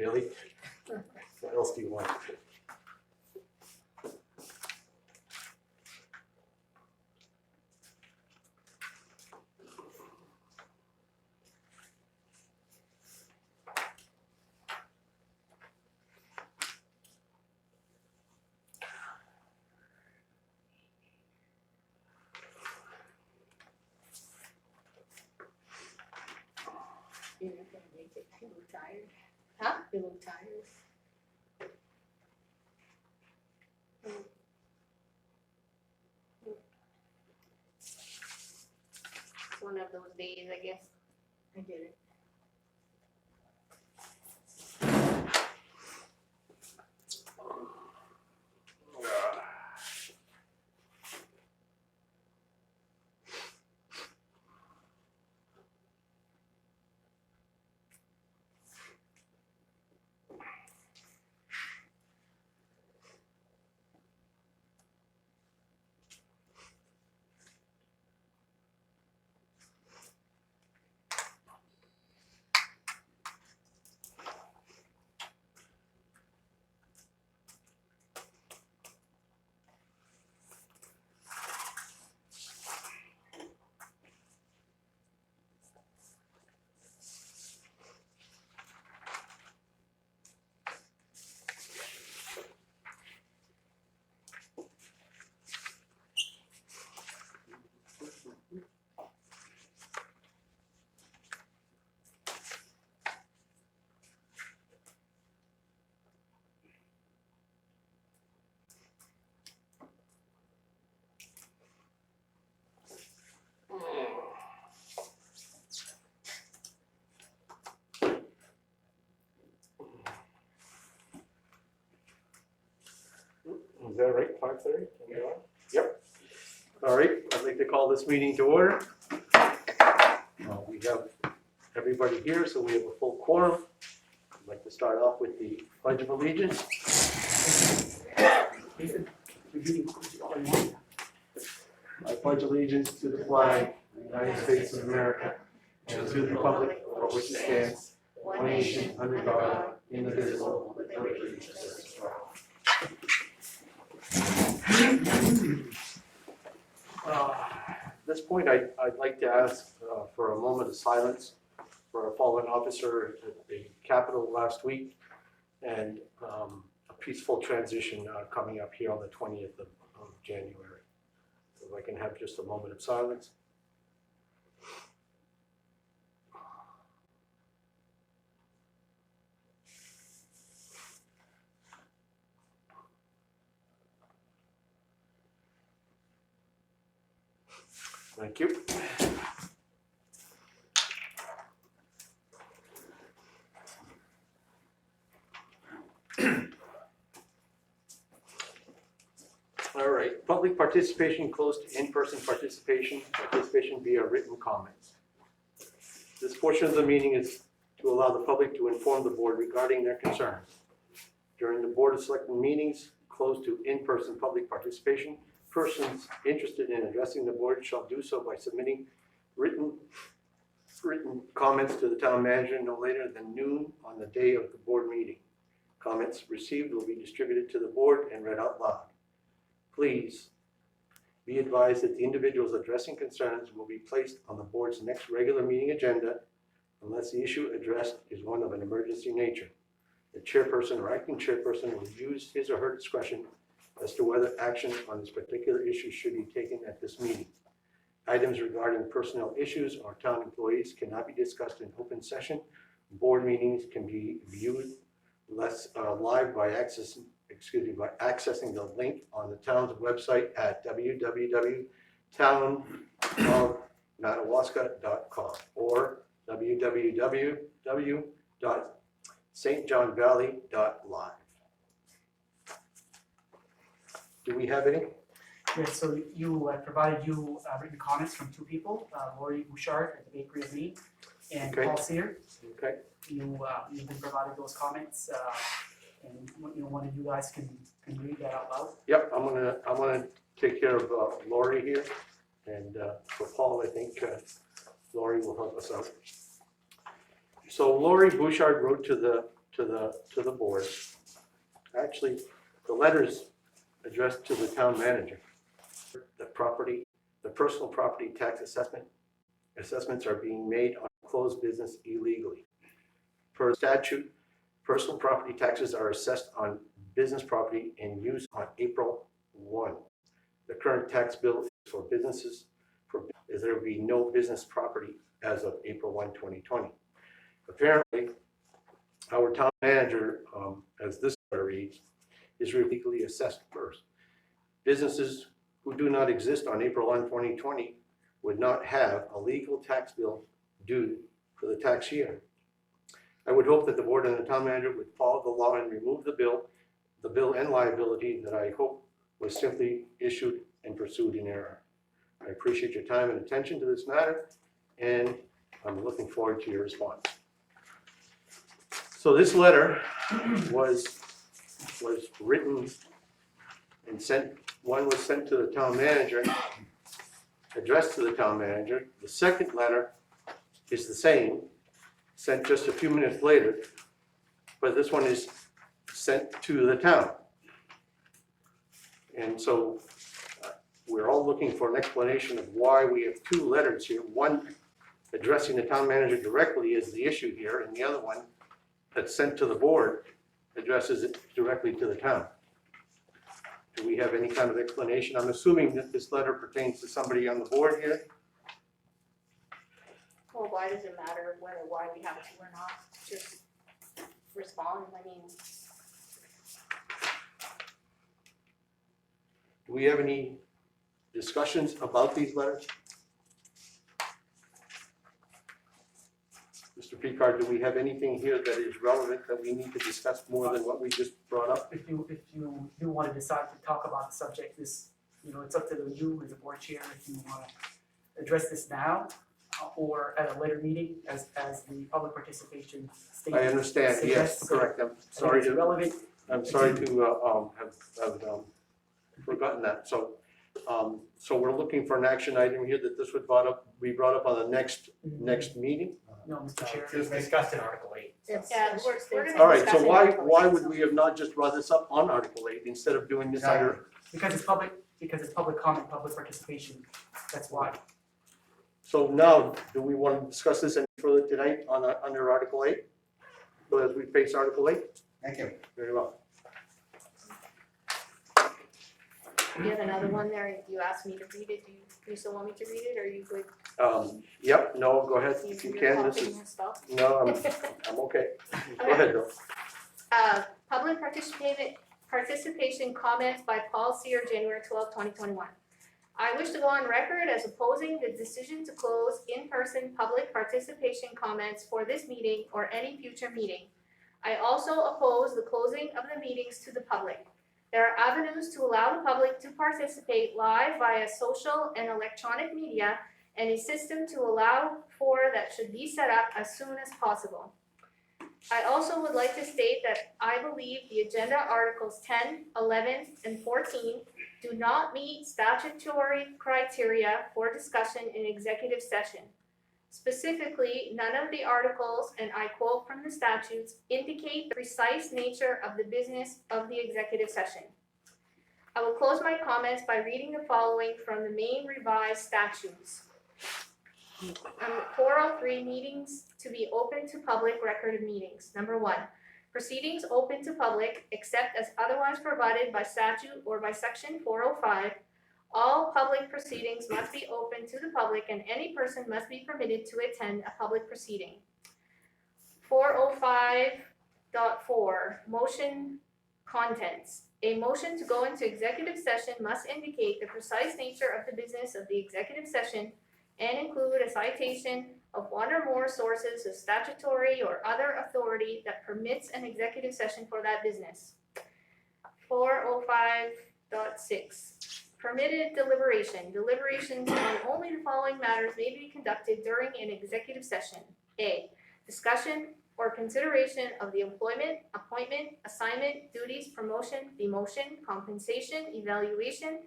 Really? What else do you want? You're not gonna make it. You look tired. Huh? You look tired. It's one of those days, I guess. I get it. Is that right, 5:30? Yep. All right, I'd like to call this meeting to order. We have everybody here, so we have a full quorum. I'd like to start off with the Pledge of Allegiance. I pledge allegiance to the flag of the United States of America and to the republic for which it stands, one nation, under God, indivisible, with liberty and justice for all. At this point, I'd like to ask for a moment of silence for a fallen officer at the Capitol last week, and a peaceful transition coming up here on the 20th of January. So if I can have just a moment of silence. Thank you. All right, public participation closed to in-person participation via written comments. This portion of the meeting is to allow the public to inform the board regarding their concerns. During the Board of Selectmen meetings closed to in-person public participation, persons interested in addressing the board shall do so by submitting written comments to the town manager no later than noon on the day of the board meeting. Comments received will be distributed to the board and read out loud. Please be advised that the individuals addressing concerns will be placed on the board's next regular meeting agenda unless the issue addressed is one of an emergency nature. The chairperson or acting chairperson will use his or her discretion as to whether action on this particular issue should be taken at this meeting. Items regarding personnel issues or town employees cannot be discussed in open session. Board meetings can be viewed live by accessing the link on the town's website at www.townofmadawaska.com or www.stjohnvalley.live. Do we have any? Yes, so you provided written comments from two people, Lori Bouchard at the Bakery of Me and Okay. Paul Sear. Okay. You've been provided those comments, and one of you guys can read that out loud. Yep, I'm gonna take care of Lori here, and for Paul, I think Lori will help us out. So Lori Bouchard wrote to the to the board. Actually, the letter's addressed to the town manager. The personal property tax assessments are being made on closed business illegally. Per statute, personal property taxes are assessed on business property in use on April 1. The current tax bill is for businesses, as there will be no business property as of April 1, 2020. Apparently, our town manager, as this letter reads, is legally assessed first. Businesses who do not exist on April 1, 2020 would not have a legal tax bill due for the tax year. I would hope that the board and the town manager would follow the law and remove the bill and liability that I hope was simply issued and pursued in error. I appreciate your time and attention to this matter, and I'm looking forward to your response. So this letter was written and sent. One was sent to the town manager, addressed to the town manager. The second letter is the same, sent just a few minutes later, but this one is sent to the town. And so we're all looking for an explanation of why we have two letters here. One addressing the town manager directly is the issue here, and the other one that's sent to the board addresses it directly to the town. Do we have any kind of explanation? I'm assuming that this letter pertains to somebody on the board here. Well, why does it matter why we have to or not? Just respond, I mean. Do we have any discussions about these letters? Mr. Picard, do we have anything here that is relevant that we need to discuss more than what we just brought up? If you do want to decide to talk about the subject, it's up to you as a board chair if you want to address this now or at a later meeting as the public participation statement. I understand, yes, suggests. correct. I'm sorry to relevant. I'm sorry to have forgotten that. So we're looking for an action item here that this would be brought up on the next meeting. No, Mr. Chair. It was discussed in Article 8. Yeah, we're gonna All right, discuss so it why afterwards. would we have not just brought this up on Article 8 instead of doing this under? Because it's public comment, public participation. That's why. So now, do we want to discuss this any further tonight under Article 8? So as we face Article 8? Thank you. Very well. You have another one there, you asked me to read it, do you still want me to read it, or you could? Yep, no, go ahead, if you can, this is, no, I'm okay. Go ahead, Bill. Public participation comments by Paul Sear, January 12, 2021. I wish to go on record as opposing the decision to close in-person public participation comments for this meeting or any future meeting. I also oppose the closing of the meetings to the public. There are avenues to allow the public to participate live via social and electronic media, and a system to allow for that should be set up as soon as possible. I also would like to state that I believe the agenda articles 10, 11, and 14 do not meet statutory criteria for discussion in executive session. Specifically, none of the articles, and I quote from the statutes, indicate the precise nature of the business of the executive session. I will close my comments by reading the following from the main revised statutes. 403, meetings to be open to public record of meetings. Number 1, proceedings open to public except as otherwise provided by statute or by section 405. All public proceedings must be open to the public and any person must be permitted to attend a public proceeding. 405.4, motion contents. A motion to go into executive session must indicate the precise nature of the business of the executive session and include a citation of one or more sources of statutory or other authority that permits an executive session for that business. 405.6, permitted deliberation. Deliberations on only the following matters may be conducted during an executive session. A, discussion or consideration of the employment, appointment, assignment, duties, promotion, demotion, compensation, evaluation,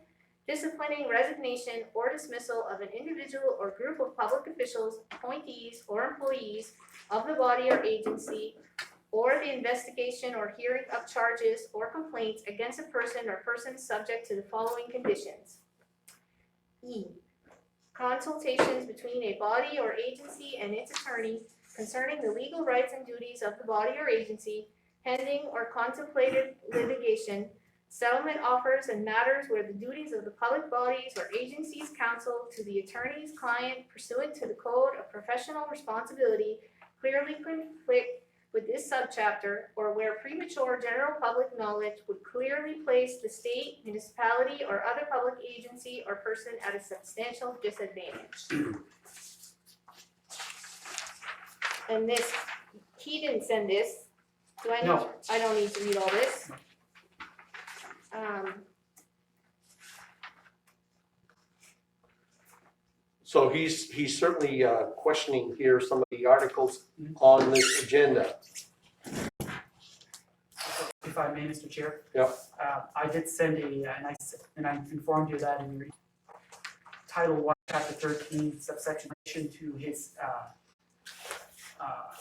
disciplining, resignation, or dismissal of an individual or group of public officials, appointees, or employees of the body or agency, or the investigation or hearing of charges or complaints against a person or persons subject to the following conditions. E, consultations between a body or agency and its attorney concerning the legal rights and duties of the body or agency, pending or contemplated litigation, settlement offers and matters where the duties of the public bodies or agencies counsel to the attorney's client pursuant to the Code of Professional Responsibility clearly conflict with this subchapter, or where premature general public knowledge would clearly place the state, municipality, or other public agency or person at a substantial disadvantage. And this, he didn't send this. Do I need? No. I don't need to read all this. So he's certainly questioning here some of the articles on this agenda. If I may, Mr. Chair? Yeah. I did send and I informed you that in your Title 1, Chapter 13, subsection to his,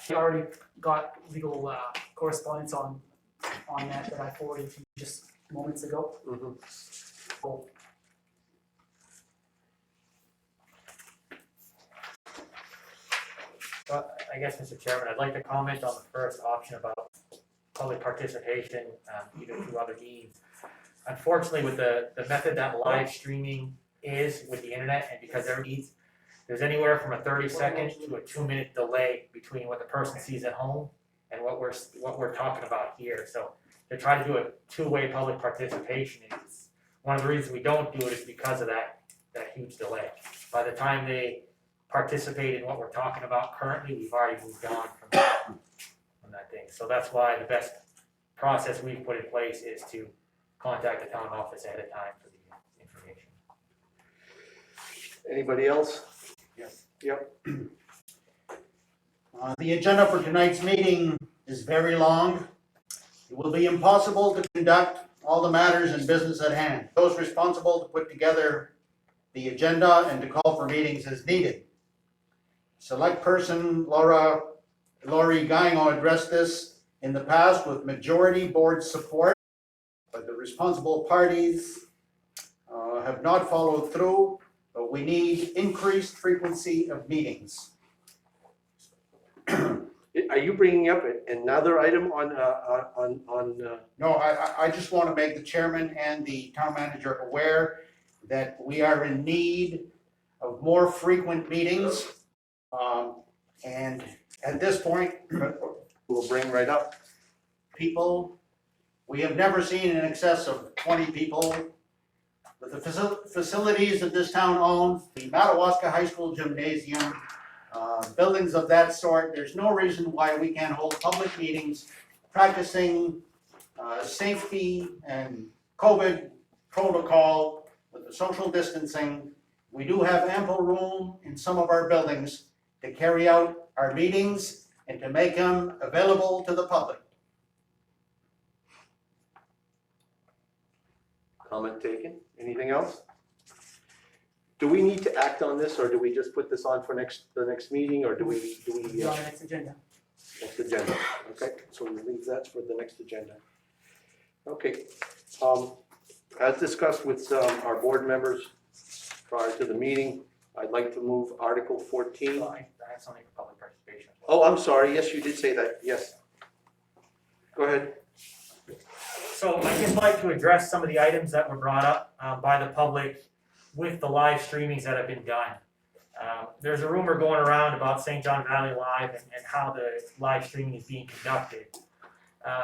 he already got legal correspondence on that I forwarded to you just moments ago. Mhm. So, Well, I guess, Mr. Chairman, I'd like to comment on the first option about public participation, even through other means. Unfortunately, with the method that live streaming is with the internet, and because there's anywhere from a 30-second to a 2-minute delay between what the person sees at home and what we're talking about here. So to try to do a two-way public participation is one of the reasons we don't do it is because of that huge delay. By the time they participate in what we're talking about currently, we've already moved on from that thing. So that's why the best process we've put in place is to contact the town office ahead of time for the information. Anybody else? Yes. Yep. The agenda for tonight's meeting is very long. It will be impossible to conduct all the matters and business at hand. Those responsible to put together the agenda and to call for meetings as needed. Select person Lori Gaino addressed this in the past with majority board support, but the responsible parties have not followed through, but we need increased frequency of meetings. Are you bringing up another item on No, I just want to make the chairman and the town manager aware that we are in need of more frequent meetings. And at this point, we'll bring right up? people, we have never seen in excess of 20 people. With the facilities that this town owns, the Madawaska High School gymnasium, buildings of that sort, there's no reason why we can't hold public meetings practicing safety and COVID protocol with the social distancing. We do have ample room in some of our buildings to carry out our meetings and to make them available to the public. Comment taken. Anything else? Do we need to act on this, or do we just put this on for the next meeting, or do we be on the next agenda. next agenda? Okay, so we leave that for the next agenda. Okay, as discussed with our board members prior to the meeting, I'd like to move Article 14. So I have something for public participation. Oh, I'm sorry, yes, you did say that, yes. Go ahead. So I'd just like to address some of the items that were brought up by the public with the live streamings that have been done. There's a rumor going around about St. John Valley Live and how the live streaming is being conducted.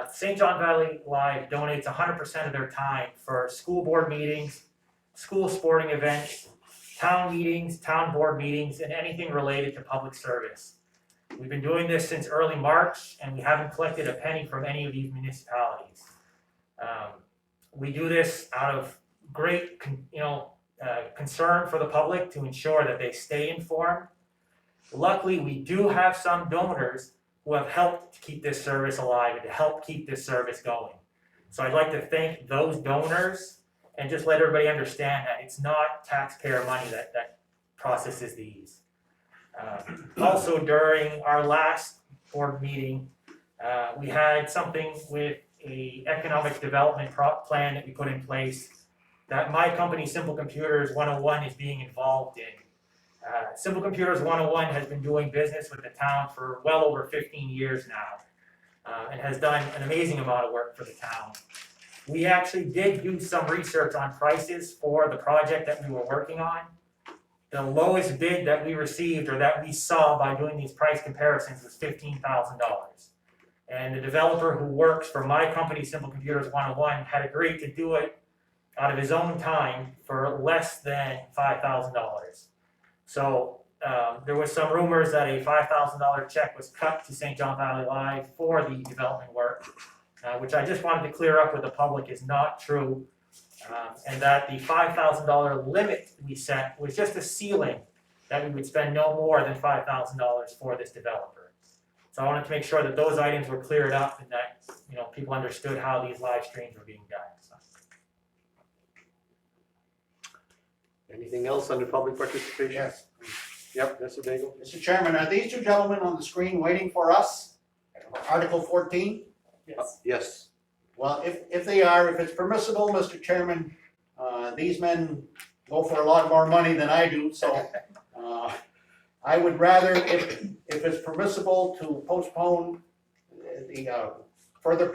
St. John Valley Live donates 100% of their time for school board meetings, school sporting events, town meetings, town board meetings, and anything related to public service. We've been doing this since early March, and we haven't collected a penny from any of these municipalities. We do this out of great, concern for the public to ensure that they stay informed. Luckily, we do have some donors who have helped to keep this service alive and to help keep this service going. So I'd like to thank those donors and just let everybody understand that it's not taxpayer money that processes these. Also, during our last board meeting, We had something with a economic development plan that we put in place that my company, Simple Computers 101, is being involved in. Simple Computers 101 has been doing business with the town for well over 15 years now, and has done an amazing amount of work for the town. We actually did do some research on prices for the project that we were working on. The lowest bid that we received or that we saw by doing these price comparisons was $15,000. And the developer who works for my company, Simple Computers 101, had agreed to do it out of his own time for less than $5,000. So there was some rumors that a $5,000 check was cut to St. John Valley Live for the development work, which I just wanted to clear up with the public is not true. And that the $5,000 limit we set was just a ceiling that we would spend no more than $5,000 for this developer. So I wanted to make sure that those items were cleared up and that people understood how these live streams were being done. So. Anything else under public participation? Yes. Yep, Mr. Bagel? Mr. Chairman, are these two gentlemen on the screen waiting for us? Article 14? Yes. Yes. Well, if they are, if it's permissible, Mr. Chairman, these men go for a lot more money than I do, so I would rather, if it's permissible, to postpone the further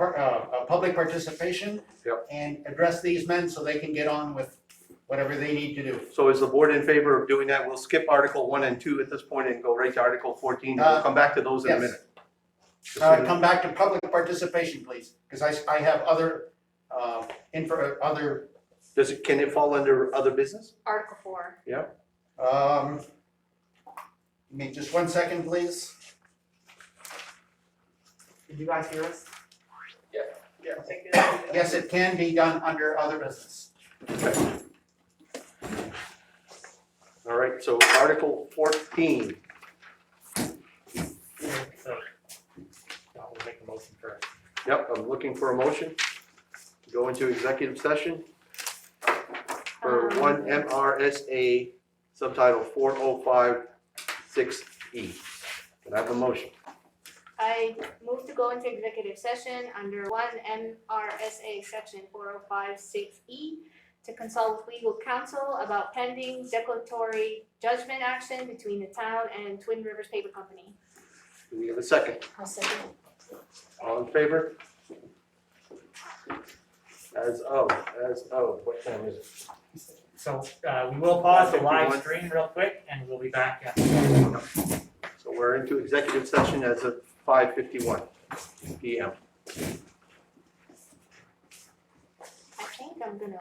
public participation. Yep. And address these men so they can get on with whatever they need to do. So is the board in favor of doing that? We'll skip Article 1 and 2 at this point and go right to Article 14. We'll come back to those in a yes. minute. Come back to public participation, please, because I have other, Can it fall under other business? Article 4. Give me just 1 second, please. Did you guys hear us? Yes, it can be done under other business. All right, so Article 14. So I'll make a motion first. Yep, I'm looking for a motion to go into executive session for 1 MRSA subtitle 4056E. Can I have a motion? I move to go into executive session under 1 MRSA section 4056E to consult with legal counsel about pending declaratory judgment action between the town and Twin Rivers Paper Company. Do we have a second? I'll second. All in favor? As of, what time is it? So we will pause the live 5:51. stream real quick and we'll be back at So we're into executive session as of 5:51 PM. I think I'm gonna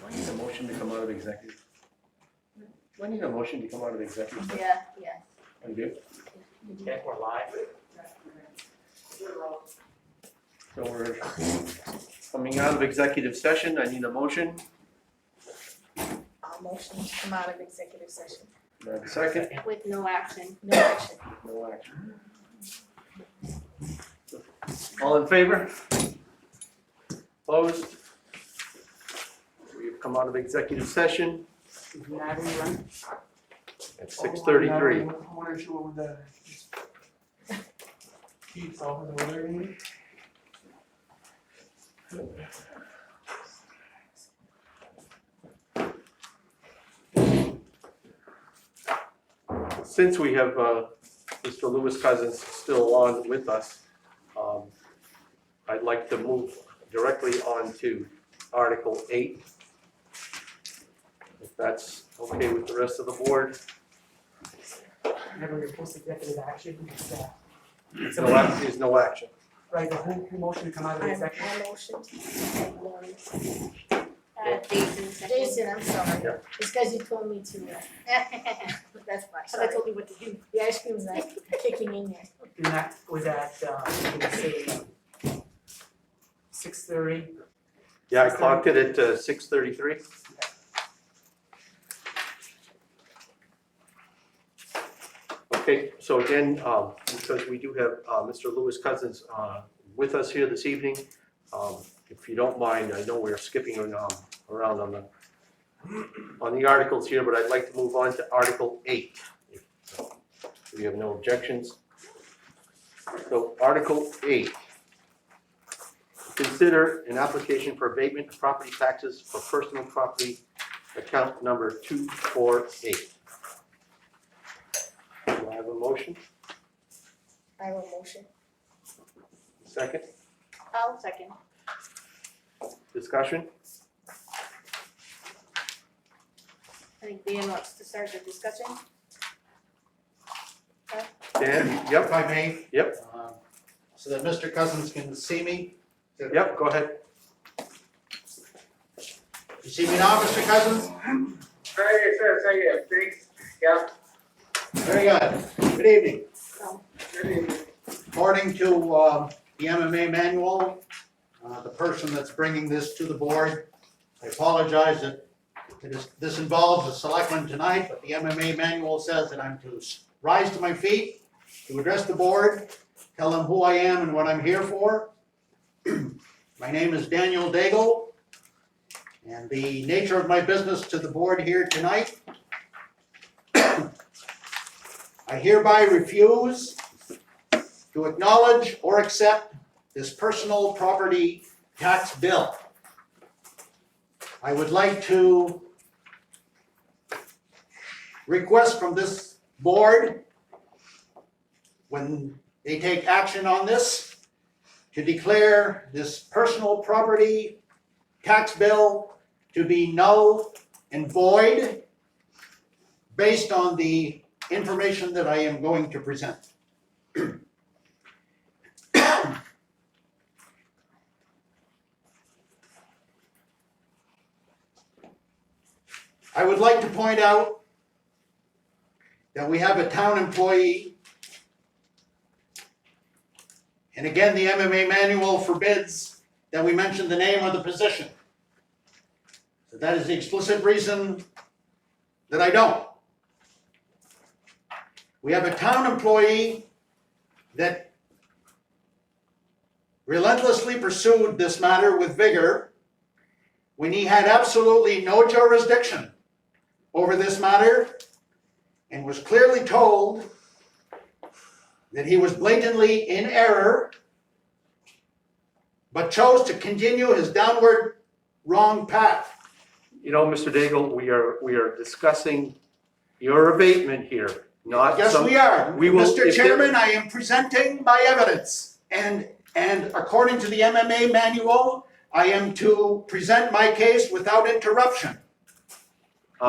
I need a motion to come out of executive. Do I need a motion to come out of executive? Yeah. I do. Okay, we're live. So we're coming out of executive session. I need a motion. I'll motion to come out of executive session. Do I have a second? With no action. No action. No action. All in favor? Opposed? We've come out of executive session Natalie, right? at 6:33. What issue with the keep solving the weather meeting? Since we have Mr. Lewis Cousins still on with us, I'd like to move directly on to Article 8. If that's okay with the rest of the board. Never your post-executive action, it's, There's no action. right, the who motion to come out of I executive? motioned. Jason second. Jason, I'm sorry. Yeah. It's because you told me to, that's why, So I sorry. told you what to do. The ice cream's like kicking in there. And that was at, let's say, 6:30. Yeah, I clocked it at 6:33. Okay, so again, because we do have Mr. Lewis Cousins with us here this evening, if you don't mind, I know we're skipping around on the articles here, but I'd like to move on to Article 8. If we have no objections. So Article 8. Consider an application for abatement of property taxes for personal property, account number 248. Do I have a motion? I will motion. Second? I'll second. Discussion? I think Dan wants to start the discussion. Dan? If Yep, I may. Yep. So that Mr. Cousins can see me. yep, go ahead. You see me now, Mr. Cousins? Thanks. Yeah. Very good. Good evening. Good evening. According to the MMA manual, the person that's bringing this to the board, I apologize that this involves a selectman tonight, but the MMA manual says that I'm to rise to my feet, to address the board, tell them who I am and what I'm here for. My name is Daniel Daigle, and the nature of my business to the board here tonight, I hereby refuse to acknowledge or accept this personal property tax bill. I would like to request from this board, when they take action on this, to declare this personal property tax bill to be null and void based on the information that I am going to present. I would like to point out that we have a town employee, and again, the MMA manual forbids that we mention the name of the position. So that is the explicit reason that I don't. We have a town employee that relentlessly pursued this matter with vigor when he had absolutely no jurisdiction over this matter and was clearly told that he was blatantly in error, but chose to continue his downward wrong path. You know, Mr. Daigle, we are discussing your abatement here, not Yes, some. we are. we will- Mr. if there- Chairman, I am presenting my evidence. And according to the MMA manual, I am to present my case without interruption.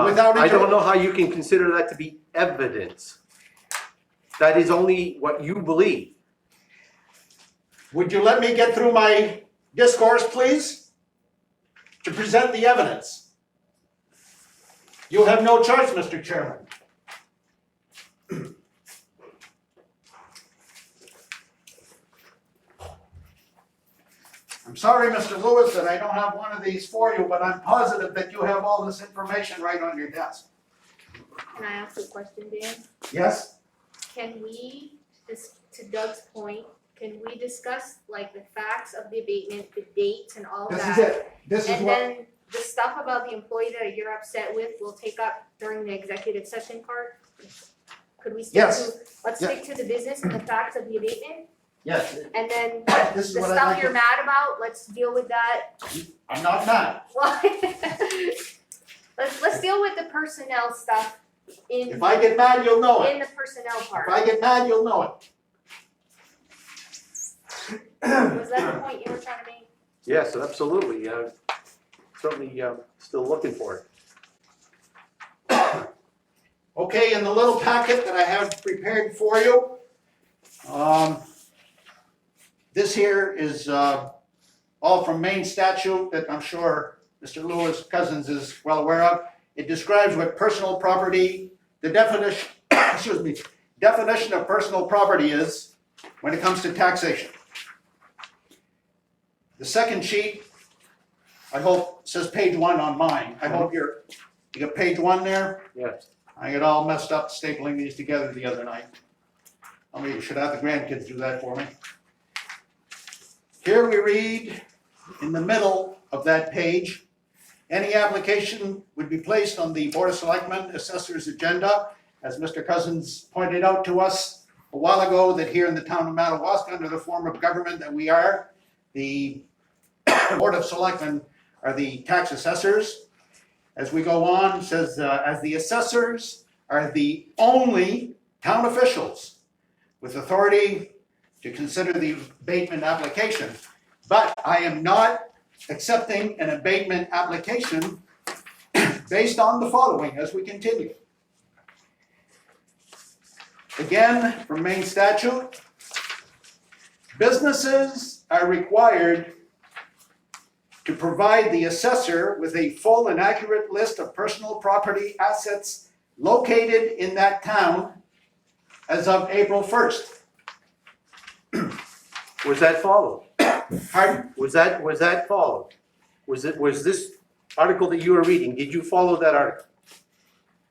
without I don't inter- know how you can consider that to be evidence. That is only what you believe. Would you let me get through my discourse, please? To present the evidence. You have no choice, Mr. Chairman. I'm sorry, Mr. Lewis, that I don't have one of these for you, but I'm positive that you have all this information right on your desk. Can I ask a question, Dan? Yes? Can we, to Doug's point, can we discuss like the facts of the abatement, the dates and all This that? is it. This is And what, then the stuff about the employee that you're upset with, we'll take up during the executive session part? Could we stick Yes. to, let's stick to the business and the facts of the abatement? yes, And then this is the what I'd stuff like you're to, mad about, let's deal with that. I'm not mad. Well, let's deal with the personnel stuff in, If I get mad, you'll know it. in the personnel If part. I get mad, you'll know it. Was that the point you were trying to make? Yes, absolutely. Certainly still looking for it. Okay, in the little packet that I have prepared for you, this here is all from Maine statute that I'm sure Mr. Lewis Cousins is well aware of. It describes what personal property, the definition, definition of personal property is when it comes to taxation. The second sheet, I hope, says page 1 on mine. I hope you got page 1 there. Yes. I got all messed up stapling these together the other night. I mean, you should have the grandkids do that for me. Here we read, in the middle of that page, any application would be placed on the Board of Selectmen Assessor's agenda. As Mr. Cousins pointed out to us a while ago, that here in the town of Madawaska, under the form of government that we are, the Board of Selectmen are the tax assessors. As we go on, it says, as the assessors are the only town officials with authority to consider the abatement application. But I am not accepting an abatement application based on the following as we continue. Again, from Maine statute, businesses are required to provide the assessor with a full and accurate list of personal property assets located in that town as of April 1st. Was that followed? Pardon? Was that followed? Was this article that you were reading, did you follow that article?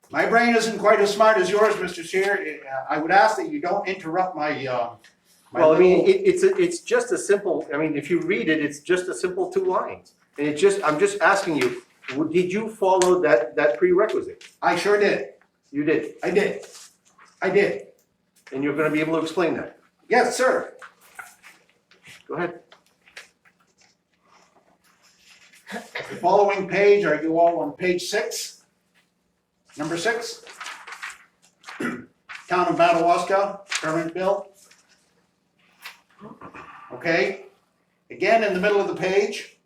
My brain isn't quite as smart as yours, Mr. Chair. I would ask that you don't interrupt my, my Well, I mean, little- it's just a simple, I mean, if you read it, it's just a simple 2 lines. And I'm just asking you, did you follow that prerequisite? I sure did. You did, I did. I did. and you're gonna be able to explain that. Yes, sir. Go ahead. The following page, are you all on page 6? Number 6? Town of Madawaska, current bill. Okay, again, in the middle of the page.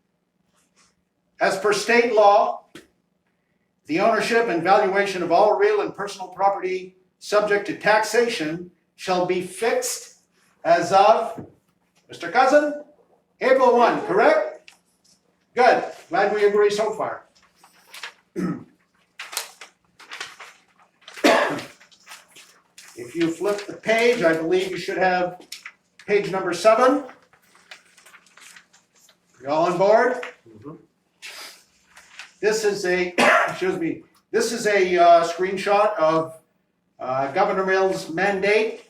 As per state law, the ownership and valuation of all real and personal property subject to taxation shall be fixed as of, Mr. Cousin, April 1, correct? Good, glad we agree so far. If you flip the page, I believe you should have page number 7. You all on board? Mhm. This is a, this is a screenshot of Governor Mills' mandate.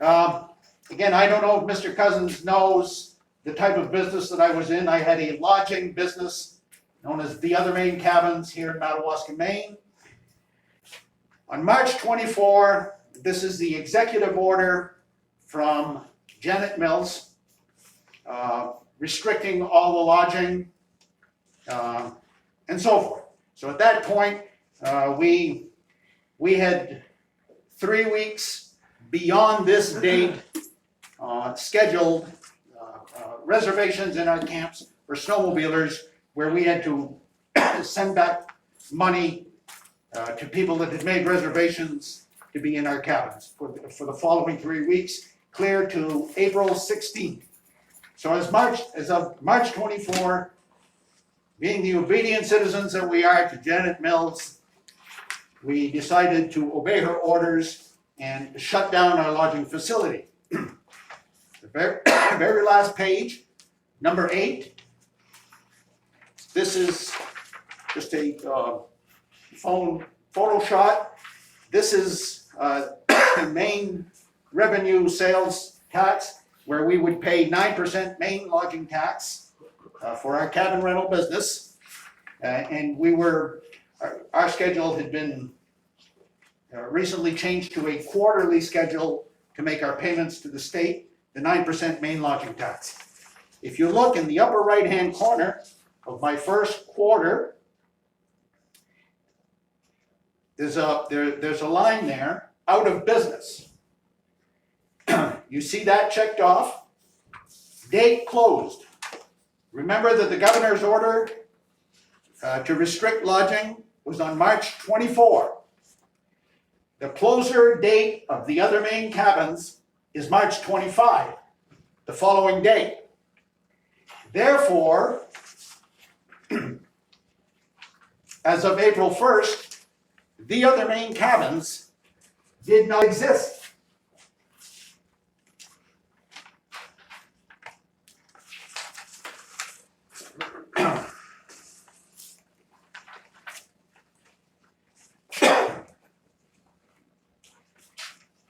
Again, I don't know if Mr. Cousins knows the type of business that I was in. I had a lodging business known as the Other Main Cabins here in Madawaska, Maine. On March 24, this is the executive order from Janet Mills restricting all the lodging and so forth. So at that point, we had 3 weeks beyond this date scheduled reservations in our camps for snowmobilers where we had to send back money to people that had made reservations to be in our cabins for the following 3 weeks, clear to April 16th. So as of March 24, being the obedient citizens that we are to Janet Mills, we decided to obey her orders and shut down our lodging facility. The very last page, number 8. This is just a phone photo shot. This is Maine revenue sales tax, where we would pay 9% Maine lodging tax for our cabin rental business. And our schedule had been recently changed to a quarterly schedule to make our payments to the state, the 9% Maine lodging tax. If you look in the upper right-hand corner of my first quarter, there's a line there, out of business. You see that checked off? Date closed. Remember that the governor's order to restrict lodging was on March 24. The closure date of the other Maine cabins is March 25, the following day. Therefore, as of April 1st, the other Maine cabins did not exist.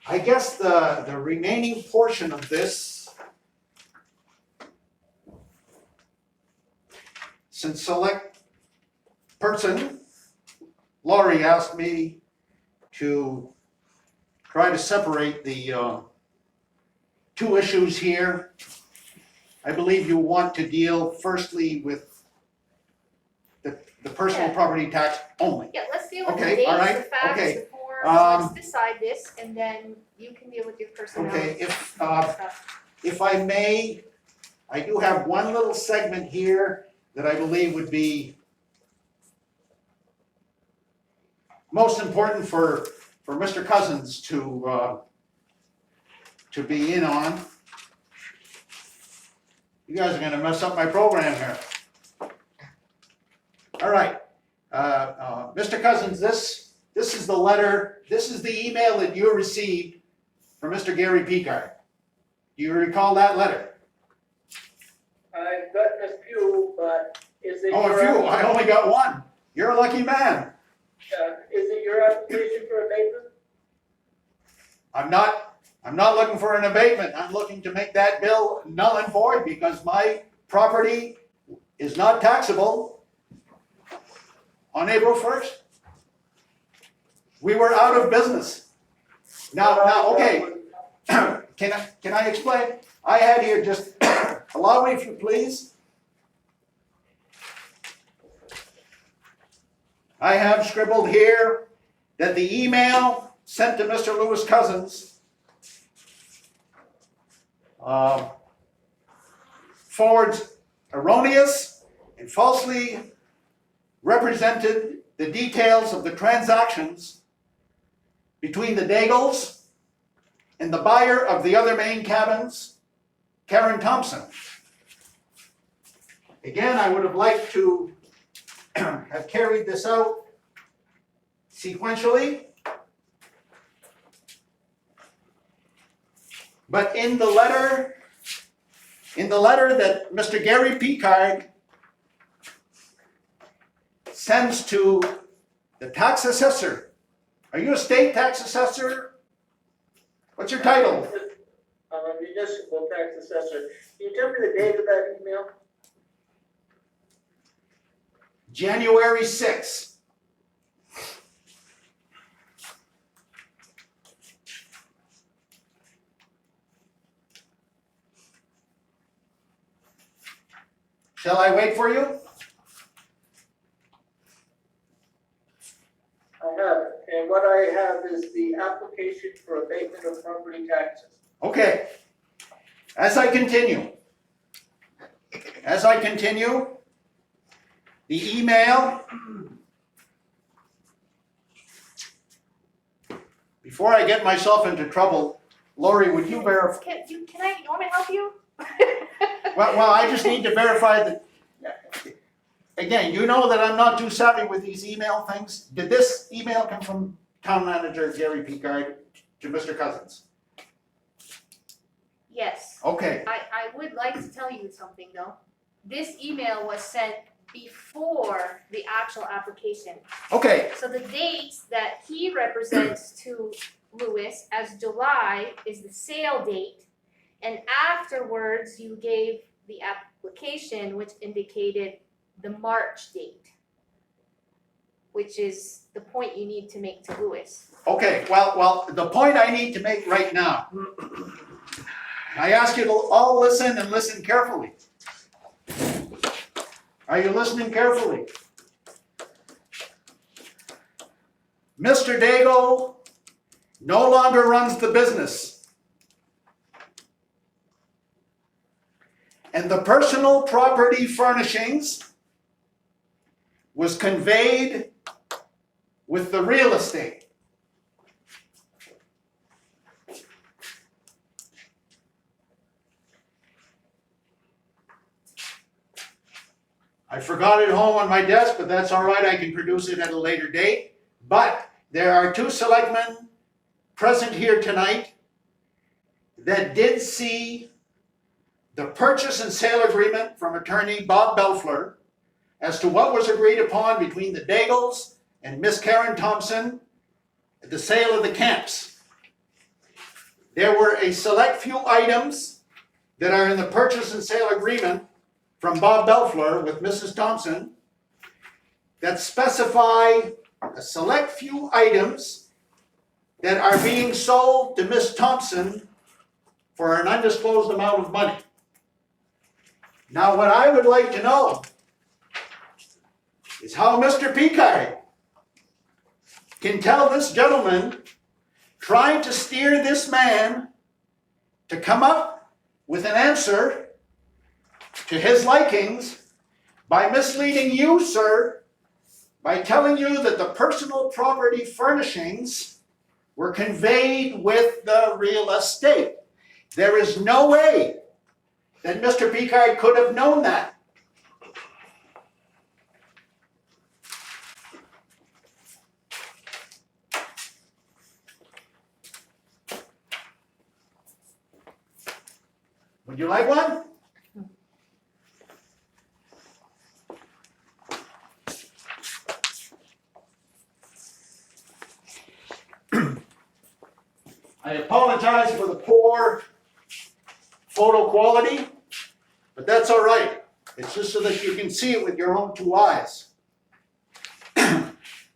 I guess the remaining portion of this, since select person, Laurie asked me to try to separate the two issues here. I believe you want to deal firstly with the personal Yeah. property tax only. Yeah, let's deal with the Okay, dates, all the right, facts, okay. the forms, Um, let's decide this, and then you can deal with your personnel Okay, stuff. if I may, I do have one little segment here that I believe would be most important for Mr. Cousins to be in on. You guys are gonna mess up my program here. All right, Mr. Cousins, this is the letter, this is the email that you received from Mr. Gary Picard. Do you recall that letter? I've gotten a few, but is it Oh, a few, I only got one. You're a lucky man. is it your application for abatement? I'm not looking for an abatement. I'm looking to make that bill null and void because my property is not taxable on April 1st. We were out of business. Now, okay, can I explain? I had here, just allow me if you please. I have scribbled here that the email sent to Mr. Lewis Cousins forwards erroneous and falsely represented the details of the transactions between the Daigles and the buyer of the other Maine cabins, Karen Thompson. Again, I would have liked to have carried this out sequentially. But in the letter that Mr. Gary Picard sends to the tax assessor. Are you a state tax assessor? What's your title? I'm a municipal tax assessor. Can you tell me the date of that email? January 6th. Shall I wait for you? I have it, and what I have is the application for abatement of property taxes. Okay. As I continue, the email, before I get myself into trouble, Lori, would you verify? You want me to help you? Well, I just need to verify that again, you know that I'm not too savvy with these email things. Did this email come from Town Manager Gary Picard to Mr. Cousins? Yes. Okay, I would like to tell you something though. This email was sent before the actual application. okay, So the dates that he represents to Lewis as July is the sale date. And afterwards, you gave the application, which indicated the March date, which is the point you need to make to Lewis. okay, well, the point I need to make right now. I ask you to all listen and listen carefully. Are you listening carefully? Mr. Daigle no longer runs the business. And the personal property furnishings was conveyed with the real estate. I forgot it home on my desk, but that's all right, I can produce it at a later date. But there are two selectmen present here tonight that did see the purchase and sale agreement from attorney Bob Belfler as to what was agreed upon between the Daigles and Miss Karen Thompson at the sale of the camps. There were a select few items that are in the purchase and sale agreement from Bob Belfler with Mrs. Thompson that specify a select few items that are being sold to Miss Thompson for an undisclosed amount of money. Now, what I would like to know is how Mr. Picard can tell this gentleman trying to steer this man to come up with an answer to his likings by misleading you, sir, by telling you that the personal property furnishings were conveyed with the real estate. There is no way that Mr. Picard could have known that. Would you like one? I apologize for the poor photo quality, but that's all right. It's just so that you can see it with your own two eyes.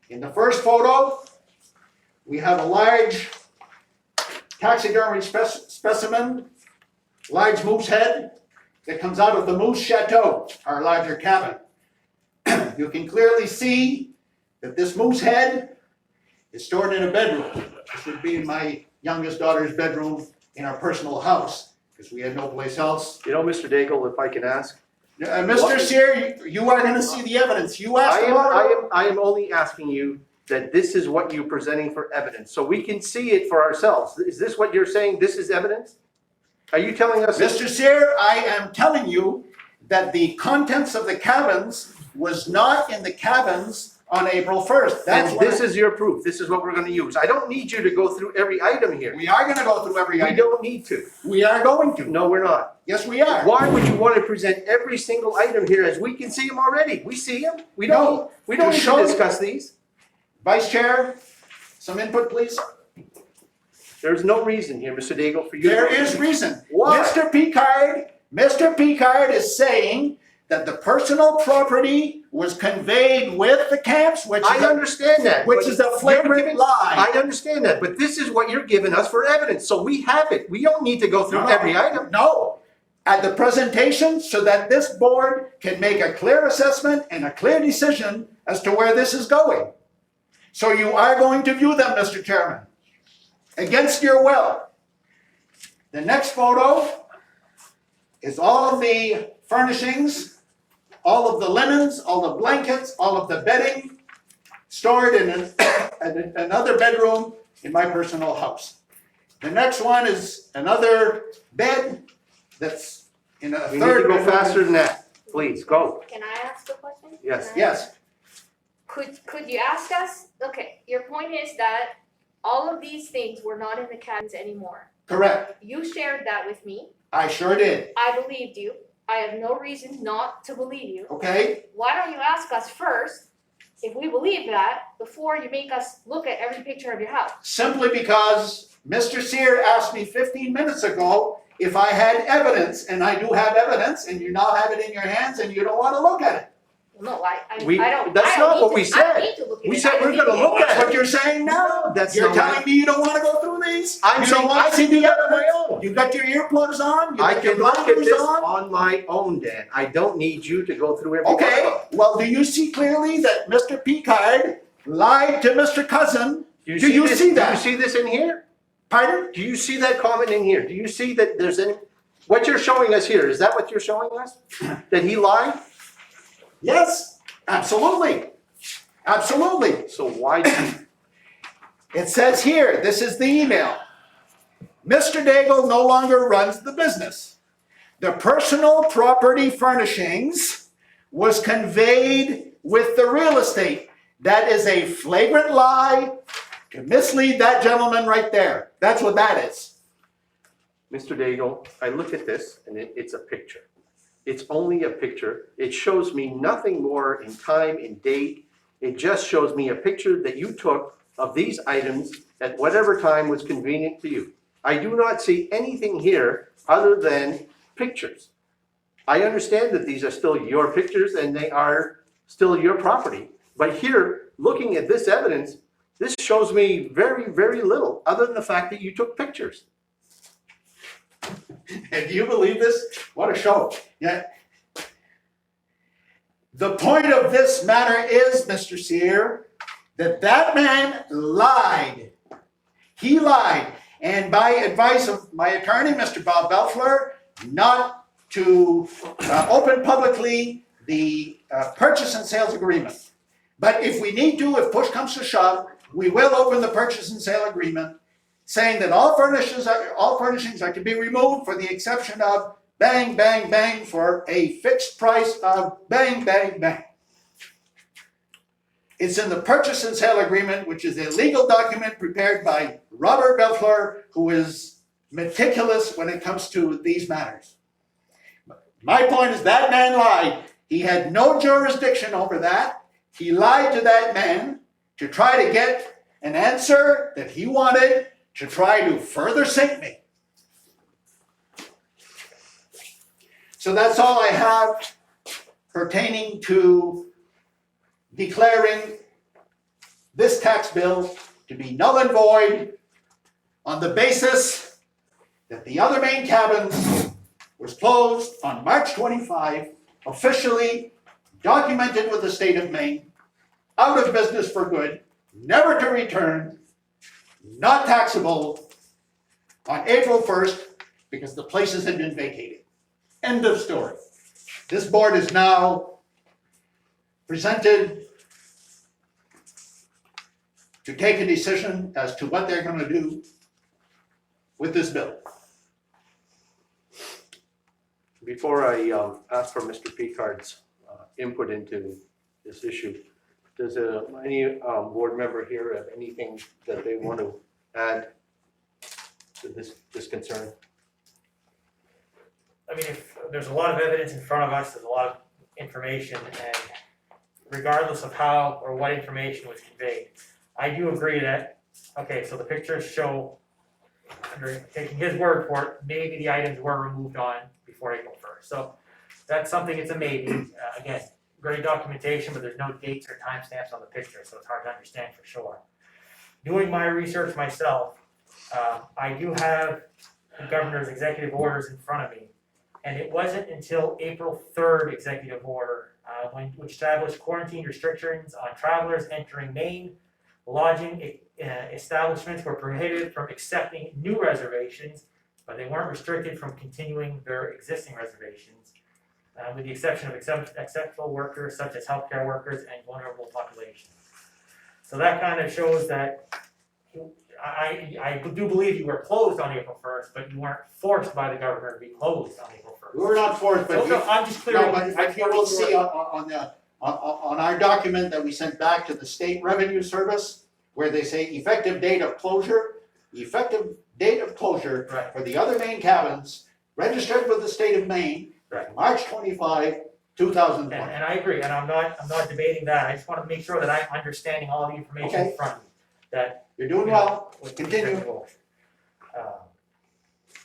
In the first photo, we have a large taxidermy specimen, large moose head that comes out of the Moose Chateau, our larger cabin. You can clearly see that this moose head is stored in a bedroom. This would be in my youngest daughter's bedroom in our personal house, because we had no place else. You know, Mr. Daigle, if I can ask. Mr. Sear, you are gonna see the evidence. You asked about I am only asking you that this is what you're presenting for evidence, so we can see it for ourselves. Is this what you're saying, this is evidence? Are you telling us? Mr. Sear, I am telling you that the contents of the cabins was not in the cabins on April 1st. That's And what this is your proof, this is what we're gonna use. I don't need you to go through every item here. we are gonna go through every We item. don't need to. We are going to. No, we're not. Yes, we are. Why would you want to present every single item here as we can see them already? We see them. We No. don't To need show to you- discuss these. Vice Chair, some input, please. There's no reason here, Mr. Daigle, for you. There to- is reason. Why? Mr. Picard is saying that the personal property was conveyed with the camps, which I is a, understand that. which but is a you're flagrant giving- lie. I understand that, but this is what you're giving us for evidence, so we have it. We don't need to go through No, every item. No. At the presentation, so that this board can make a clear assessment and a clear decision as to where this is going. So you are going to view them, Mr. Chairman, against your will. The next photo is all of the furnishings, all of the linens, all the blankets, all of the bedding stored in another bedroom in my personal house. The next one is another bed that's in a We need third to go bedroom. faster than that. Please, go. Can I ask a question? Yes. Can I- Yes, Could you ask us, okay, your point is that all of these things were not in the cabins anymore. correct. You shared that with me. I sure did. I believed you. I have no reason not to believe you. Okay? Why don't you ask us first if we believe that before you make us look at every picture of your house? Simply because Mr. Sear asked me 15 minutes ago if I had evidence, and I do have evidence, and you now have it in your hands and you don't want to look at it. No, I don't. That's I don't not need what to- we I said. don't need to look at We it. said I we're just gonna need to- look at That's it. what you're saying now? That's You're not telling what- me you don't want to go through these? I'm You saying don't want I to see can do the that on my evidence? own. You got your earplugs on? You I got your can look at blinders this on? on my own, Dan. I don't need you to go through every one of Okay, them. well, do you see clearly that Mr. Picard lied to Mr. Cousin? Do you this- see that? Do you see this in here? Pardon? Do you see that comment in here? Do you see that there's any, what you're showing us here, is that what you're showing us? That he lied? Yes, absolutely. Absolutely. So why do you, It says here, this is the email. Mr. Daigle no longer runs the business. The personal property furnishings was conveyed with the real estate. That is a flagrant lie to mislead that gentleman right there. That's what that is. Mr. Daigle, I look at this and it's a picture. It's only a picture. It shows me nothing more in time, in date. It just shows me a picture that you took of these items at whatever time was convenient to you. I do not see anything here other than pictures. I understand that these are still your pictures and they are still your property. But here, looking at this evidence, this shows me very, very little other than the fact that you took pictures. And do you believe this? What a show. Yeah. The point of this matter is, Mr. Sear, that man lied. He lied. And by advice of my attorney, Mr. Bob Belfler, not to open publicly the purchase and sales agreement. But if we need to, if push comes to shove, we will open the purchase and sale agreement, saying that all furnishings are to be removed for the exception of bang, bang, bang for a fixed price of bang, bang, bang. It's in the purchase and sale agreement, which is a legal document prepared by Robert Belfler, who is meticulous when it comes to these matters. My point is that man lied. He had no jurisdiction over that. He lied to that man to try to get an answer that he wanted to try to further sink me. So that's all I have pertaining to declaring this tax bill to be null and void on the basis that the other main cabin was closed on March 25, officially documented with the state of Maine, out of business for good, never to return, not taxable on April 1st because the places had been vacated. End of story. This board is now presented to take a decision as to what they're going to do with this bill. Before I ask for Mr. Picard's input into this issue, does any board member here have anything that they want to add to this concern? I mean, if there's a lot of evidence in front of us, there's a lot of information, and regardless of how or what information was conveyed, I do agree that, okay, so the pictures show, under taking his word for it, maybe the items were removed on before April 1st. So that's something, it's a maybe. Again, great documentation, but there's no dates or timestamps on the picture, so it's hard to understand for sure. Doing my research myself, I do have the governor's executive orders in front of me. And it wasn't until April 3rd executive order, which established quarantine restrictions on travelers entering Maine. Lodging establishments were prohibited from accepting new reservations, but they weren't restricted from continuing their existing reservations, with the exception of exceptional workers such as healthcare workers and vulnerable populations. So that kind of shows that I do believe you were closed on April 1st, but you weren't forced by the governor to be closed on April 1st. We're not forced, but No, I'm just clearing. no, but you will see on our document that we sent back to the State Revenue Service, where they say effective date of closure, Right. for the other main cabins, registered with the state of Maine, Right. March 25, 2020. And I agree, and I'm not debating that, I just wanna make sure that I'm understanding all the information in Okay. front of me, that. You're doing you know, well, what's continue. acceptable.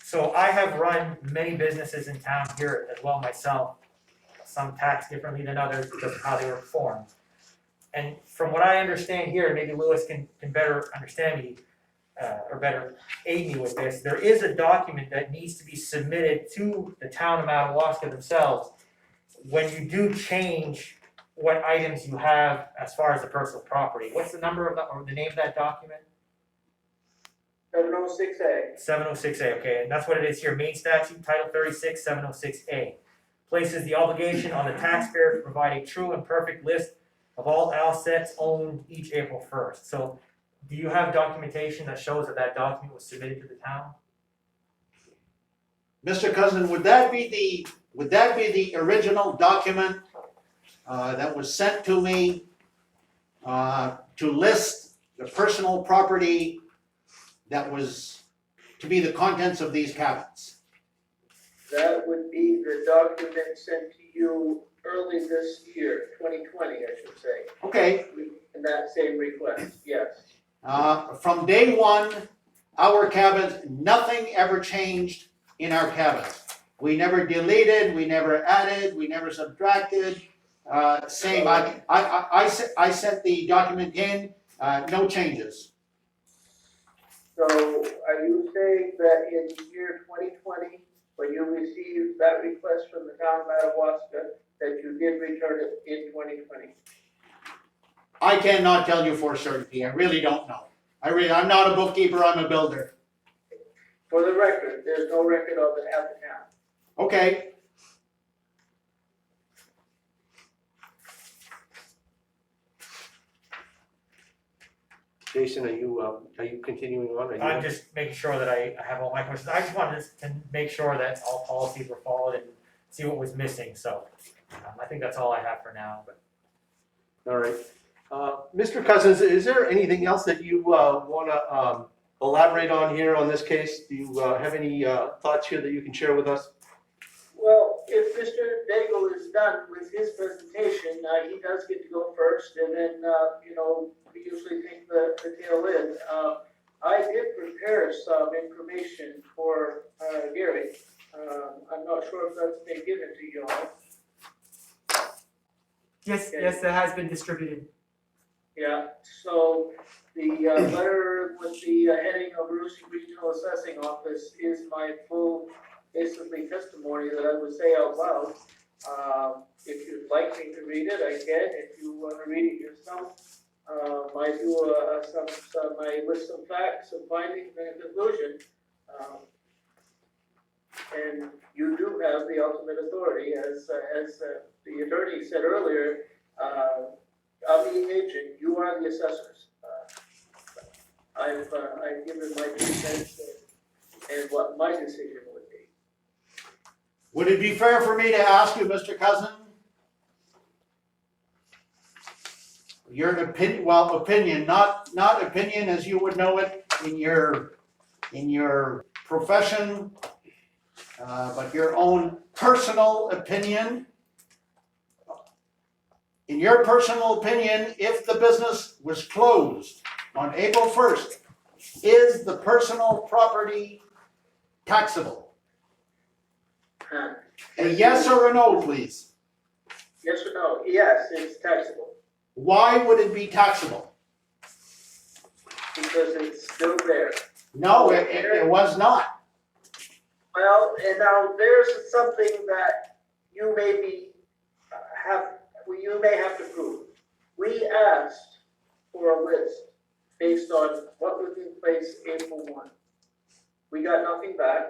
So I have run many businesses in town here as well myself, some taxed differently than others because of how they were formed. And from what I understand here, maybe Lewis can better understand me, or better aid me with this, there is a document that needs to be submitted to the town of Madawaska themselves when you do change what items you have as far as the personal property. What's the number of or the name of that document? 706A. 706A, okay, and that's what it is here, Maine Statute, Title 36, 706A. Places the obligation on the taxpayer to provide a true and perfect list of all assets owned each April 1st. So, do you have documentation that shows that document was submitted to the town? Mr. Cousin, would that be the original document that was sent to me to list the personal property that was to be the contents of these cabins? That would be the document sent to you early this year, 2020, I should say, Okay, in that same request, yes. from day one, our cabins, nothing ever changed in our cabins. We never deleted, we never added, we never subtracted. Same, I sent the document in, no changes. So are you saying that in the year 2020, when you received that request from the town of Madawaska, that you did return it in 2020? I cannot tell you for certainty, I really don't know. I'm not a bookkeeper, I'm a builder. For the record, there's no record of it at the town. Okay, Jason, are you continuing on? Are you- I'm just making sure that I have all my questions. I just wanted to make sure that all policies were followed and see what was missing, so I think that's all I have for now, but. All right. Mr. Cousins, is there anything else that you want to elaborate on here on this case? Do you have any thoughts here that you can share with us? Well, if Mr. Daigle is done with his presentation, he does get to go first, and then, we usually take the tail end. I did prepare some information for Gary. I'm not sure if that's been given to you all. Yes, Okay. yes, that has been distributed. Yeah, so the letter with the heading of Rouge Regional Assessing Office is my full, basically testimony that I would say out loud. If you'd like me to read it, I can. If you want to read it yourself, I do I list some facts, some findings, and a conclusion. And you do have the ultimate authority, as the attorney said earlier. I'm the agent, you are the assessors. I've given my 2 cents and what my decision would be. would it be fair for me to ask you, Mr. Cousin? Your opinion, not opinion as you would know it in your profession, but your own personal opinion. In your personal opinion, if the business was closed on April 1st, is the personal property taxable? A yes or a no, please. Yes or no? Yes, it's taxable, Why would it be taxable? because it's still there. No, it was not. Well, and now there's something that you may have to prove. We asked for a list based on what was in place April 1. We got nothing back.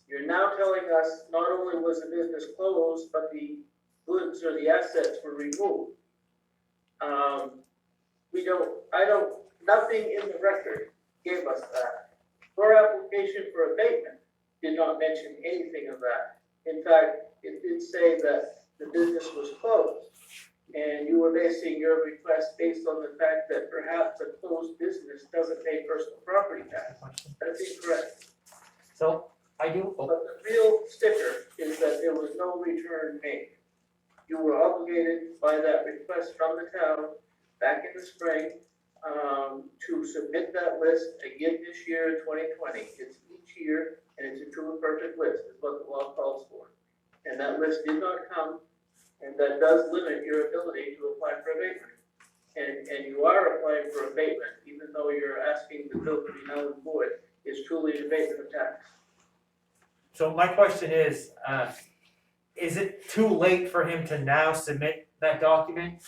You're now telling us not only was the business closed, but the goods or the assets were removed. Nothing in the record gave us that. Your application for abatement did not mention anything of that. In fact, it did say that the business was closed. And you were basing your request based on the fact that perhaps a closed business doesn't pay personal property tax. That's incorrect. So I do, But the real sticker is that there was no return made. You were obligated by that request from the town back in the spring, to submit that list again this year in 2020. It's each year, and it's a true and perfect list, is what the law calls for. And that list did not come, and that does limit your ability to apply for abatement. And you are applying for abatement, even though you're asking the bill to be null and void, is truly an abatement of tax. so my question is it too late for him to now submit that document?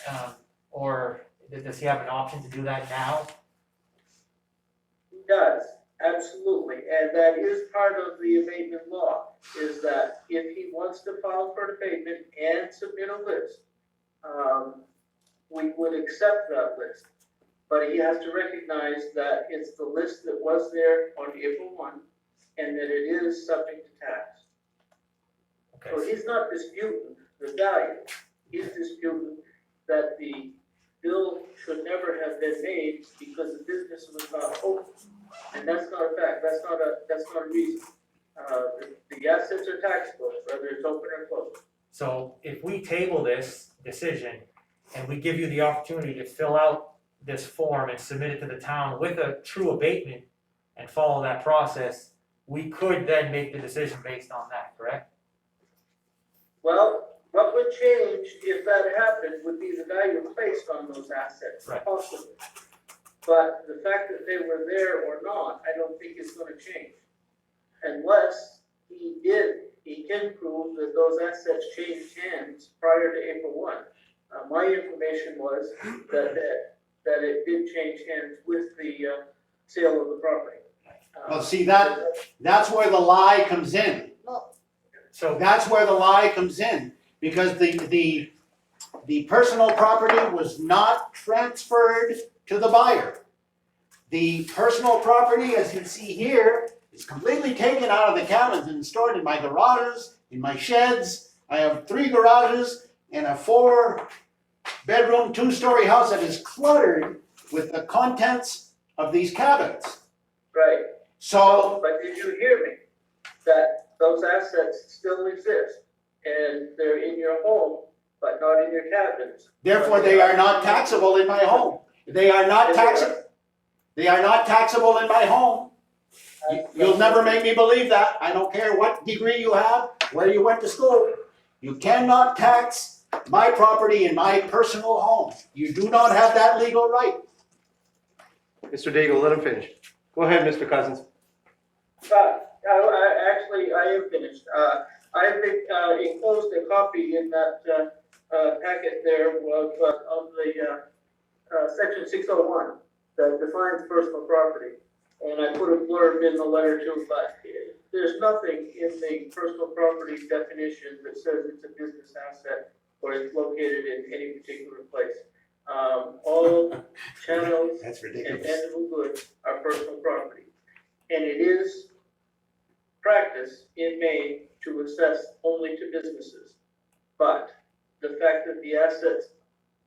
Or does he have an option to do that now? He does, absolutely, and that is part of the abatement law, is that if he wants to file for an abatement and submit a list, we would accept that list. But he has to recognize that it's the list that was there on April 1, and that it is subject to tax. So Okay, he's not disputing the value, he's disputing that the bill should never have been made because the business was not open. And that's not a fact, that's not a reason. The assets are taxable, whether it's open or closed. so if we table this decision and we give you the opportunity to fill out this form and submit it to the town with a true abatement and follow that process, we could then make the decision based on that, correct? Well, what would change if that happened would be the value placed on those assets, Right. possibly. But the fact that they were there or not, I don't think is gonna change. Unless he can prove that those assets changed hands prior to April 1. My information was that it did change hands with the sale of the property. Well, see, that's where the lie comes in. So, That's where the lie comes in, because the personal property was not transferred to the buyer. The personal property, as you see here, is completely taken out of the cabins and stored in my garages, in my sheds. I have 3 garages and a 4-bedroom, 2-story house that is cluttered with the contents of these cabins. Right. So, But did you hear me? That those assets still exist, and they're in your home, but not in your cabins. therefore, they are not taxable in my home. They are not taxable. They are not taxable in my home. You'll never make me believe that. I don't care what degree you have, where you went to school. You cannot tax my property in my personal home. You do not have that legal right. Mr. Daigle, let him finish. Go ahead, Mr. Cousins. I am finished. I enclosed a copy in that packet there of the section 601 that defines personal property. And I put a blurb in the letter too, but there's nothing in the personal property definition that says it's a business asset or it's located in any particular place. All channels That's and ridiculous. tangible goods are personal property. And it is practice in Maine to assess only to businesses. But the fact that the assets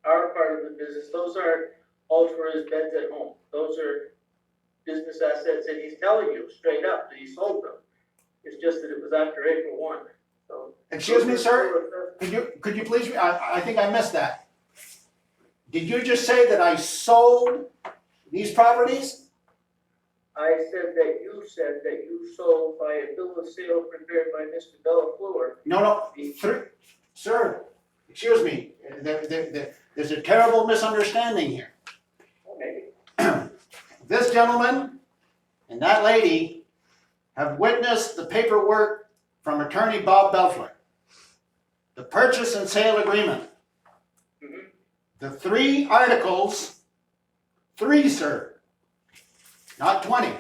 are part of the business, those aren't all for his beds at home. Those are business assets, and he's telling you straight up that he sold them. It's just that it was after April 1. So. Excuse me, sir? Could you please, I think I missed that. Did you just say that I sold these properties? I said that you sold by a bill of sale prepared by Mr. Bellafleur. No, sir, excuse me, there's a terrible misunderstanding here. Oh, maybe. This gentleman and that lady have witnessed the paperwork from attorney Bob Belfler. The purchase and sale agreement. Mhm. The 3 articles, 3, sir, not 20.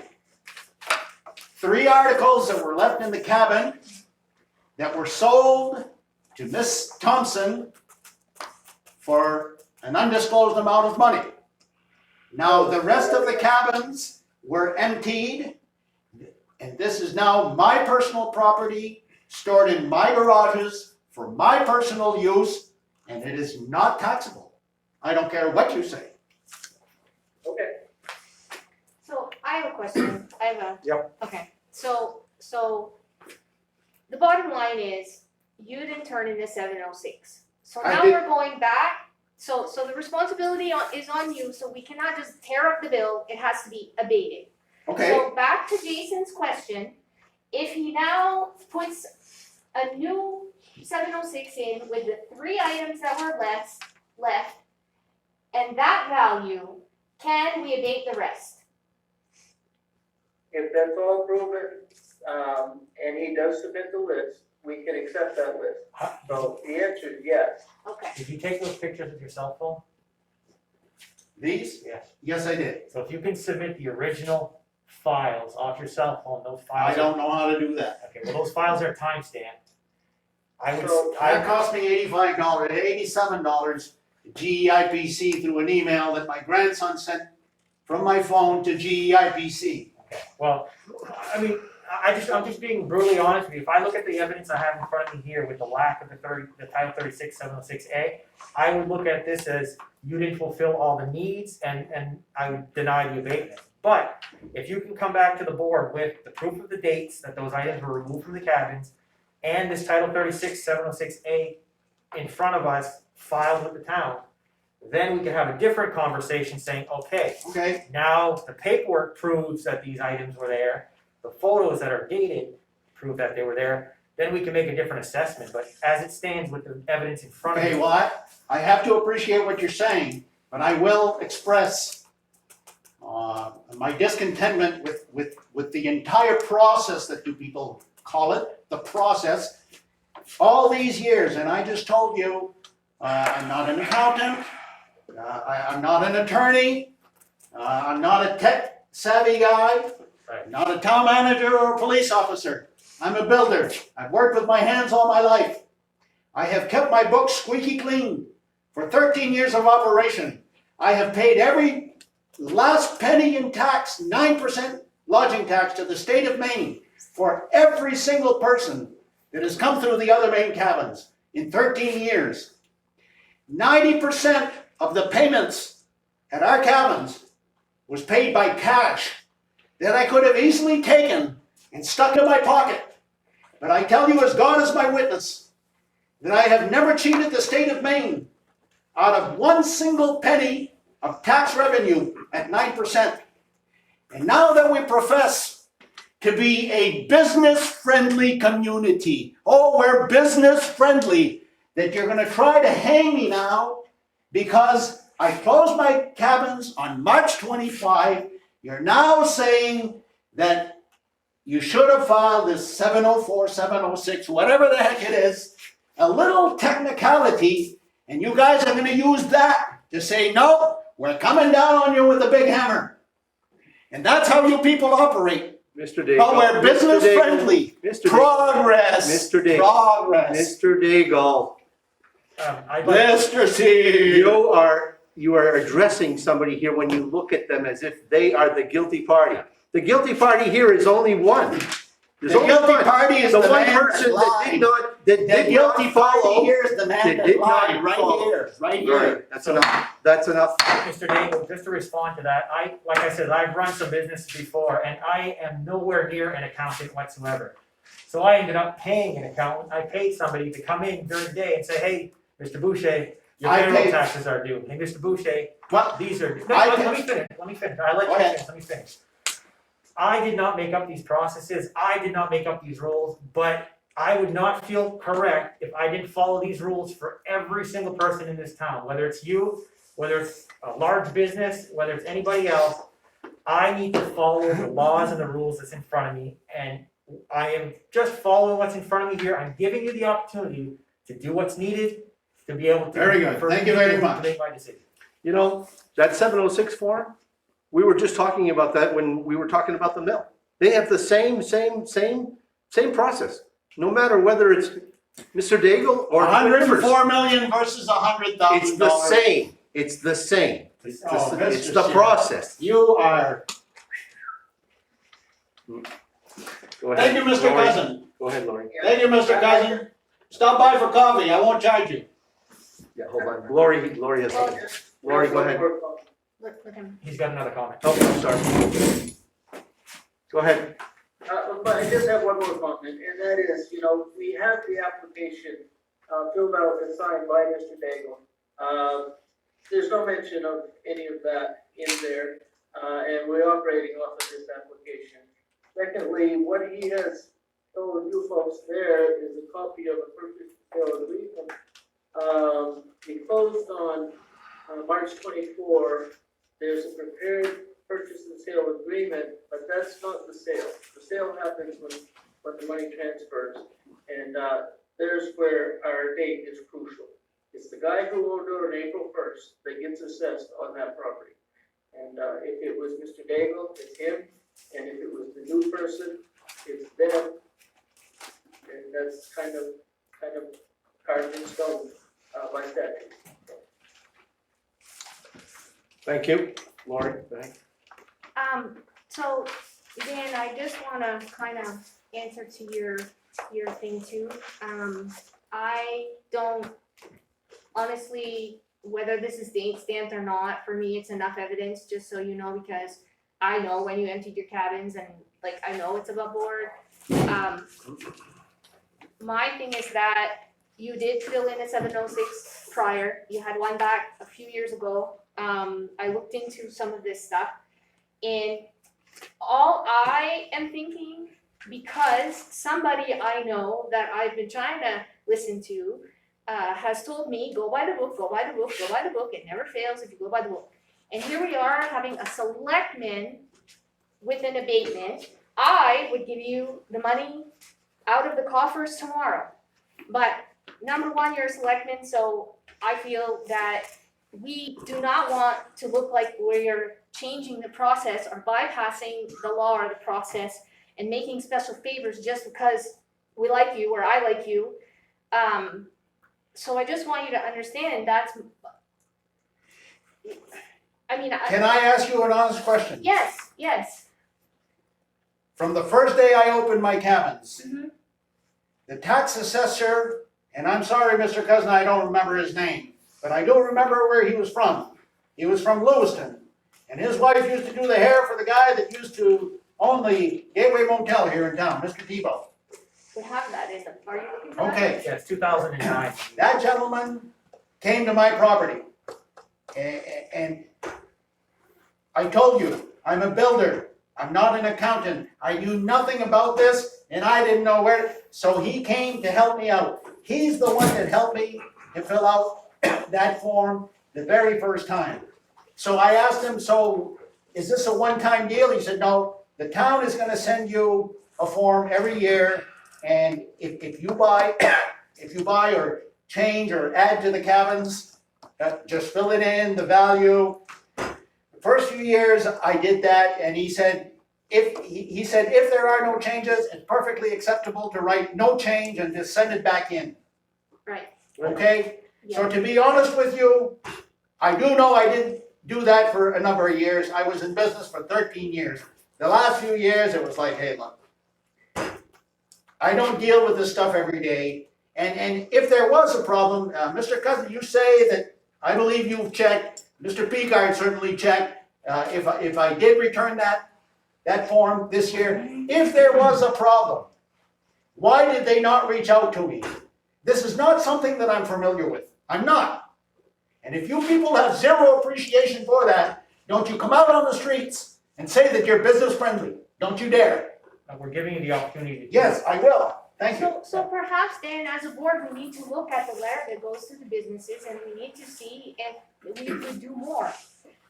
3 articles that were left in the cabin that were sold to Miss Thompson for an undisclosed amount of money. Now, the rest of the cabins were emptied, and this is now my personal property stored in my garages for my personal use, and it is not taxable. I don't care what you say. Okay. So I have a question, I have a. Yep. Okay, so the bottom line is, you didn't turn in the 706. So I now did- we're going back, so the responsibility is on you, so we cannot just tear up the bill, it has to be abated. Okay, So back to Jason's question, if he now puts a new 706 in with the 3 items that were left, and that value, can we abate the rest? If that's all proven, and he does submit the list, we can accept that list. So the answer is yes. Okay. Did you take those pictures with your cell phone? these? Yes. Yes, I did. So if you can submit the original files off your cell phone, those I files. don't know how to do that. Okay, well, those files are timestamped. So That cost me $85, $87 GEIPC through an email that my grandson sent from my phone to GEIPC. Okay, well, I mean, I'm just being brutally honest with you. If I look at the evidence I have in front of me here with the lack of the Title 36 706A, I would look at this as you didn't fulfill all the needs and I would deny the abatement. But if you can come back to the board with the proof of the dates that those items were removed from the cabins and this Title 36 706A in front of us filed with the town, then we can have a different conversation saying, okay, Okay, now the paperwork proves that these items were there, the photos that are dated prove that they were there, then we can make a different assessment. But as it stands with the evidence in front of okay, you. well, I have to appreciate what you're saying, but I will express my discontentment with the entire process that you people call it, the process, all these years, and I just told you, I'm not an accountant, I'm not an attorney, I'm not a tech savvy guy, Right. not a town manager or a police officer. I'm a builder. I've worked with my hands all my life. I have kept my books squeaky clean for 13 years of operation. I have paid every last penny in tax, 9% lodging tax to the state of Maine for every single person that has come through the other Maine cabins in 13 years. 90% of the payments at our cabins was paid by cash that I could have easily taken and stuck in my pocket. But I tell you, as God is my witness, that I have never cheated the state of Maine out of one single penny of tax revenue at 9%. And now that we profess to be a business-friendly community, oh, we're business-friendly, that you're gonna try to hang me now because I closed my cabins on March 25. You're now saying that you should have filed this 704, 706, whatever the heck it is, a little technicality, and you guys are gonna use that to say, no, we're coming down on you with a big hammer. And that's how you people operate. Mr. Daigle. But we're business friendly. Mr. Daigle. Progress. Mr. Daigle. Progress. Mr. Daigle. I'd like, Mr. C. You are addressing somebody here when you look at them as if they are the guilty party. The guilty party here is only one. There's The only guilty one. party is The the one man that person that lied. did not, that The did guilty not party follow. here is the man They that did not lied, right follow. here, right All here. right, that's enough. That's enough. Mr. Daigle, just to respond to that, like I said, I've run some businesses before and I am nowhere near an accountant whatsoever. So I ended up paying an accountant. I paid somebody to come in during the day and say, hey, Mr. Boucher, your I payroll paid- taxes are due. Hey, Mr. Boucher, What? these are, no, I let paid- me finish, I let Go you ahead. finish, let me finish. I did not make up these processes, I did not make up these rules, but I would not feel correct if I didn't follow these rules for every single person in this town, whether it's you, whether it's a large business, whether it's anybody else. I need to follow the laws and the rules that's in front of me, and I am just following what's in front of me here. I'm giving you the opportunity to do what's needed to be able to. Very good. for Thank you me very to much. make my decision. You know, that 706 form, we were just talking about that when we were talking about the mill. They have the same process, no matter whether it's Mr. Daigle or Rivers. 104 million versus $100,000. It's the same. It's the same. It's Oh, the, it's Mr. the Shea. process. You are. Go ahead. Thank you, Mr. Lori. Cousin. Go ahead, Lori. Thank you, Mr. Cousin. Stop by for coffee, I won't charge you. Yeah, hold on. Lori has something. Lori, go ahead. Let him. He's got another comment. Oh, I'm sorry. Go ahead. But I just have one more comment, and that is, we have the application filled out and signed by Mr. Daigle. There's no mention of any of that in there, and we're operating off of this application. Secondly, what he has told you folks there is a copy of a purchase and sale agreement. We closed on March 24. There's a prepared purchase and sale agreement, but that's not the sale. The sale happens when the money transfers, and there's where our date is crucial. It's the guy who owed it on April 1st that gets assessed on that property. And if it was Mr. Daigle, it's him, and if it was the new person, it's them. And that's kind of carved in stone by statute. Thank you. Lori, go ahead. So Dan, I just wanna kind of answer to your thing too. I don't, honestly, whether this is date stamped or not, for me, it's enough evidence, just so you know, because I know when you emptied your cabins and like, I know it's above board. My thing is that you did fill in a 706 prior, you had one back a few years ago. I looked into some of this stuff, and all I am thinking, because somebody I know that I've been trying to listen to has told me, go by the book, go by the book, go by the book, it never fails if you go by the book. And here we are having a selectman with an abatement. I would give you the money out of the coffers tomorrow. But number one, you're a selectman, so I feel that we do not want to look like we're changing the process or bypassing the law or the process and making special favors just because we like you or I like you. So I just want you to understand that's, Can I ask you an honest question? yes. From the first day I opened my cabins, Mhm. the tax assessor, and I'm sorry, Mr. Cousin, I don't remember his name, but I do remember where he was from. He was from Lewiston, and his wife used to do the hair for the guy that used to own the Gateway Motel here in town, Mr. Tebow. We have that in them. Are you looking for that? Okay, Yeah, it's 2009. that gentleman came to my property, and I told you, I'm a builder, I'm not an accountant, I knew nothing about this, and I didn't know where, so he came to help me out. He's the one that helped me to fill out that form the very first time. So I asked him, so is this a one-time deal? He said, no, the town is gonna send you a form every year, and if you buy or change or add to the cabins, just fill it in, the value. The first few years I did that, and he said, if there are no changes, it's perfectly acceptable to write no change and just send it back in. Right. Okay? Yeah. So to be honest with you, I do know I didn't do that for a number of years. I was in business for 13 years. The last few years, it was like, hey, look, I don't deal with this stuff every day. And if there was a problem, Mr. Cousin, you say that I believe you've checked. Mr. Peakard certainly checked. If I did return that form this year, if there was a problem, why did they not reach out to me? This is not something that I'm familiar with. I'm not. And if you people have zero appreciation for that, don't you come out on the streets and say that you're business friendly. Don't you dare. We're giving you the opportunity to. Yes, I will. Thank you. So perhaps then, as a board, we need to look at the letter that goes to the businesses and we need to see if we could do more.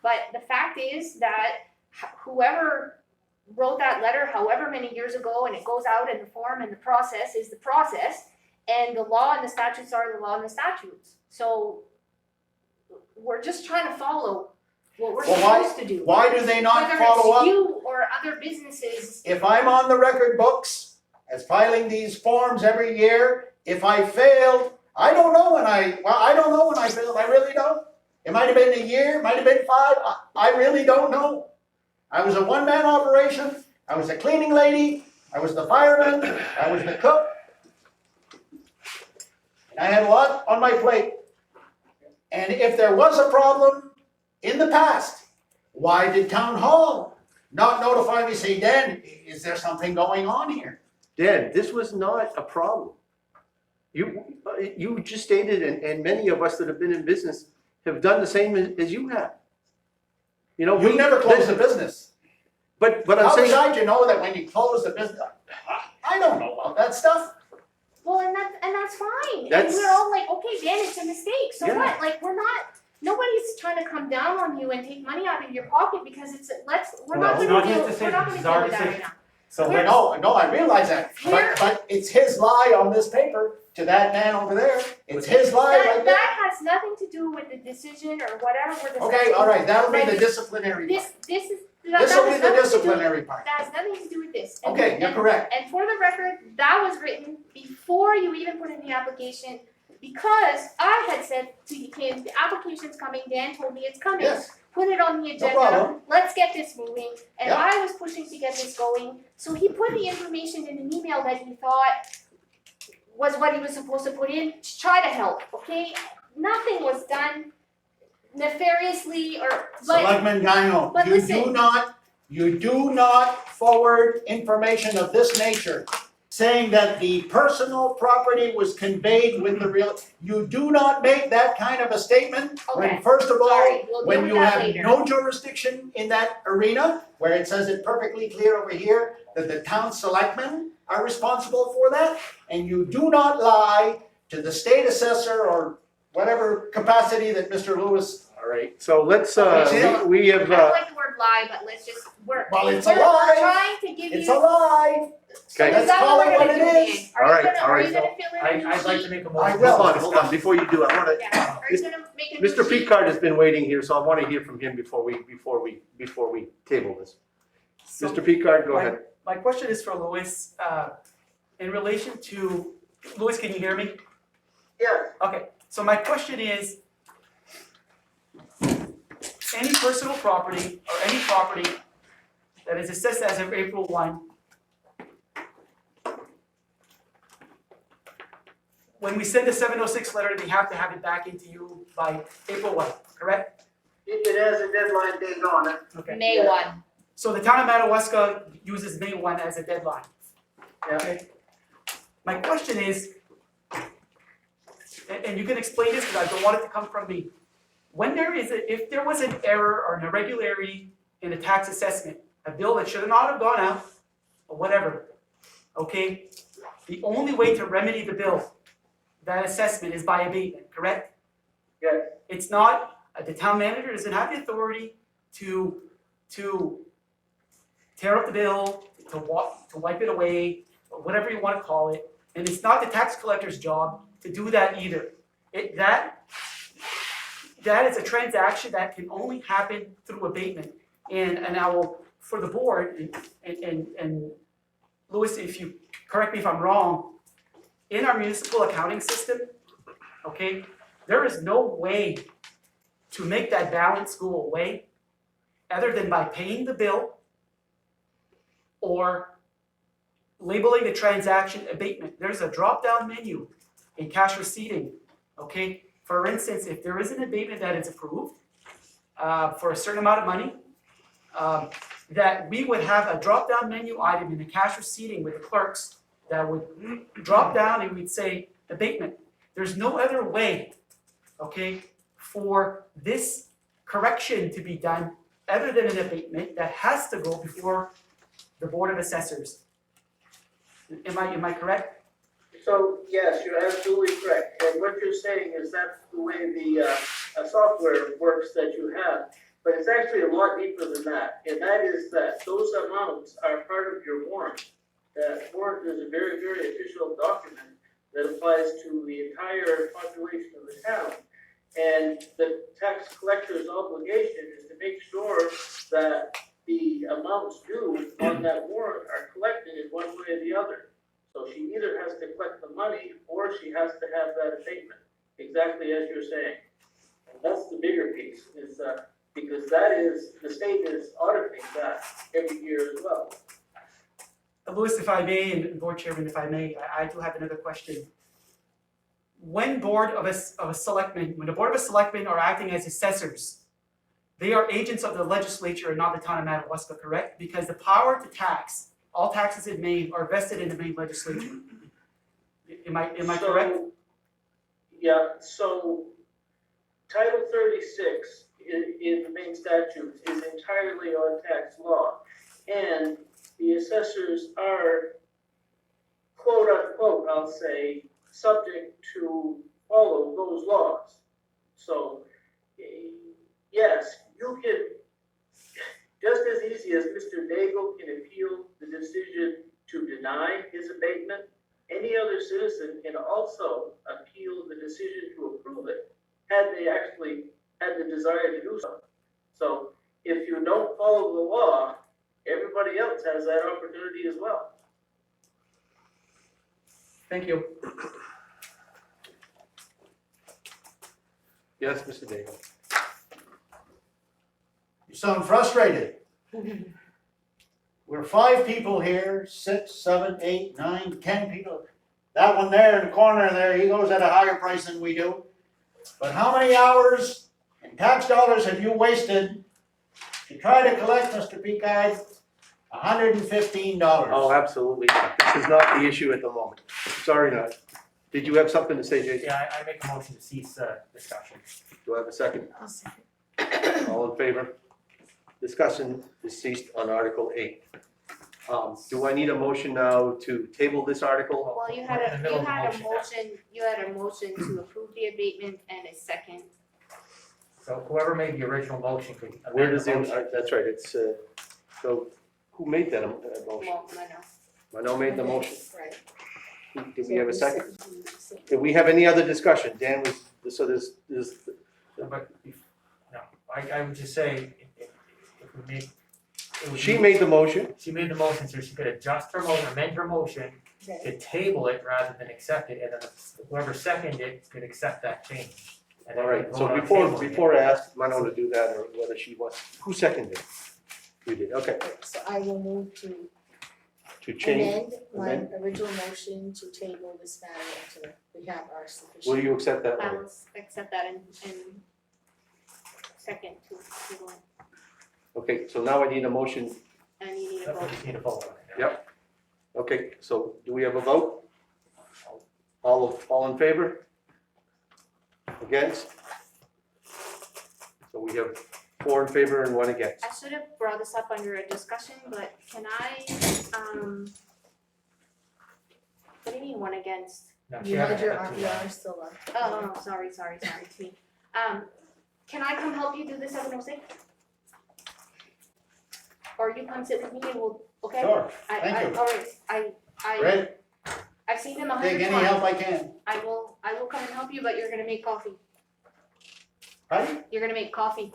But the fact is that whoever wrote that letter however many years ago, and it goes out in the form and the process is the process, and the law and the statutes are the law and the statutes. So we're just trying to follow what we're supposed to do. Why do they not Whether follow it's up? you or other businesses. If I'm on the record books as filing these forms every year, if I failed, I don't know when I failed. I really don't. It might have been a year, might have been 5. I really don't know. I was a one-man operation. I was a cleaning lady. I was the fireman, I was the cook. And I had a lot on my plate. And if there was a problem in the past, why did town hall not notify me, say, Dan, is there something going on here? Dan, this was not a problem. You just stated, and many of us that have been in business have done the same as you have. You know, You never closed a business. But I'm How saying, did you know that when you close the business? I don't know about that stuff. Well, and that's fine. And That's- we're all like, okay, Dan, it's a mistake. So Yeah. what? Like, nobody's trying to come down on you and take money out of your pocket because we're No, not it's gonna not deal, his we're decision, not it's gonna our deal with that right decision. now. So We're- No, I realize that, but it's his lie on this paper to that man over there. It's his lie right there. That has nothing to do with the decision or whatever we're discussing. Okay, all right, that'll be the disciplinary part. This is, This that will be has the nothing to do, disciplinary part. that has nothing to do with this. And- Okay, you're and- correct. And for the record, that was written before you even put in the application, because I had said to him, the application's coming, Dan told me it's coming. Yes, Put it on the agenda, problem. let's get this moving, and Yeah. I was pushing to get this going, so he put the information in an email that he thought was what he was supposed to put in, to try to help, okay? Nothing was done nefariously or, but, Selectman Gino, but listen. you do not forward information of this nature, saying that the personal property was conveyed with the real, you do not make that kind of a statement. Okay, When first of all, sorry, we'll deal when with you that have later. no jurisdiction in that arena, where it says it perfectly clear over here that the town selectmen are responsible for that, and you do not lie to the state assessor or whatever capacity that Mr. Lewis. all right, so let's, Okay, we I have, don't like the word lie, but let's just, we're Well, it's a we're lie. trying to give you. It's a lie. So Okay. is Let's that call what it we're what gonna it do, is. Dan? Are All you right, gonna, all are right. you gonna fill in a new I'd like to sheet? make a I motion. will. hold on, before you do, I wanna, Yeah, are you gonna make a new sheet? Mr. Picard has been waiting here, so I wanna hear from him before we table this. So Mr. Picard, go ahead. my question is for Louis, in relation to, Louis, can you hear me? Yes, Okay, so my question is, any personal property or any property that is assessed as of April 1, when we send a 706 letter, they have to have it back into you by April 1, correct? it has a deadline date on it. Okay. May one. So the town of Madawaska uses May 1 as a deadline. Yeah. Okay. My question is, and you can explain this because I don't want it to come from me. When if there was an error or an irregularity in a tax assessment, a bill that should not have gone out, or whatever, okay, the only way to remedy the bill, that assessment, is by abatement, correct? Yes. It's not, the town manager doesn't have the authority to tear up the bill, to wipe it away, or whatever you want to call it. And it's not the tax collector's job to do that either. That is a transaction that can only happen through abatement. And I will, for the board, and Louis, if you correct me if I'm wrong, in our municipal accounting system, okay, there is no way to make that balance go away other than by paying the bill or labeling the transaction abatement. There's a drop-down menu in cash receipting, okay? For instance, if there is an abatement that is approved for a certain amount of money, that we would have a drop-down menu item in the cash receipting with the clerks that would drop down and we'd say abatement. There's no other way, okay, for this correction to be done other than an abatement that has to go before the Board of Assessors. Am I correct? So, yes, you're absolutely correct. And what you're saying is that's the way the software works that you have. But it's actually a lot deeper than that. And that is that those amounts are part of your warrant. That warrant is a very, very official document that applies to the entire population of the town. And the tax collector's obligation is to make sure that the amounts due on that warrant are collected in one way or the other. So she either has to collect the money or she has to have that abatement, exactly as you're saying. And that's the bigger piece, is because that is, the state is auditing that every year as well. Louis, if I may, and Board Chairman, if I may, I do have another question. When Board of a Selectmen, when the Board of Selectmen are acting as assessors, they are agents of the legislature and not the town of Madawaska, correct? Because the power to tax, all taxes in Maine are vested in the Maine legislature. Am I correct? So, yeah, so Title 36 in the Maine statutes is entirely on tax law. And the assessors are, quote unquote, I'll say, subject to follow those laws. So, yes, you can, just as easy as Mr. Daigle can appeal the decision to deny his abatement, any other citizen can also appeal the decision to approve it, had they actually had the desire to do so. So, if you don't follow the law, everybody else has that opportunity as well. Thank you. Yes, Mr. Daigle. You sound frustrated. We're 5 people here, 6, 7, 8, 9, 10 people. That one there in the corner there, he goes at a higher price than we do. But how many hours and tax dollars have you wasted to try to collect, Mr. Peakeye? $115. Oh, absolutely. This is not the issue at the moment. Sorry, not. Did you have something to say, Jason? Yeah, I make a motion to cease discussion. Do I have a second? I'll second. All in favor? Discussion is ceased on Article 8. Do I need a motion now to table this article? Well, you We're had in the middle of the you had a motion to approve the abatement and a second. So whoever made the original motion could amend Where does the the, motion. that's right, it's, so who made that motion? Well, no. Mano made the motion. Right. Did we have a second? Did we have any other discussion? Dan was, so there's, But, no, I would just say, if we make. it would she be- made the motion. She made the motion, so she could adjust her motion, amend her motion to table it rather than accept it, and then whoever seconded it could accept that change. And then All right, vote so on before, tabling it. before I ask Mano to do that, or whether she wants, who seconded it? You did, okay, So I will move to to change, amend my amend. original motion to table this matter until we have our sufficient. Will you accept that? I Mano? will accept that and second to table it. Okay, so now I need a motion. And you need a That's what vote. we just need to vote on it. Yep. Okay, so do we have a vote? All in favor? Against? So we have 4 in favor and 1 against. I should have brought this up under a discussion, but can I, what do you mean one against? No, she You hasn't had your had it too long. RPR still up. Oh, sorry, it's me. Can I come help you do the 706? Or you come sit with me and we'll, okay? Sure, thank you. All right, Great, I've seen him 100 take times. any help I can. I will come and help you, but you're gonna make coffee. Right? You're gonna make coffee.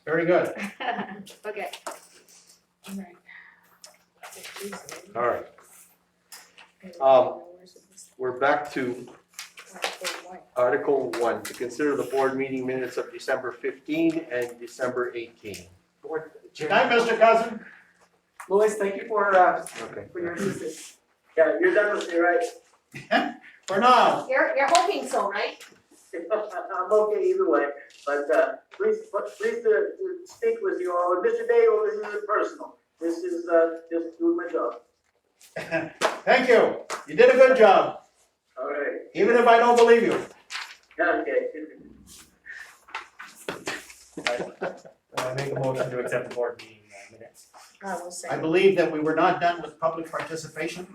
Very good. Okay. Right. All right, Where's this? we're back to Article 1, to consider the board meeting minutes of December 15 and December 18. Board Good Chairman. night, Mr. Cousin. Louis, thank you for Okay. your assistance. Yeah, you're done with me, right? For now. You're hoping so, right? I'm okay either way, but please to speak with you all. And Mr. Daigle, this isn't personal. This is just doing my job. Thank you. You did a good job, All right. even if I don't believe you. Okay. I make a motion to accept the board meeting minutes. I will I second. believe that we were not done with public participation.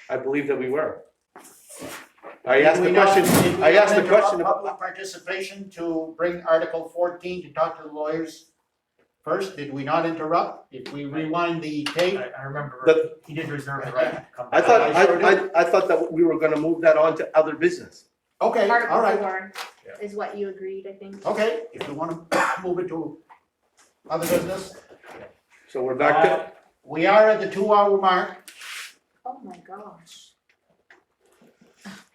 I believe that we were. I asked the Did we not- question, did we I not asked the interrupt question about, Public participation to bring Article 14 to talk to the lawyers first. Did we not interrupt? If we rewind the tape? I remember, But- he did reserve the right to come I back. thought, I sure did. I thought that we were gonna move that on to other business. Okay, all Article right. 4 Yeah. is what you agreed, I think. Okay, if you want to move it to other business. So we're back to, We are at the 2-hour mark. Oh my gosh.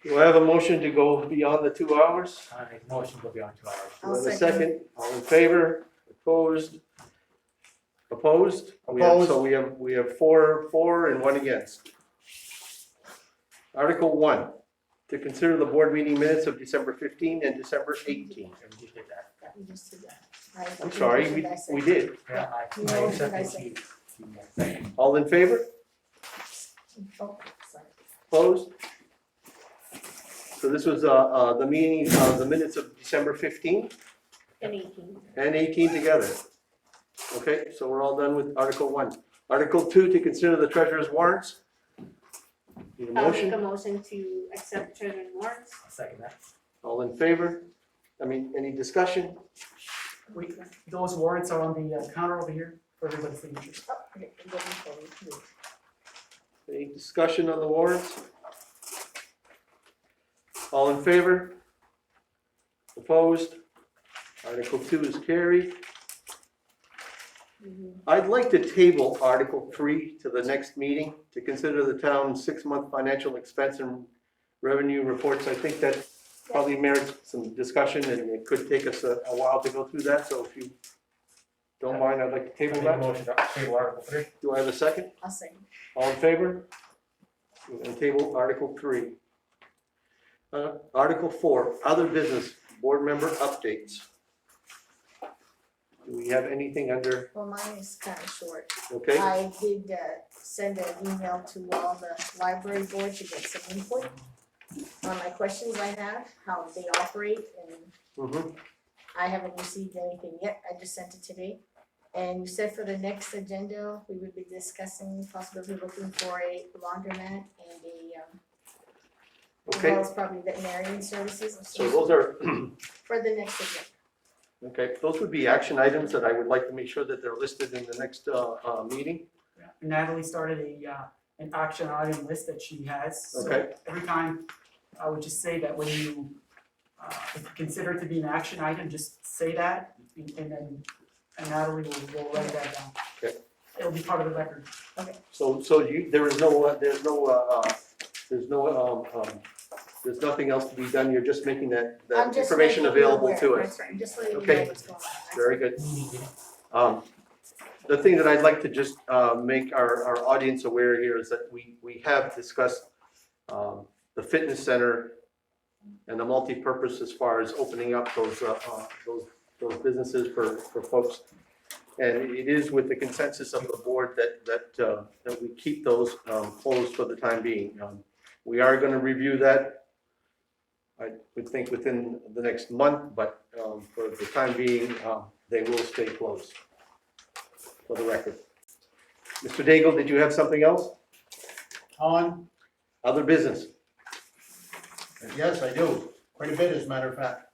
do I have a motion to go beyond the 2 hours? I make a motion to go beyond 2 hours. Do I I'll have a second. second? All in favor? Opposed? Opposed? So we have four for and one against. Article 1, to consider the board meeting minutes of December 15 and December 18. And we just did that. We just did that. I'm sorry, we did. Yeah, You I know, accept I it. said- All in favor? Oh, sorry. Opposed? So this was the meeting, the minutes of December 15 And 18. and 18 together. Okay, so we're all done with Article 1. Article 2, to consider the treasurer's warrants. Need a I'll make a motion? motion to accept treasurer's warrants. I'll second that. All in favor? Any discussion? Those warrants are on the counter over here for everybody's signature. Oh, okay, I'm getting forward. Any discussion on the warrants? All in favor? Opposed? Article 2 is carried. I'd like to table Article 3 to the next meeting to consider the town's 6-month financial expense and revenue reports. I think that probably merits some discussion, and it could take us a while to go through that, so if you don't mind, I'd like to I table make a that. motion to table Article 3. Do I have a second? I'll say. All in favor? We're going to table Article 3. Article 4, other business, board member updates. Do we have anything under, Well, mine is kind of short. okay? I did send an email to all the library board to get some input on my questions I have, how they operate, and Mhm. I haven't received anything yet. I just sent it today. And you said for the next agenda, we would be discussing possibly looking for a laundromat and as Okay, well as probably veterinarian services or so something those are, for the next agenda. okay, those would be action items that I would like to make sure that they're listed in the next meeting. Yeah. Natalie started an action item list that she has. So Okay. every time, I would just say that when you, if you consider it to be an action item, just say that, and then Natalie will write that down. Okay. It'll be part of the record. So there is there's nothing else to be done, you're just making that I'm just information making you available aware. to That's us. right. I'm just letting you Okay. know what's going on. That's Very good. The thing that I'd like to just make our audience aware here is that we have discussed the fitness center and the multi-purpose as far as opening up those businesses for folks. And it is with the consensus of the board that we keep those closed for the time being. We are gonna review that, I would think within the next month, but for the time being, they will stay closed, for the record. Mr. Daigle, did you have something else? On, Other business? yes, I do, quite a bit as a matter of fact.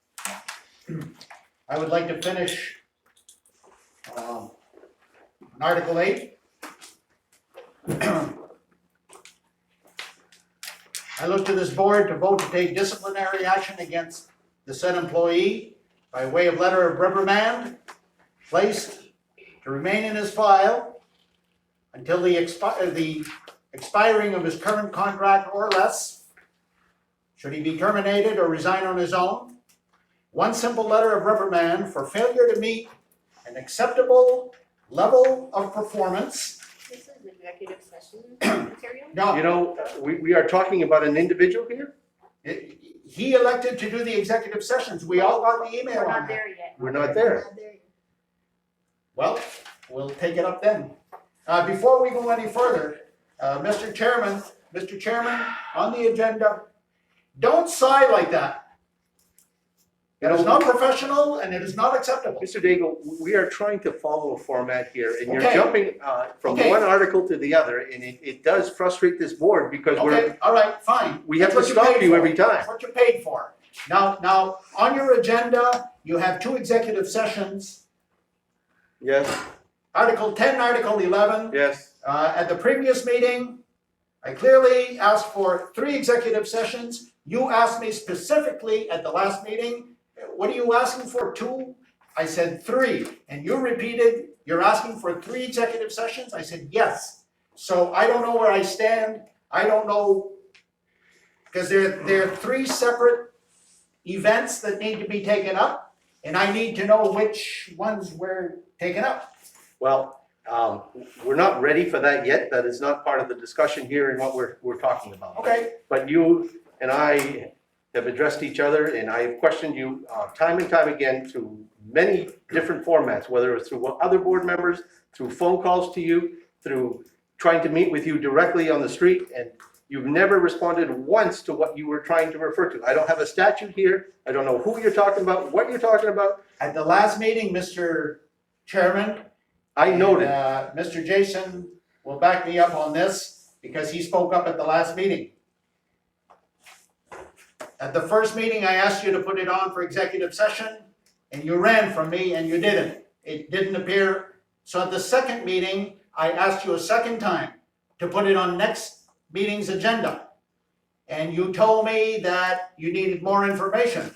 I would like to finish on Article 8. I look to this board to vote to take disciplinary action against the said employee by way of letter of reprimand placed to remain in his file until the expiring of his current contract or less, should he be terminated or resign on his own. One simple letter of reprimand for failure to meet an acceptable level of performance. This is executive session material. Now, You know, we are talking about an individual here? he elected to do the executive sessions. We all got the email We're on not that. there yet. We're not there. Not there yet. Well, we'll take it up then. Before we go any further, Mr. Chairman, on the agenda, don't sigh like that. It is not professional and it is not acceptable. Mr. Daigle, we are trying to follow a format here, and you're Okay. jumping from Okay. one article to the other, and it does frustrate this board because Okay, all right, fine. we have to That's what stop paid you for. every time. That's what you're paid for. Now, on your agenda, you have 2 executive sessions, Yes, Article 10, Article 11. yes. At the previous meeting, I clearly asked for 3 executive sessions. You asked me specifically at the last meeting, what are you asking for, 2? I said 3, and you repeated, you're asking for 3 executive sessions? I said, yes. So I don't know where I stand. I don't know, because there are 3 separate events that need to be taken up, and I need to know which ones were taken up. Well, We're not ready for that yet. That is not part of the discussion here and what we're talking about. Okay, But you and I have addressed each other, and I have questioned you time and time again through many different formats, whether it's through other board members, through phone calls to you, through trying to meet with you directly on the street, and you've never responded once to what you were trying to refer to. I don't have a statute here. I don't know who you're talking about, what you're talking about. at the last meeting, Mr. Chairman, I noted. Mr. Jason will back me up on this because he spoke up at the last meeting. At the first meeting, I asked you to put it on for executive session, and you ran from me and you didn't. It didn't appear. So at the second meeting, I asked you a second time to put it on next meeting's agenda. And you told me that you needed more information.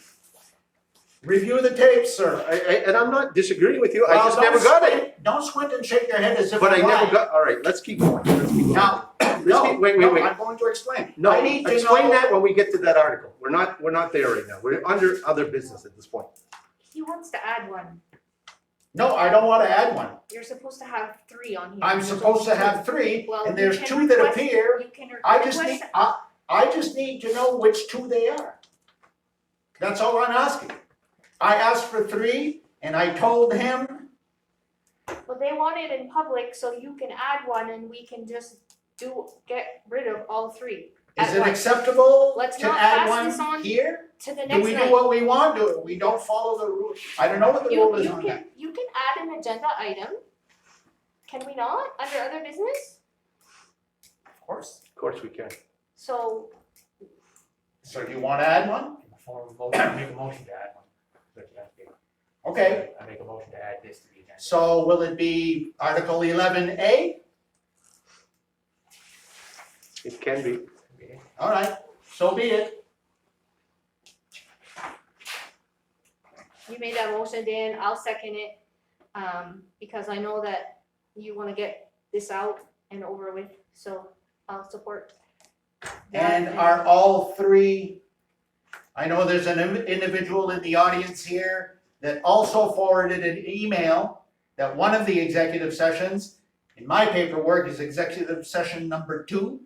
Review the tapes, sir. And I'm not disagreeing with you. I Well, just never got it. Don't squint and shake your head as if But I I'm never lying. got, all right, let's keep going. Let's keep going. Now, no, wait. I'm going to explain. No, I need to explain know- that when we get to that article. We're not there right now. We're under other business at this point. He wants to add one. No, I don't want to add one. You're supposed to have 3 on here. I'm There's supposed to only have two. 3, Well, and you there's can 2 that request- appear. You can I just need, request- I just need to know which 2 they are. That's all I'm asking. I asked for 3, and I told him, Well, they want it in public, so you can add one and we can just get rid of all 3. is at it once. acceptable Let's to not add pass this one on here? To the Do next we do night. what we want to? We don't follow the rules. I don't know what the rule is on that. You can add an agenda item. Can we not, under other business? Of course. Of course we can. So, So do you want to add one? Before we vote, I make a motion to add one. But you have to- Okay, I make a motion to add this to the agenda. so will it be Article 11A? It can be. Okay. All right, so be it. you made that motion, Dan, I'll second it, because I know that you wanna get this out and over with, so I'll support that. And are all 3, I know there's an individual in the audience here that also forwarded an email that one of the executive sessions, in my paperwork, is executive session number 2.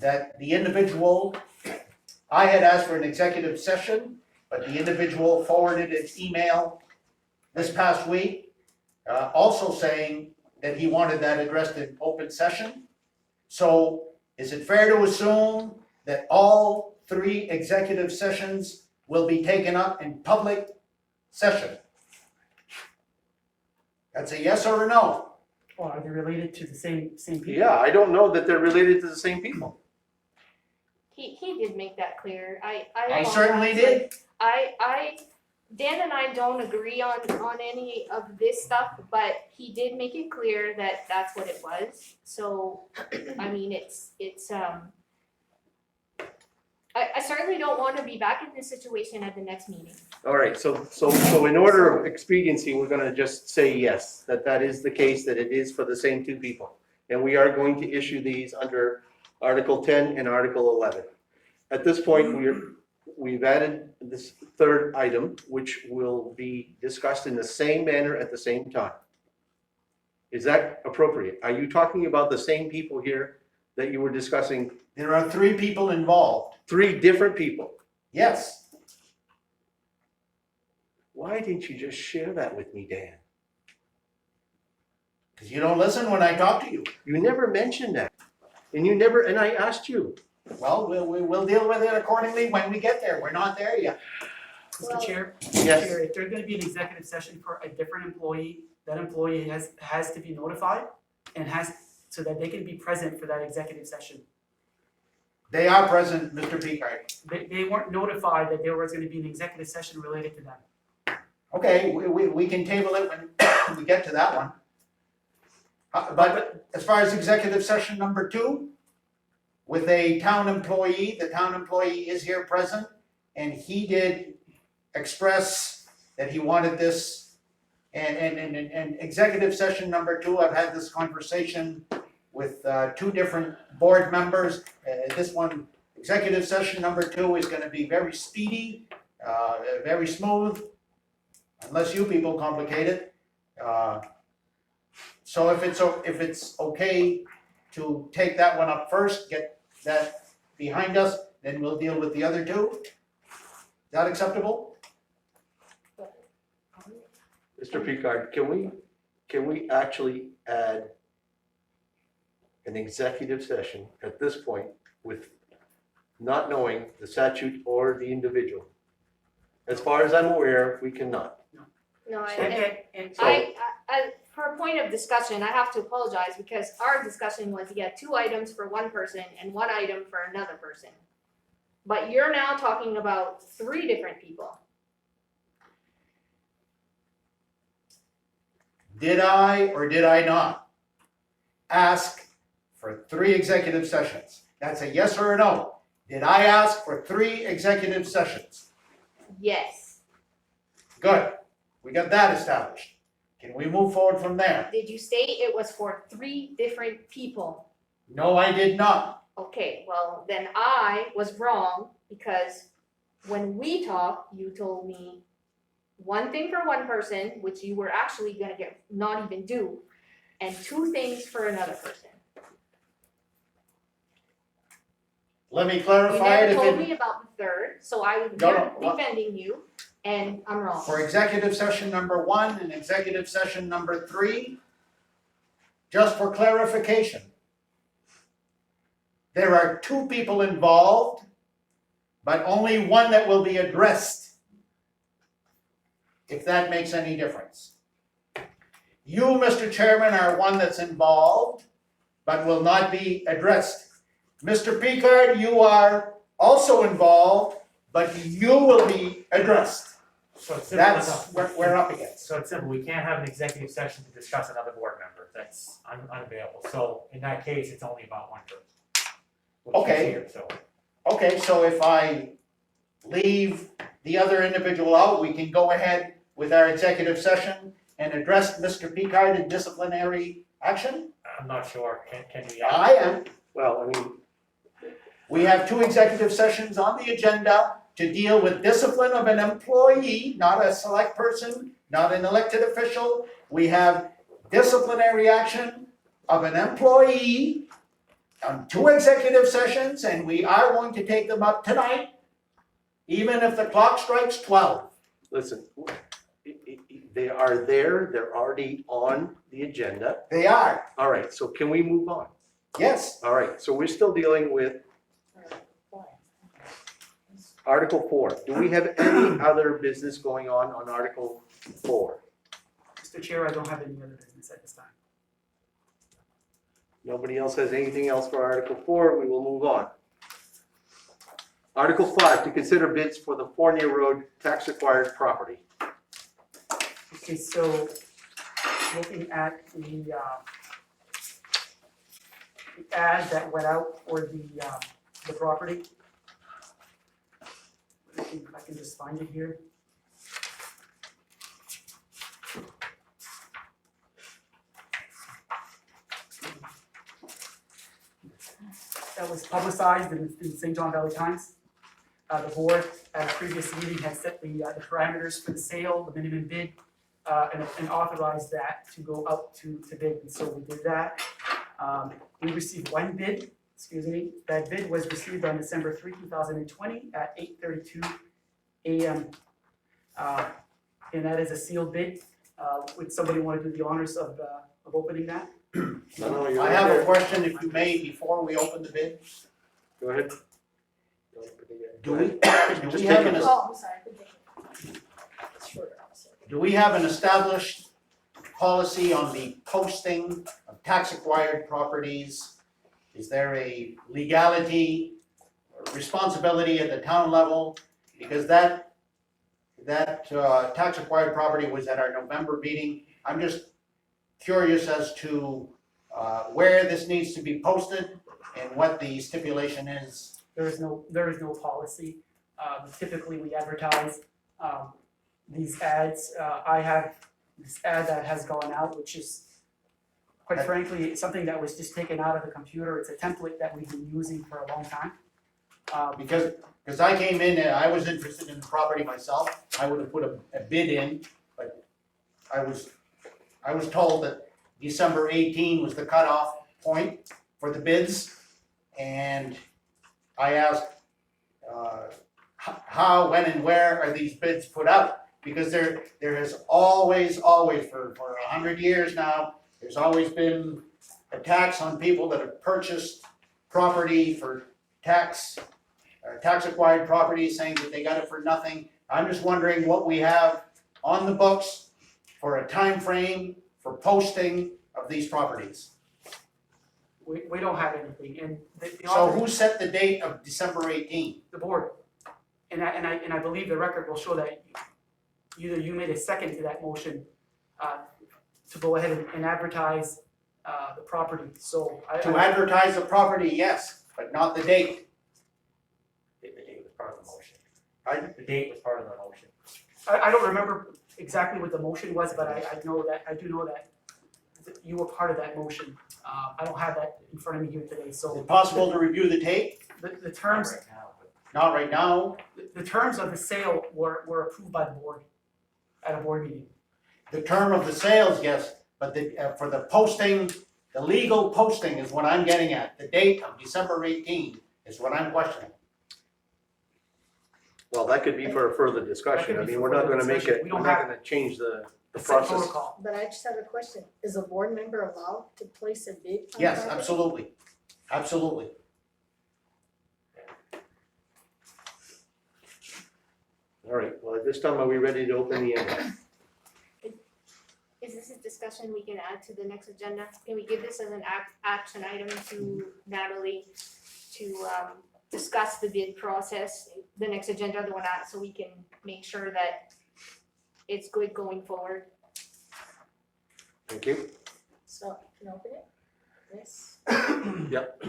That the individual, I had asked for an executive session, but the individual forwarded its email this past week, also saying that he wanted that addressed in open session. So is it fair to assume that all 3 executive sessions will be taken up in public session? That's a yes or a no? Or are they related to the same people? Yeah, I don't know that they're related to the same people. He did make that clear, I I certainly did. Dan and I don't agree on any of this stuff, but he did make it clear that that's what it was, so, I mean, I certainly don't wanna be back in this situation at the next meeting. All right, so in order of expediency, we're gonna just say yes, that is the case, that it is for the same 2 people. And we are going to issue these under Article 10 and Article 11. At this point, we've added this 3rd item, which will be discussed in the same manner at the same time. Is that appropriate? Are you talking about the same people here that you were discussing? There are 3 people involved. 3 different people. Yes. Why didn't you just share that with me, Dan? Because you don't listen when I talk to you. You never mentioned that. And I asked you. Well, we'll deal with it accordingly when we get there. We're not there yet. Well- Mr. Chair, Yes. Chair, if there's gonna be an executive session for a different employee, that employee has to be notified and so that they can be present for that executive session. They are present, Mr. Picard. They weren't notified that there was gonna be an executive session related to them. Okay, we can table it when we get to that one. But as far as executive session number 2, with a town employee, the town employee is here present, and he did express that he wanted this. And executive session number 2, I've had this conversation with 2 different board members. This one, executive session number 2 is gonna be very speedy, very smooth, unless you people complicate it. So if it's okay to take that one up first, get that behind us, then we'll deal with the other two? Is that acceptable? Mr. Picard, can we actually add an executive session at this point with not knowing the statute or the individual? As far as I'm aware, we cannot. No, And So- for a point of discussion, I have to apologize because our discussion was, you get 2 items for one person and 1 item for another person. But you're now talking about 3 different people. Did I or did I not ask for 3 executive sessions? That's a yes or a no. Did I ask for 3 executive sessions? Yes. Good, we got that established. Can we move forward from there? Did you say it was for 3 different people? No, I did not. Okay, well, then I was wrong because when we talked, you told me 1 thing for one person, which you were actually gonna get not even do, and 2 things for another person. Let me You clarify it never if told it, me about the 3rd, so I was No, no, here what- defending you, and I'm wrong. for executive session number 1 and executive session number 3, just for clarification. There are 2 people involved, but only one that will be addressed. If that makes any difference. You, Mr. Chairman, are one that's involved, but will not be addressed. Mr. Picard, you are also involved, but you will be addressed. So it's simple That's enough. what we're up against. So it's simple, we can't have an executive session to discuss another board member, that's unavailable. So in that case, it's only about one person. Which is Okay. here, so. Okay, so if I leave the other individual out, we can go ahead with our executive session and address Mr. Picard in disciplinary action? I'm not sure, can we? I am. Well, I mean, We have 2 executive sessions on the agenda to deal with discipline of an employee, not a select person, not an elected official. We have disciplinary action of an employee on 2 executive sessions, and we are going to take them up tonight, even if the clock strikes 12. listen, they are there, they're already on the agenda. They are, All right, so can we move on? yes. All right, so we're still dealing with Article 4. Do we have any other business going on Article 4? Mr. Chair, I don't have any other business at this time. Nobody else has anything else for Article 4, we will move on. Article 5, to consider bids for the Fournier Road tax acquired property. Okay, so looking at the ad that went out for the property. If I can just find it here. That was publicized in the St. John Valley Times. The board at a previous meeting had set the parameters for the sale, the minimum bid, and authorized that to go out to bid, and so we did that. We received 1 bid, that bid was received on December 3, 2020 at 8:32 a.m. And that is a sealed bid. Would somebody want to do the honors of opening that? No, you're I have a there. question, if you may, before we open the bid. Go ahead. Do we, Just take it. Oh, I'm sorry. Sure. Do we have an established policy on the posting of tax acquired properties? Is there a legality or responsibility at the town level? Because that tax acquired property was at our November meeting. I'm just curious as to where this needs to be posted and what the stipulation is. There is no policy. Typically, we advertise these ads. I have this ad that has gone out, which is, quite frankly, something that was just taken out of the computer. It's a template that we've been using for a long time. Because I came in and I was interested in the property myself, I would have put a bid in, but I was told that December 18 was the cutoff point for the bids. And I asked, how, when, and where are these bids put out? Because there has always, for 100 years now, there's always been a tax on people that have purchased property for tax acquired property, saying that they got it for nothing. I'm just wondering what we have on the books for a time frame for posting of these properties. We don't have anything, and the So author, who set the date of December 18? the board, and I believe the record will show that either you made a second to that motion, to go ahead and advertise, the property, so To advertise the property, yes, but not the date. The date was part of the motion. Pardon? The date was part of the motion. I don't remember exactly what the motion was, but I do know that you were part of that motion. I don't have that in front of me here today, Is so it possible to review the tape? the terms, Not right now, but Not right now. the terms of the sale were approved by the board at a board meeting. The term of the sales, yes, but for the posting, the legal posting is what I'm getting at. The date of December 18 is what I'm questioning. Well, that could be for a further discussion. That I could be mean, for we're not further gonna make discussion. it, We we're don't not have- gonna change the Set process. protocol. But I just have a question. Is a board member allowed to place a bid on Yes, property? absolutely. Absolutely. All right, well, at this time, are we ready to open the end? Is this a discussion we can add to the next agenda? Can we give this as an action item to Natalie to discuss the bid process, the next agenda, the one out, so we can make sure that it's good going forward? Thank you. So, can I open it? Yes. Yep.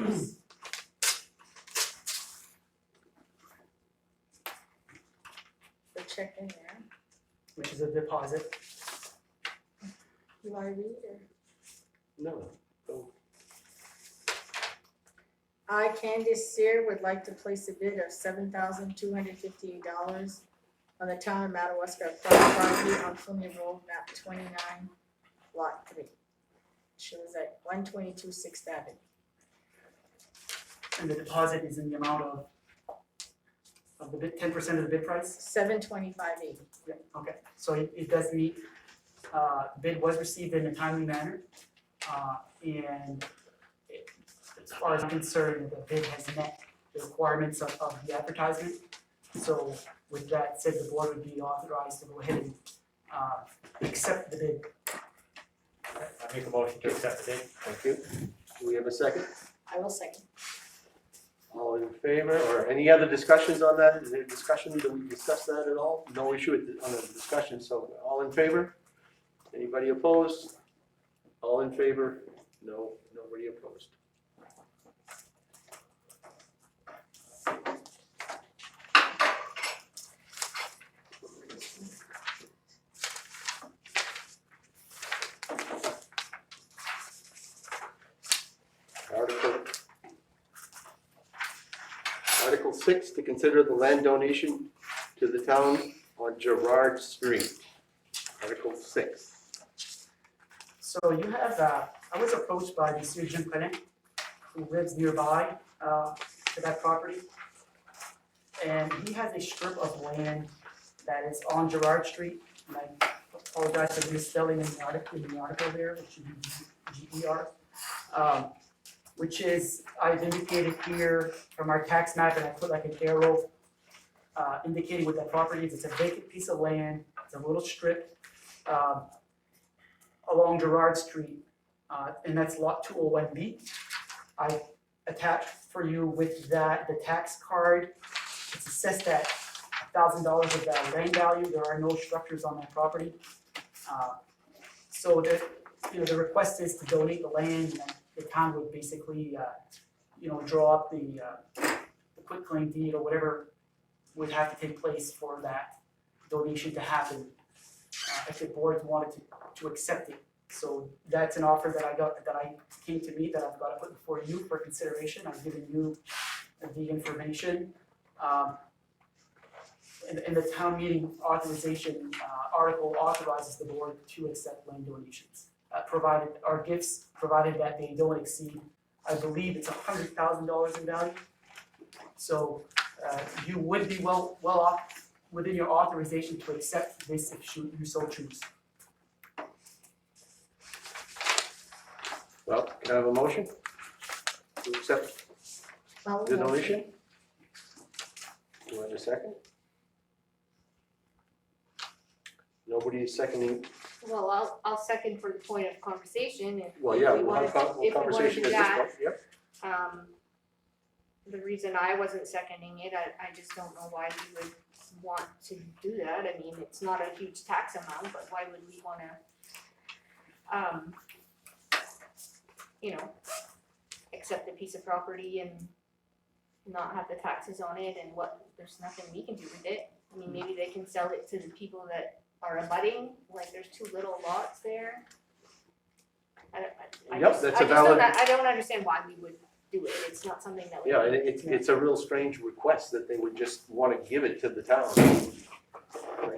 The check in there. Which is a deposit. You wanna read or? No, go. I, Candace Sear, would like to place a bid of $7,258 on the town of Madawaska private property on Flumian Road, map 29, lot 3. Shows at 122 6th Avenue. And the deposit is in the amount of the bid, 10% of the bid price? $725.80. Yeah, okay, so it does meet, bid was received in a timely manner, and as far as I'm concerned, the bid has met the requirements of the advertisement. So with that said, the board would be authorized to go ahead and, accept the bid. I make a motion to accept the bid. Thank you. Do we have a second? I will second. All in favor, or any other discussions on that? Is there a discussion, did we discuss that at all? No issue on the discussion, so all in favor? Anybody opposed? All in favor? No, nobody opposed. Article 6, to consider the land donation to the town on Gerard Street. Article 6. So you have, I was approached by Monsieur Jim Clement, who lives nearby, to that property. And he has a strip of land that is on Gerard Street, and I apologize for misspelling in the article there, which should be GER. Which is, I've indicated here from our tax map, and I put like an arrow indicating what that property is. It's a vacant piece of land, it's a little strip along Gerard Street, and that's lot 201B. I attached for you with that the tax card. It's assessed at $1,000 of that land value. There are no structures on that property. So the request is to donate the land, and the town would basically, draw up the quitclaim deed or whatever would have to take place for that donation to happen, if the board wanted to accept it. So that's an offer that I came to meet, that I've got to put before you for consideration. I've given you the information. And the town meeting authorization article authorizes the board to accept land donations provided, or gifts, provided that they don't exceed, I believe it's $100,000 in value. So, you would be well off within your authorization to accept this if you so choose. Well, can I have a motion to accept the donation? Do I have a second? Nobody is seconding, Well, I'll second for the point of conversation if well, yeah, we we'll wanna, have if we wanna conversation do at this that. point, yep. The reason I wasn't seconding it, I just don't know why we would want to do that. I mean, it's not a huge tax amount, but why would we wanna, accept a piece of property and not have the taxes on it and there's nothing we can do with it. I mean, maybe they can sell it to the people that are abutting, like there's 2 little lots there. Yep, that's a valid- I don't understand why we would do it. It's not something that we. Yeah, and it's a real strange request that they would just wanna give it to the town. I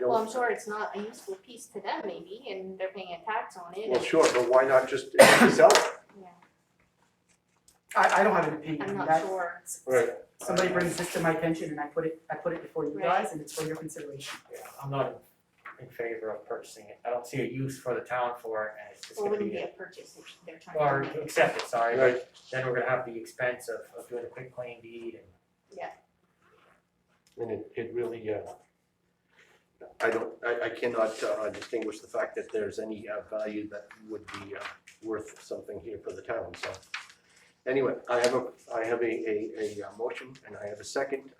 Well, I'm don't, sure it's not a useful piece to them maybe, and they're paying a tax on it. well, and- sure, but why not just sell it? Yeah, I don't have an opinion. I'm not That- sure. Right. Somebody brings this to my attention and I put it before you Right. guys and it's for your consideration. Yeah, I'm not in favor of purchasing it. I don't see a use for the town for it, and it's just Well, it gonna wouldn't be be a, a purchase if they're trying or to. accept it, sorry, Right. but then we're gonna have the expense of doing a quick claim deed and. And it really, I cannot distinguish the fact that there's any value that would be worth something here for the town, so. Anyway, I have a motion and I have a second.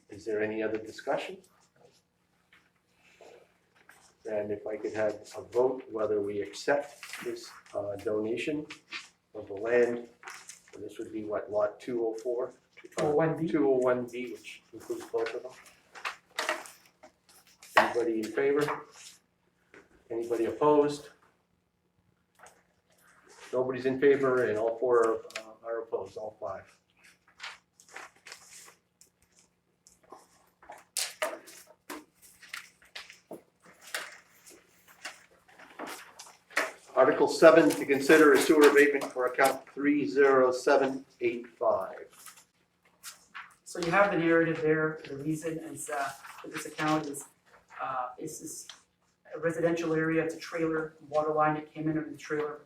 Is there any other discussion? And if I could have a vote whether we accept this donation of the land, and this would be what, lot 204? 201B. 201B, which includes both of them. Anybody in favor? Anybody opposed? Nobody's in favor and all 4 are opposed, all 5. Article 7, to consider a sewer abatement for account 30785. So you have the narrative there. The reason is for this account is this a residential area. It's a trailer water line that came in under the trailer,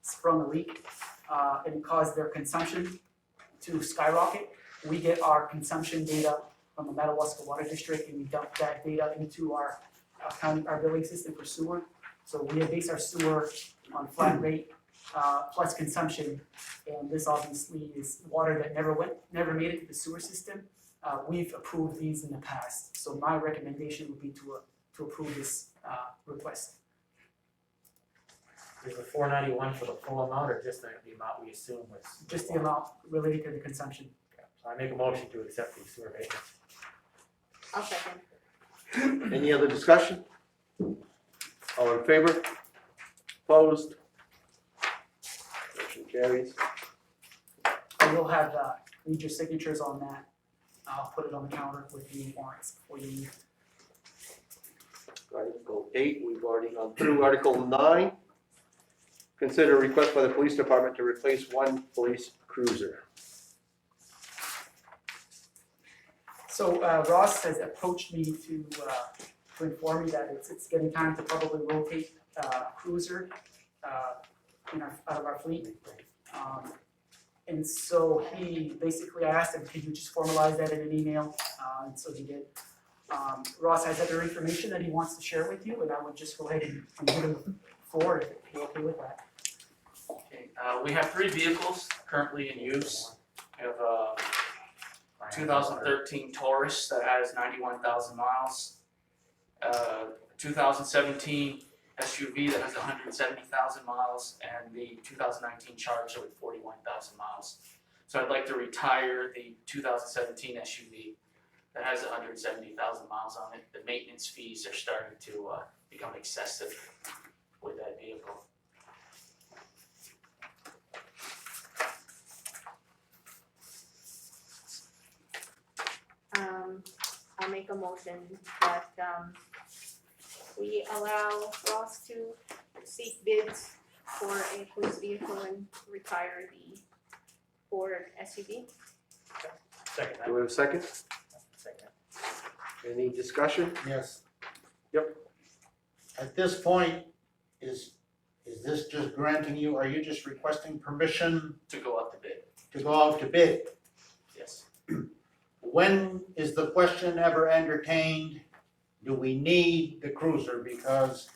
sprung a leak, and it caused their consumption to skyrocket. We get our consumption data from the Madawaska Water District, and we dump that data into our billing system for sewer. So we base our sewer on flat rate plus consumption, and this obviously is water that never made it to the sewer system. We've approved these in the past, so my recommendation would be to approve this request. Is the 491 for the full amount or just the amount we assume was? Just the amount related to the consumption. So I make a motion to accept the sewer abatement. I'll second. Any other discussion? All in favor? Opposed? Motion carries. I will have, need your signatures on that. I'll put it on the counter with the warrants before you leave. Article 8, we've already gone through. Article 9, consider a request by the police department to replace 1 police cruiser. So Ross has approached me to inform me that it's getting time to probably rotate cruiser out of our fleet. And so he basically, I asked him, could you just formalize that in an email? And so he did. Ross has other information that he wants to share with you, and I would just go ahead and give him the floor if you're okay with that. Okay, we have 3 vehicles currently in use. We have a 2013 Taurus that has 91,000 miles. 2017 SUV that has 170,000 miles, and the 2019 Charger with 41,000 miles. So I'd like to retire the 2017 SUV that has 170,000 miles on it. The maintenance fees are starting to become excessive with that vehicle. I'll make a motion that we allow Ross to seek bids for a police vehicle and retire the Ford SUV. Second, Do we have a second? second. Any discussion? Yes. Yep. At this point, is this just granting you, are you just requesting permission To go out to bid, to go out to bid? yes. When is the question ever entertained, do we need the cruiser? Because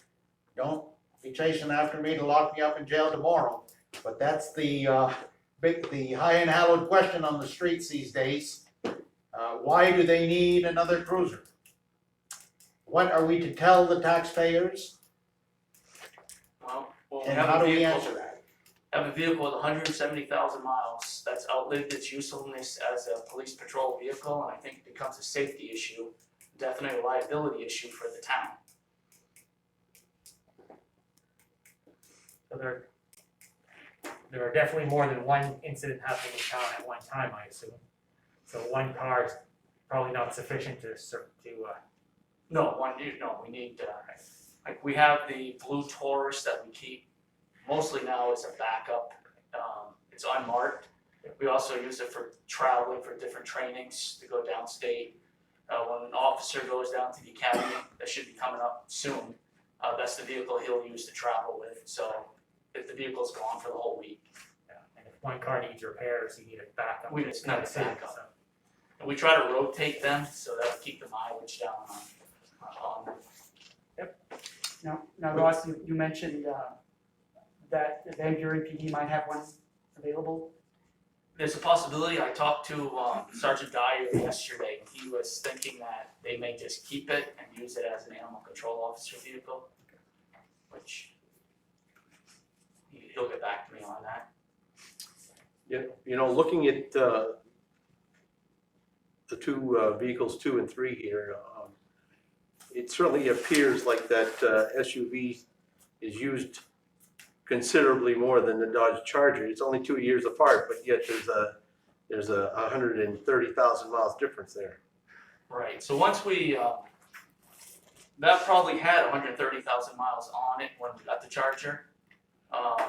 don't be chasing after me to lock me up in jail tomorrow. But that's the high and hallowed question on the streets these days. Why do they need another cruiser? What are we to tell the taxpayers? Well, we And have how a do we vehicle, answer that? have a vehicle with 170,000 miles that's outlived its usefulness as a police patrol vehicle, and I think it becomes a safety issue, definitely a liability issue for the town. So there are definitely more than one incident happening in town at one time, I assume. So one car is probably not sufficient to No, we need, like, we have the blue Taurus that we keep mostly now as a backup. It's unmarked. We also use it for traveling for different trainings to go downstate. When an officer goes down to the academy, that should be coming up soon, that's the vehicle he'll use to travel with. So if the vehicle's gone for the whole week, and if one car needs repairs, you need a backup. We just need a backup. So, and we try to rotate them so that we keep the mileage down on them. Now Ross, you mentioned that the Van Buren PD might have one available. There's a possibility. I talked to Sergeant Dyer yesterday. He was thinking that they may just keep it and use it as an animal control officer vehicle, which he'll get back to me on that. Yeah, you know, looking at the two vehicles 2 and 3 here, it certainly appears like that SUV is used considerably more than the Dodge Charger. It's only 2 years apart, but yet there's a 130,000 miles difference there. Right. So once we that probably had 130,000 miles on it when we got the Charger.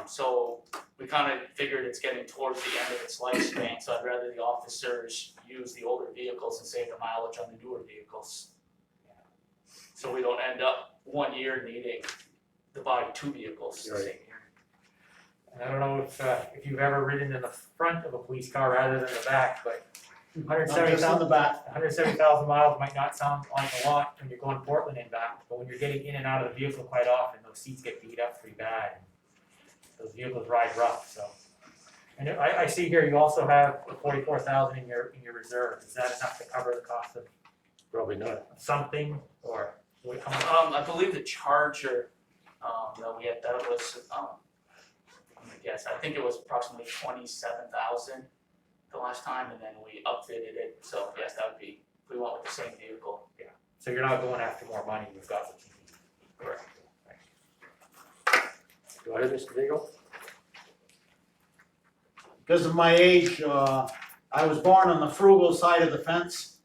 So we kind of figured it's getting towards the end of its lifespan. So I'd rather the officers use the older vehicles and save the mileage on the newer vehicles. So we don't end up 1 year needing to buy 2 vehicles the Right. same year. and I don't know if you've ever ridden in the front of a police car rather than the back, but Not just on the back. 170,000 miles might not sound like a lot when you're going Portland and back, but when you're getting in and out of the vehicle quite often, those seats get beat up pretty bad. And those vehicles ride rough, so. And I see here you also have 44,000 in your reserve. Is that enough to cover the cost of Probably not. something, or what? I believe the Charger that we had, that was I'm gonna guess, I think it was approximately 27,000 the last time, and then we upfitted it. So yes, that would be, if we went with the same vehicle. So you're not going after more money, you've got what you need. Correct. Go ahead, Mr. Daigle. Because of my age, I was born on the frugal side of the fence.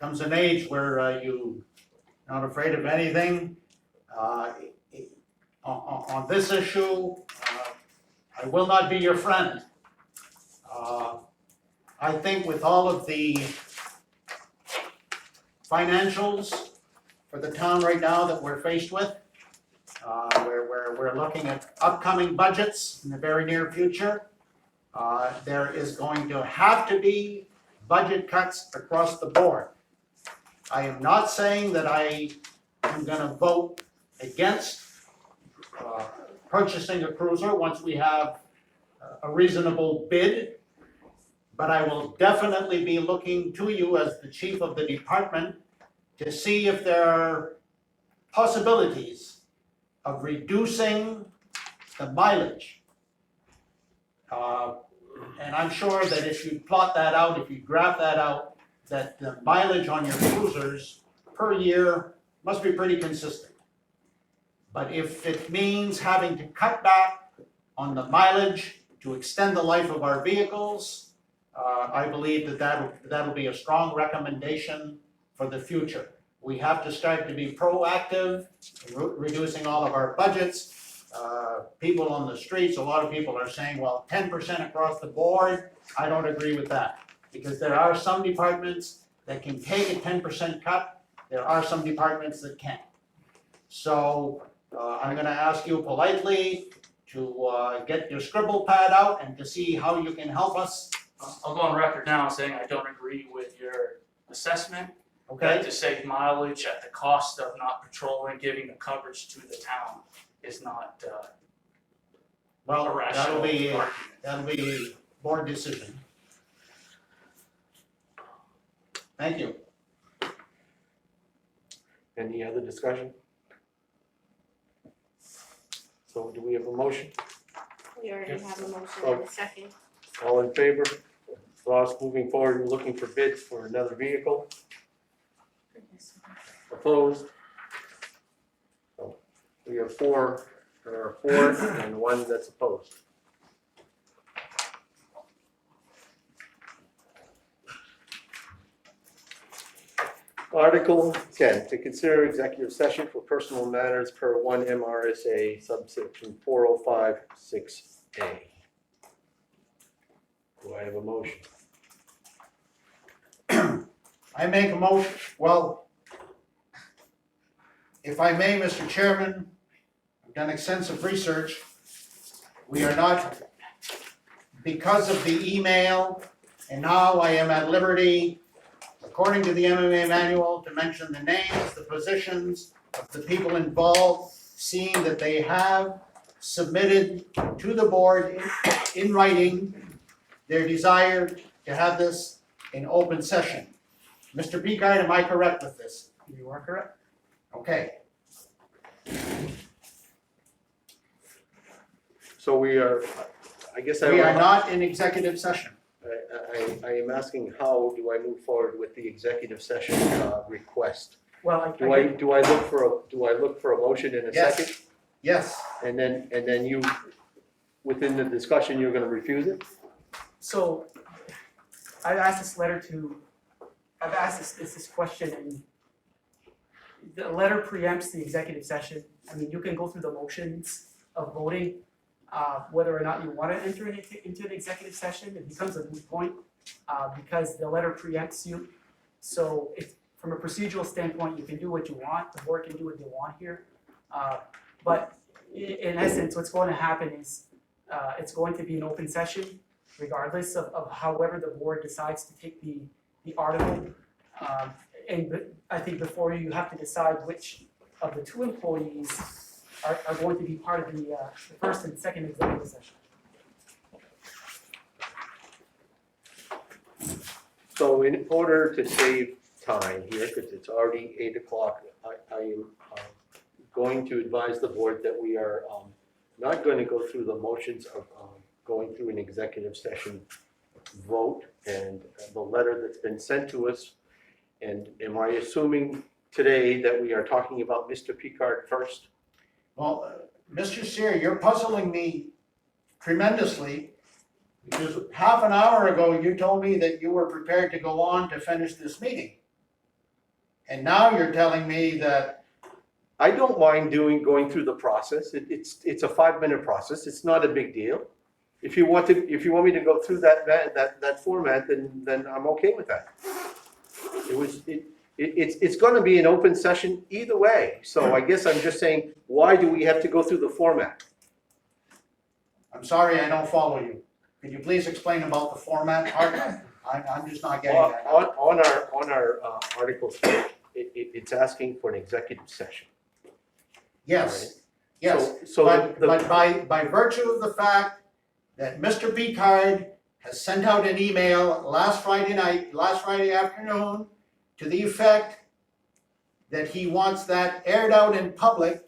Comes an age where you're not afraid of anything. On this issue, I will not be your friend. I think with all of the financials for the town right now that we're faced with, we're looking at upcoming budgets in the very near future. There is going to have to be budget cuts across the board. I am not saying that I am gonna vote against purchasing a cruiser once we have a reasonable bid, but I will definitely be looking to you as the chief of the department to see if there are possibilities of reducing the mileage. And I'm sure that if you plot that out, if you graph that out, that the mileage on your cruisers per year must be pretty consistent. But if it means having to cut back on the mileage to extend the life of our vehicles, I believe that'll be a strong recommendation for the future. We have to start to be proactive in reducing all of our budgets, people on the streets, a lot of people are saying, well, 10% across the board. I don't agree with that, because there are some departments that can take a 10% cut, there are some departments that can't. So, I'm gonna ask you politely to, get your scribble pad out and to see how you can help us, I'll go on record now saying I don't agree with your assessment. okay? That to save mileage at the cost of not patrolling, giving the coverage to the town is not Well, a rational argument. that'll be board decision. Thank you. Any other discussion? So do we have a motion? We already Yes. have a motion Oh. and a second. All in favor? For us moving forward and looking for bids for another vehicle? Opposed? So we have four that are for and one that's opposed. Article 10, to consider executive session for personal matters per 1 mrsa subsection 4056A. Do I have a motion? I make a motion, well, if I may, Mr. Chairman, I've done extensive research. We are not, because of the email, and now I am at liberty, according to the MMA manual, to mention the names, the positions of the people involved, seeing that they have submitted to the board in writing their desire to have this in open session. Mr. Picard, am I correct with this? You are correct. Okay. So we are, I guess I. We are not in executive session. I am asking how do I move forward with the executive session request? Well, I Do I look for a motion in a Yes. second? Yes, And then you, within the discussion, you're gonna refuse it? So, I've asked this question, and the letter preempts the executive session. I mean, you can go through the motions of voting, whether or not you want to enter into an executive session. It becomes a moot point, because the letter preempts you. So if, from a procedural standpoint, you can do what you want, the board can do what they want here. But in essence, what's going to happen is, it's going to be an open session, regardless of however the board decides to take the article. I think before you have to decide which of the two employees are going to be part of the first and second executive session. So in order to save time here, because it's already 8 o'clock, I am going to advise the board that we are not going to go through the motions of going through an executive session vote and the letter that's been sent to us. And am I assuming today that we are talking about Mr. Picard first? well, Mr. Sear, you're puzzling me tremendously, because half an hour ago, you told me that you were prepared to go on to finish this meeting. And now you're telling me that, I don't mind going through the process. It's a 5-minute process. It's not a big deal. If you want me to go through that format, then I'm okay with that. It's going to be an open session either way. So I guess I'm just saying, why do we have to go through the format? I'm sorry, I don't follow you. Could you please explain about the format? I'm just not getting that. On our articles, it's asking for an executive session. Yes, yes, So but by virtue of the fact that Mr. Picard has sent out an email last Friday afternoon, to the effect that he wants that aired out in public,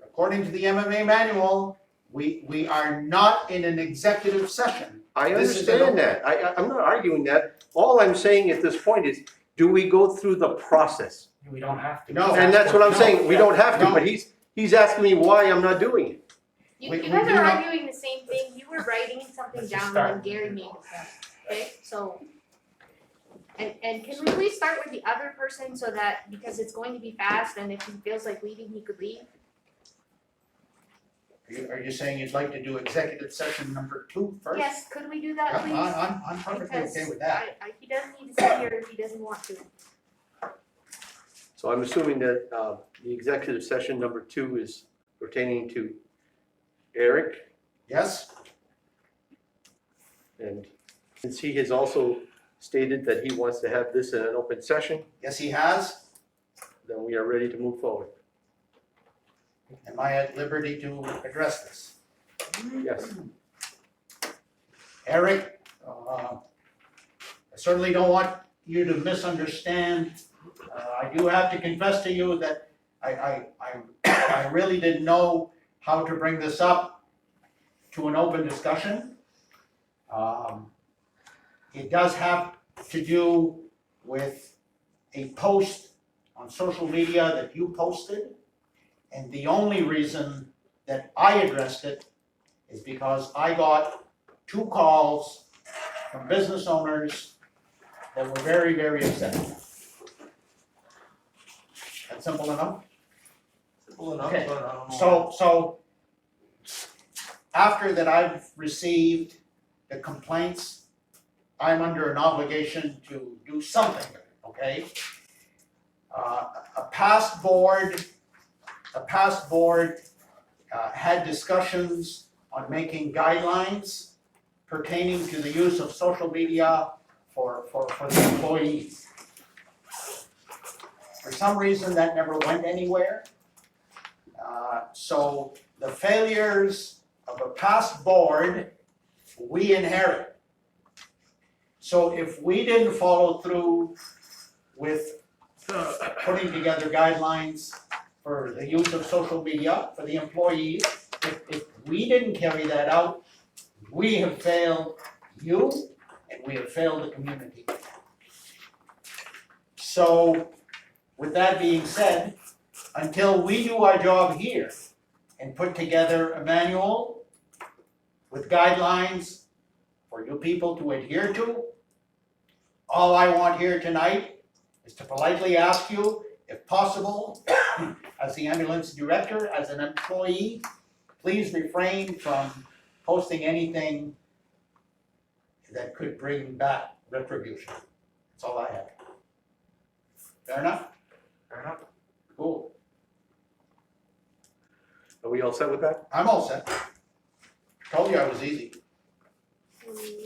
according to the MMA manual, we are not in an executive session. I This is an understand that. I'm not arguing that. All I'm saying at this point is, do we go through the process? We don't have to. No. And that's what I'm No, saying. We don't have to, no. but he's asking me why I'm not doing it. You We guys do are not- arguing the same thing, you were writing something Let's just down start. when Gary made the point, okay, so. And can we please start with the other person so that, because it's going to be fast, and if he feels like leaving, he could leave? Are you saying you'd like to do executive session number 2 first? Yes, could we do that, Yeah, please? I'm perfectly okay with that. Because he doesn't need to sit here if he doesn't want to. So I'm assuming that the executive session number 2 is pertaining to Eric, Yes? and since he has also stated that he wants to have this in an open session, Yes, he has. then we are ready to move forward. Am I at liberty to address this? Yes. Eric, I certainly don't want you to misunderstand. I do have to confess to you that I really didn't know how to bring this up to an open discussion. It does have to do with a post on social media that you posted. And the only reason that I addressed it is because I got 2 calls from business owners that were very, very upset. That's simple enough? Simple enough, Okay. but I don't know. So after that I've received the complaints, I'm under an obligation to do something, okay? A past board had discussions on making guidelines pertaining to the use of social media for the employees. For some reason, that never went anywhere. So the failures of a past board, we inherit. So if we didn't follow through with putting together guidelines for the use of social media for the employees, if we didn't carry that out, we have failed you and we have failed the community. So with that being said, until we do our job here and put together a manual with guidelines for you people to adhere to, all I want here tonight is to politely ask you, if possible, as the ambulance director, as an employee, please refrain from posting anything that could bring back retribution. That's all I have. Fair enough? Fair enough. Cool. Are we all set with that? I'm all set. Told you I was easy.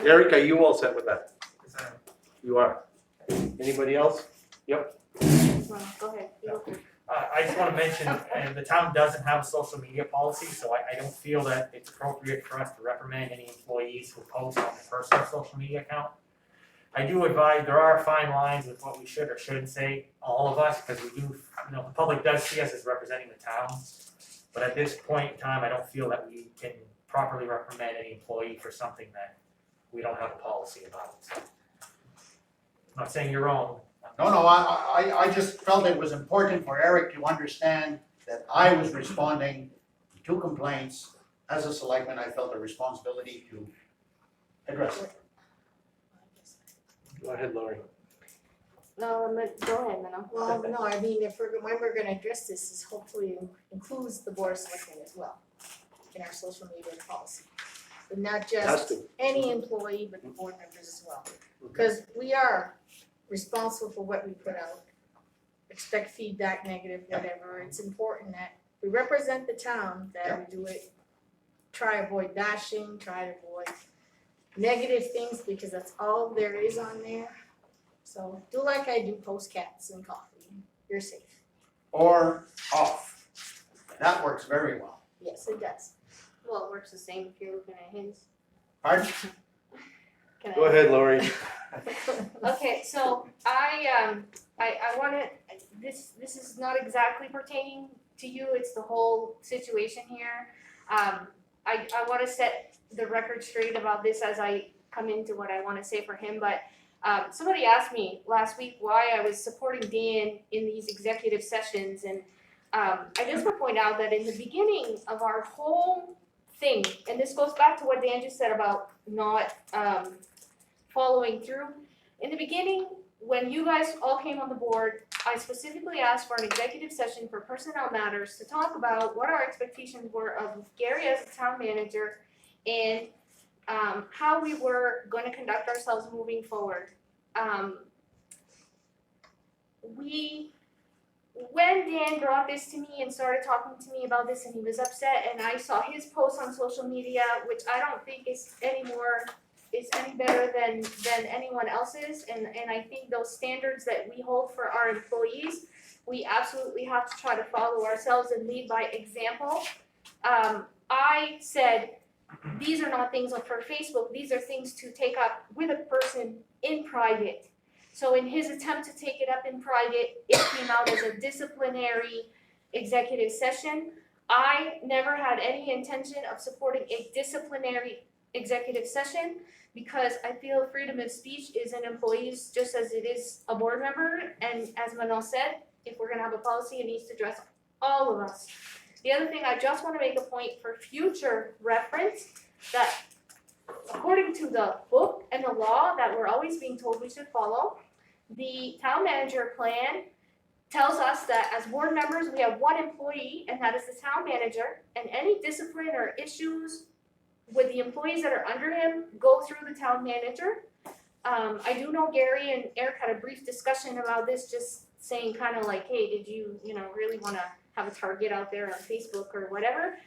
Eric, are you all set with that? Is that- You are. Anybody else? Well, go ahead, you go first. I just wanna mention, and the town doesn't have a social media policy, so I don't feel that it's appropriate for us to reprimand any employees who post on their personal social media account. I do advise, there are fine lines with what we should or shouldn't say, all of us, because we do, the public does see us as representing the town. But at this point in time, I don't feel that we can properly reprimand any employee for something that we don't have a policy about, so. I'm not saying you're wrong. No, I just felt it was important for Eric to understand that I was responding to complaints. As a selectman, I felt a responsibility to address it. Go ahead, Lori. No, go ahead, Mano. Well, no, I mean, if when we're gonna address this, is hopefully includes the board of selectmen as well in our social media policy. But not Has just to. any employee, but the board members as well. Because we are responsible for what we put out. Expect feedback, negative, whatever. It's important that we represent the town, that we do it. Try to avoid bashing, try to avoid negative things, because that's all there is on there. So do like I do, post cats and coffee. You're safe. Or off. That works very well. Yes, it does. Well, it works the same if you're looking at his. Pardon? Can I- Go ahead, Lori. Okay, so I wanna, this is not exactly pertaining to you, it's the whole situation here. I wanna set the record straight about this as I come into what I wanna say for him, but somebody asked me last week why I was supporting Dan in these executive sessions, and I just wanna point out that in the beginning of our whole thing, and this goes back to what Dan just said about not following through. In the beginning, when you guys all came on the board, I specifically asked for an executive session for personnel matters to talk about what our expectations were of Gary as a town manager and how we were going to conduct ourselves moving forward. When Dan brought this to me and started talking to me about this and he was upset and I saw his post on social media, which I don't think is any better than anyone else's, and I think those standards that we hold for our employees, we absolutely have to try to follow ourselves and lead by example. I said, these are not things for Facebook, these are things to take up with a person in private. So in his attempt to take it up in private, it came out as a disciplinary executive session. I never had any intention of supporting a disciplinary executive session because I feel freedom of speech is in employees just as it is a board member. And as Manuel said, if we're gonna have a policy, it needs to address all of us. The other thing, I just wanna make a point for future reference that according to the book and the law that we're always being told we should follow, the town manager plan tells us that as board members, we have one employee, and that is the town manager, and any discipline or issues with the employees that are under him go through the town manager. I do know Gary and Eric had a brief discussion about this, just saying kind of like, hey, did you really want to have a target out there on Facebook or whatever?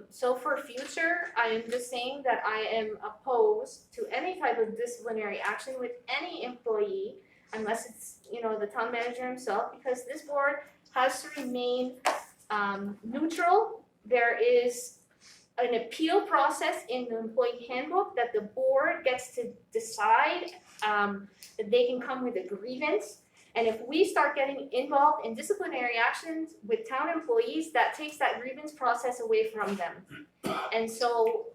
So for future, I am just saying that I am opposed to any type of disciplinary action with any employee unless it's, the town manager himself, because this board has to remain neutral. There is an appeal process in the employee handbook that the board gets to decide that they can come with a grievance. And if we start getting involved in disciplinary actions with town employees, that takes that grievance process away from them. And so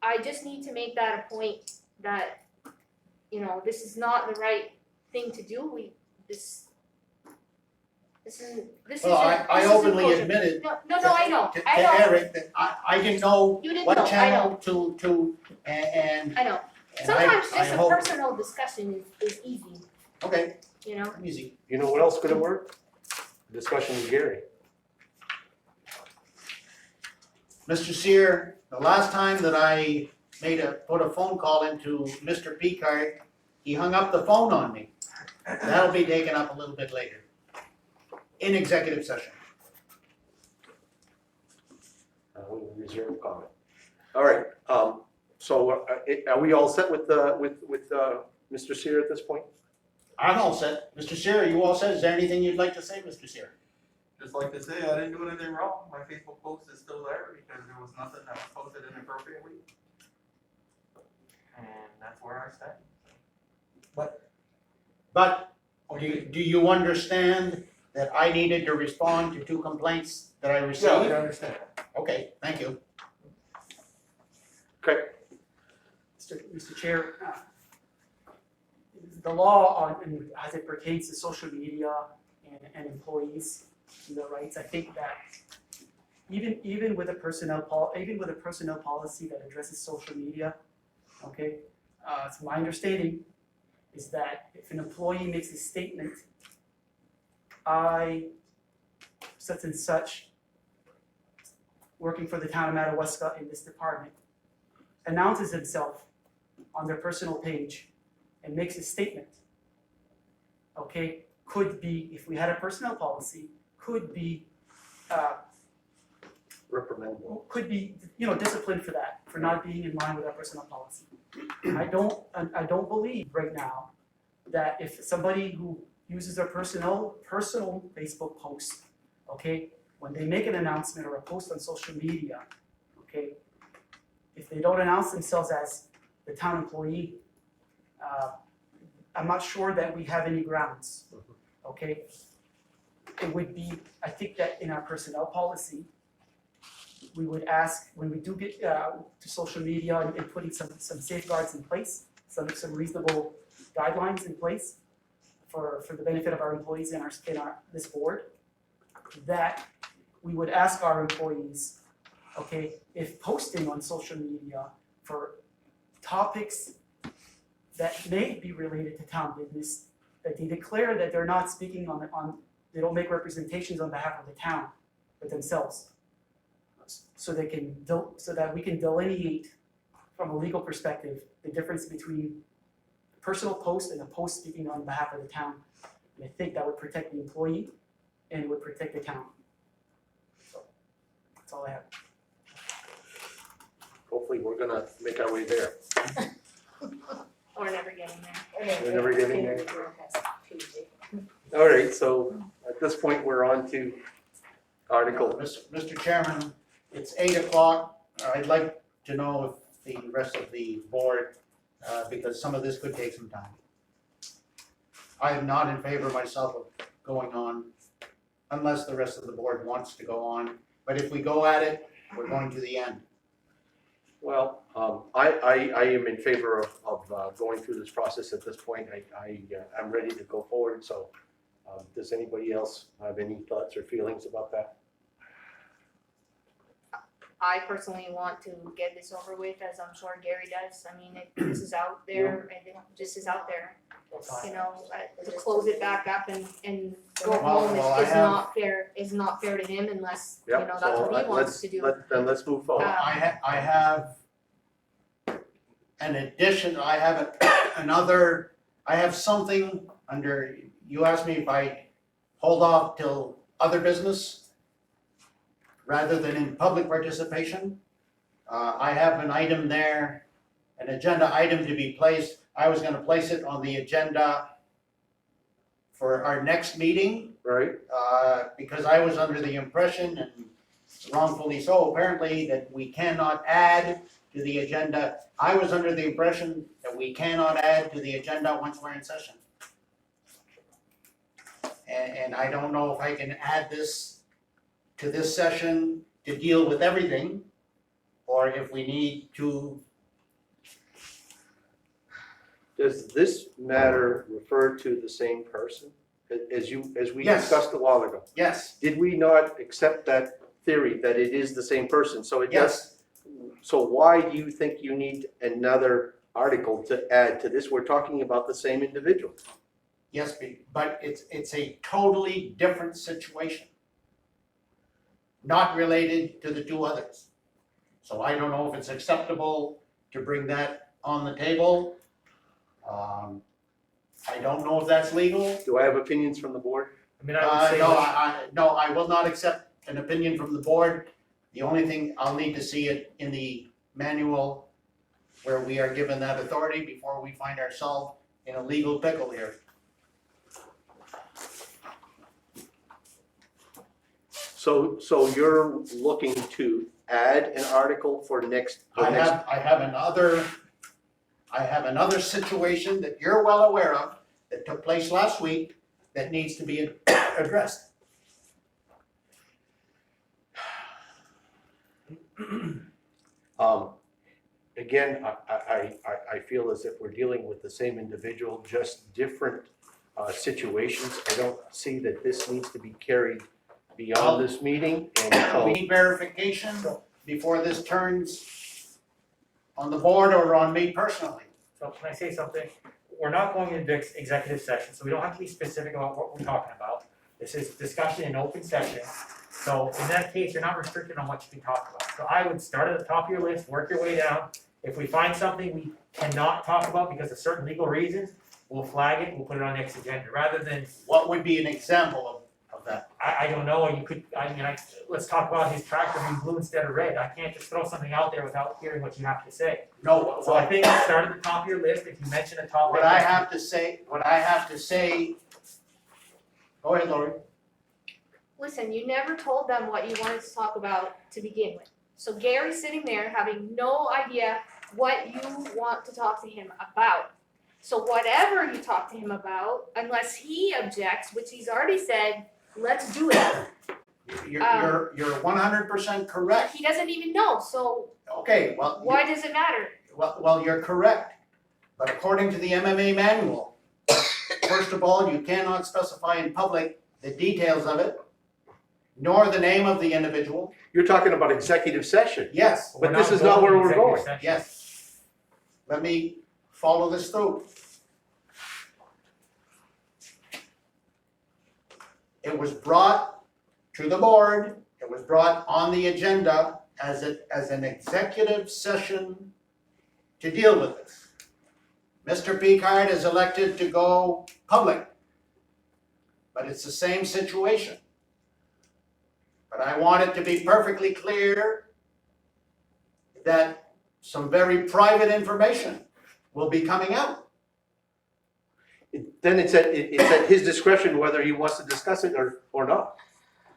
I just need to make that a point that, this is not the right thing to do. This Well, I openly encroachment. admitted No, I know, to I know, Eric that I didn't know You didn't what know, I channel to, and I know. and Sometimes I just a hope, personal discussion is easy, okay, easy. You know what else could have worked? Discussion with Gary. Mr. Sear, the last time that I put a phone call into Mr. Picard, he hung up the phone on me. That'll be taken up a little bit later, in executive session. We reserve comment. All right, so are we all set with Mr. Sear at this point? I'm all set. Mr. Sear, are you all set? Is there anything you'd like to say, Mr. Sear? Just like to say, I didn't do anything wrong. My Facebook post is still there because there was nothing that was posted inappropriately. And that's where I stand. But do you understand that I needed to respond to 2 complaints that I received? Yeah, I understand. Okay, thank you. Okay. Mr. Chair, the law on, as it pertains to social media and employees and their rights, I think that even with a personnel policy that addresses social media, okay, it's my understanding is that if an employee makes a statement, I, such and such, working for the town of Madawaska in this department, announces himself on their personal page and makes a statement, okay, could be, if we had a personnel policy, could be Reprimandable. could be, disciplined for that, for not being in line with our personnel policy. I don't believe right now that if somebody who uses their personal Facebook post, okay, when they make an announcement or a post on social media, okay, if they don't announce themselves as the town employee, I'm not sure that we have any grounds, okay? It would be, I think that in our personnel policy, we would ask, when we do get to social media and putting some safeguards in place, some reasonable guidelines in place for the benefit of our employees in this board, that we would ask our employees, okay, if posting on social media for topics that may be related to town business, that they declare that they're not speaking they don't make representations on behalf of the town, but themselves. So that we can delineate from a legal perspective, the difference between a personal post and a post speaking on behalf of the town. And I think that would protect the employee and it would protect the town. So, that's all I have. Hopefully, we're gonna make our way there. Or never getting there. Okay, We're never getting there. Tuesday. All right, so at this point, we're on to Article. Mr. Chairman, it's 8:00. I'd like to know if the rest of the board, because some of this could take some time. I am not in favor myself of going on unless the rest of the board wants to go on. But if we go at it, we're going to the end. Well, I am in favor of going through this process at this point. I'm ready to go forward, so does anybody else have any thoughts or feelings about that? I personally want to get this over with, as I'm sure Gary does. I mean, this is out there, I think this is out there. You know, to close it back up and go home is not fair to him unless, you know, Yep, that's so what he wants to do. then let's move forward. I have an addition, I have something under, you asked me if I hold off till other business rather than in public participation. I have an item there, an agenda item to be placed. I was gonna place it on the agenda for our next meeting, Right, because I was under the impression, and wrongfully so apparently, that we cannot add to the agenda. I was under the impression that we cannot add to the agenda once we're in session. And I don't know if I can add this to this session to deal with everything, or if we need to. does this matter refer to the same person as we Yes. discussed a while ago? Yes, Did we not accept that theory that it is the same person? So it does. So why do you think you need another article to add to this? We're talking about the same individual. yes, but it's a totally different situation. Not related to the two others. So I don't know if it's acceptable to bring that on the table. I don't know if that's legal. Do I have opinions from the board? I mean, I would say. No, I will not accept an opinion from the board. The only thing, I'll need to see it in the manual where we are given that authority before we find ourselves in a legal pickle here. So you're looking to add an article for next? I have another situation that you're well aware of that took place last week that needs to be addressed. Again, I feel as if we're dealing with the same individual, just different situations. I don't see that this needs to be carried beyond this meeting. And We need verification before this turns on the board or on me personally. So can I say something? We're not going into executive session, so we don't have to be specific about what we're talking about. This is discussion in open session. So in that case, you're not restricted on what you can talk about. So I would start at the top of your list, work your way down. If we find something we cannot talk about because of certain legal reasons, we'll flag it, we'll put it on next agenda, rather than, What would be an example of that? I don't know, you could, let's talk about his tractor being blue instead of red. I can't just throw something out there without hearing what you have to say. No, So I think start at the top of your list, if you mention a topic. what I have to say, go ahead, Lori. Listen, you never told them what you wanted to talk about to begin with. So Gary's sitting there having no idea what you want to talk to him about. So whatever you talk to him about, unless he objects, which he's already said, let's do it. You're 100% correct. He doesn't even know, so Okay, well, why does it matter? well, you're correct. But according to the MMA manual, first of all, you cannot specify in public the details of it, nor the name of the individual. you're talking about executive session. Yes, But this is not where we're going. yes. Let me follow this through. It was brought to the board, it was brought on the agenda as an executive session to deal with this. Mr. Picard is elected to go public, but it's the same situation. But I want it to be perfectly clear that some very private information will be coming out. Then it's at his discretion whether he wants to discuss it or not.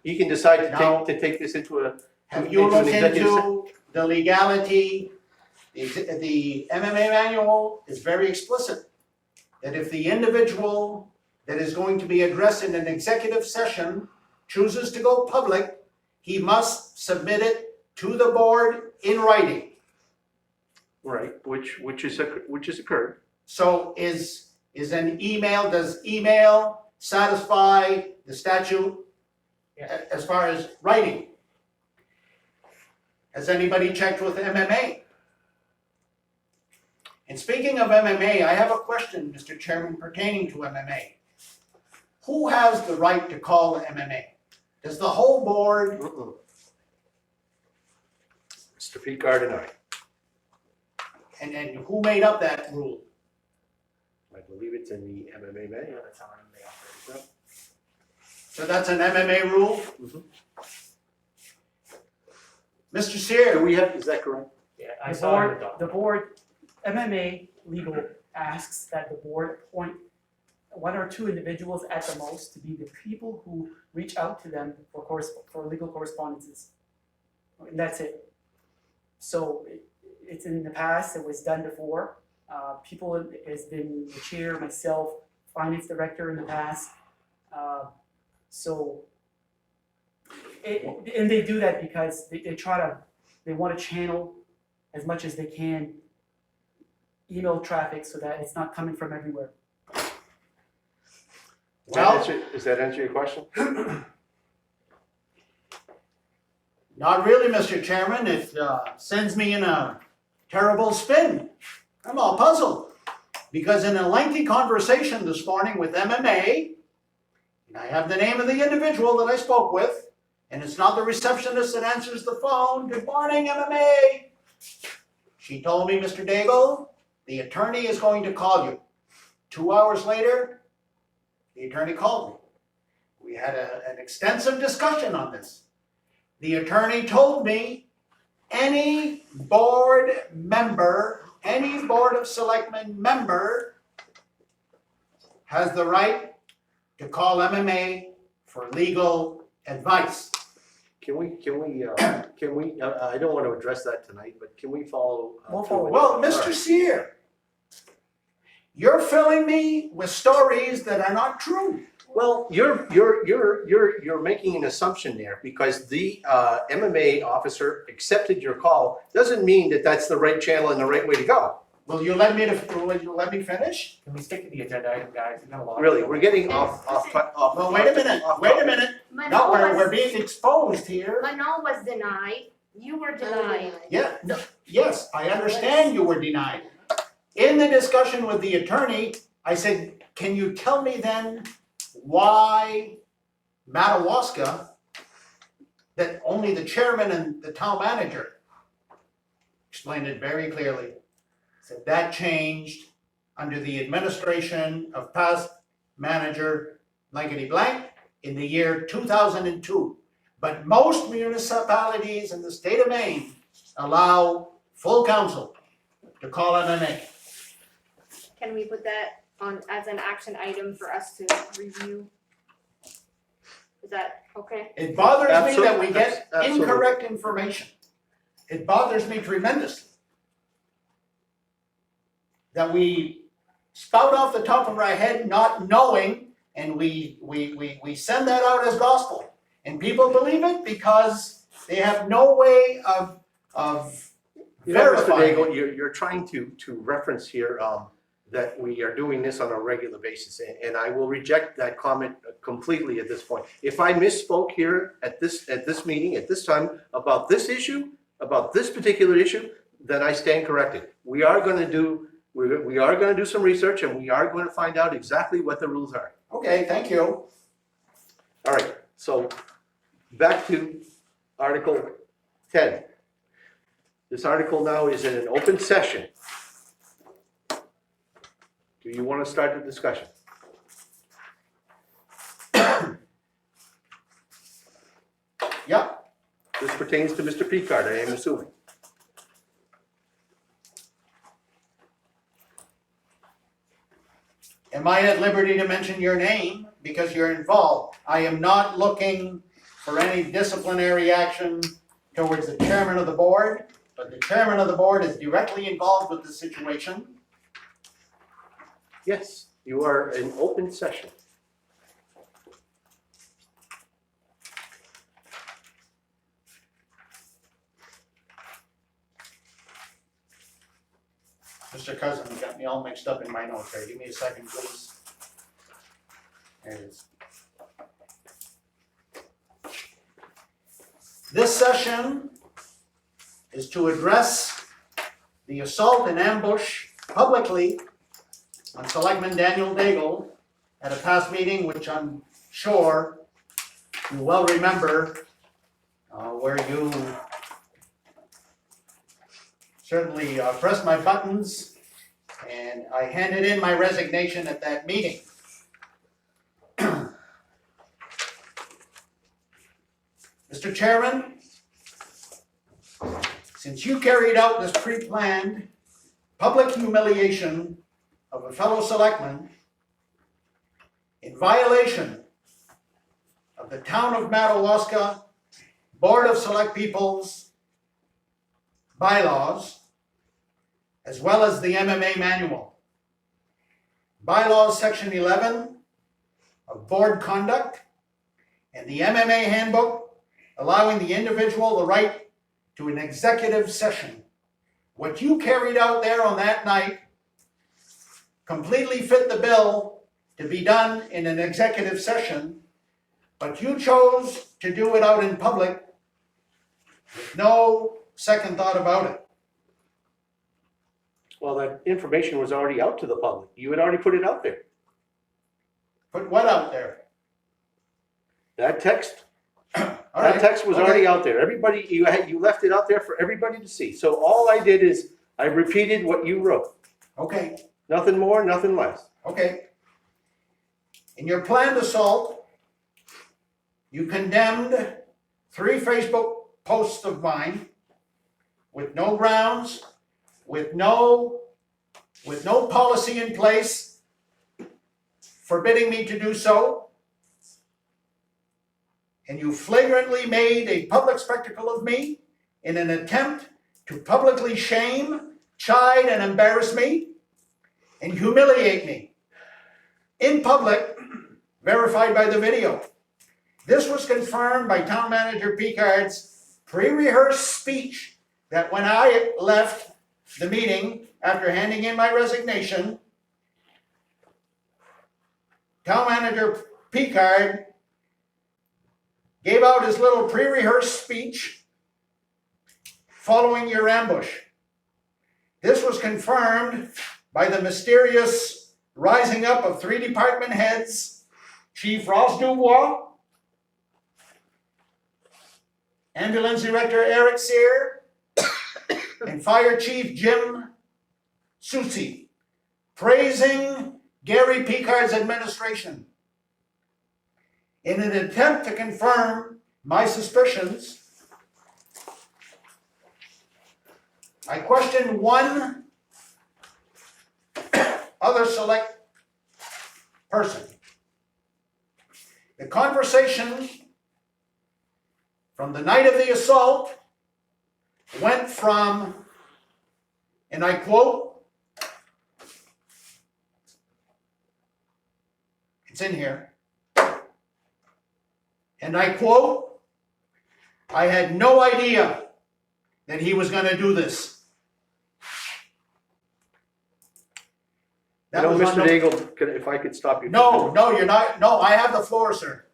He can decide Now- to take this into a, Have you into an looked executive into the legality? The MMA manual is very explicit that if the individual that is going to be addressed in an executive session chooses to go public, he must submit it to the board in writing. right, which has occurred. So does email satisfy the statute as far as writing? Has anybody checked with MMA? And speaking of MMA, I have a question, Mr. Chairman, pertaining to MMA. Who has the right to call MMA? Does the whole board? Mr. Picard and I And who made up that rule? believe it's in the MMA manual. That's how they operate. So that's an MMA rule? Mhm. Mr. Sear, Is that correct? Yeah, I The saw it in board, the doc. the board, MMA legal asks that the board appoint one or two individuals at the most to be the people who reach out to them for legal correspondences. And that's it. So it's in the past, it was done before. People has been the chair, myself, finance director in the past. And they do that because they want to channel as much as they can email traffic so that it's not coming from everywhere. Does that answer your question? not really, Mr. Chairman. It sends me in a terrible spin. I'm all puzzled. Because in a lengthy conversation this morning with MMA, and I have the name of the individual that I spoke with, and it's not the receptionist that answers the phone. Good morning, MMA. She told me, Mr. Daigle, the attorney is going to call you. 2 hours later, the attorney called me. We had an extensive discussion on this. The attorney told me any board member, any Board of Selectmen member has the right to call MMA for legal advice. Can we, I don't want to address that tonight, but can we follow? We'll through follow. with Well, that? Mr. Sear, you're filling me with stories that are not true. Well, you're making an assumption there because the MMA officer accepted your call. Doesn't mean that that's the right channel and the right way to go. Will you let me finish? Can we stick to the agenda item, guys? We've got a lot. Really, we're getting off. Well, wait a minute. No, we're being exposed here. Manon was denied, you were denied. Yeah, no, yes, I understand you were denied. In the discussion with the attorney, I said, can you tell me then why Madawaska, that only the chairman and the town manager explained it very clearly. Said that changed under the administration of past manager blankety blank in the year 2002. But most municipalities in the state of Maine allow full council to call MMA. Can we put that on as an action item for us to review? Is that okay? It bothers me that we Absolutely. get Absolutely. incorrect information. It bothers me tremendously. That we spout off the top of our head not knowing, and we send that out as gospel. And people believe it because they have no way of You know, Mr. verifying Daigle, it. you're trying to reference here that we are doing this on a regular basis, and I will reject that comment completely at this point. If I misspoke here at this meeting, at this time, about this issue, about this particular issue, then I stand corrected. We are gonna do some research, and we are going to find out exactly what the rules are. Okay, thank you. All right, so back to Article 10. This article now is in an open session. Do you want to start the discussion? Yeah, This pertains to Mr. Picard, I am assuming. am I at liberty to mention your name because you're involved? I am not looking for any disciplinary action towards the chairman of the board, but the chairman of the board is directly involved with the situation. Yes, you are in open session. Mr. Cousin, you got me all mixed up in my notes there. Give me a second, please. There it is. This session is to address the assault and ambush publicly on Selectman Daniel Daigle at a past meeting, which I'm sure you well remember, where you certainly pressed my buttons, and I handed in my resignation at that meeting. Mr. Chairman, since you carried out this pre-planned public humiliation of a fellow selectman in violation of the Town of Madawaska Board of Select People's bylaws, as well as the MMA manual. Bylaws Section 11 of Board Conduct and the MMA handbook allowing the individual the right to an executive session. What you carried out there on that night completely fit the bill to be done in an executive session, but you chose to do it out in public with no second thought about it. Well, that information was already out to the public. You had already put it out there. Put what out there? That text, All right, that text was okay. already out there. Everybody, you left it out there for everybody to see. So all I did is I repeated what you wrote. Okay, Nothing more, nothing less. okay. In your planned assault, you condemned 3 Facebook posts of mine with no grounds, with no policy in place forbidding me to do so. And you flagrantly made a public spectacle of me in an attempt to publicly shame, chide, and embarrass me and humiliate me in public, verified by the video. This was confirmed by Town Manager Picard's pre-rehearsed speech that when I left the meeting after handing in my resignation, Town Manager Picard gave out his little pre-rehearsed speech following your ambush. This was confirmed by the mysterious rising up of 3 department heads, Chief Ross Dubois, Ambulance Director Eric Sear, and Fire Chief Jim Susi, praising Gary Picard's administration. In an attempt to confirm my suspicions, I questioned one other select person. The conversation from the night of the assault went from, and I quote, it's in here, and I quote, "I had no idea that he was going to do this." You know, was Mr. on the- Daigle, if I could stop you. No, you're not. No, I have the floor, sir.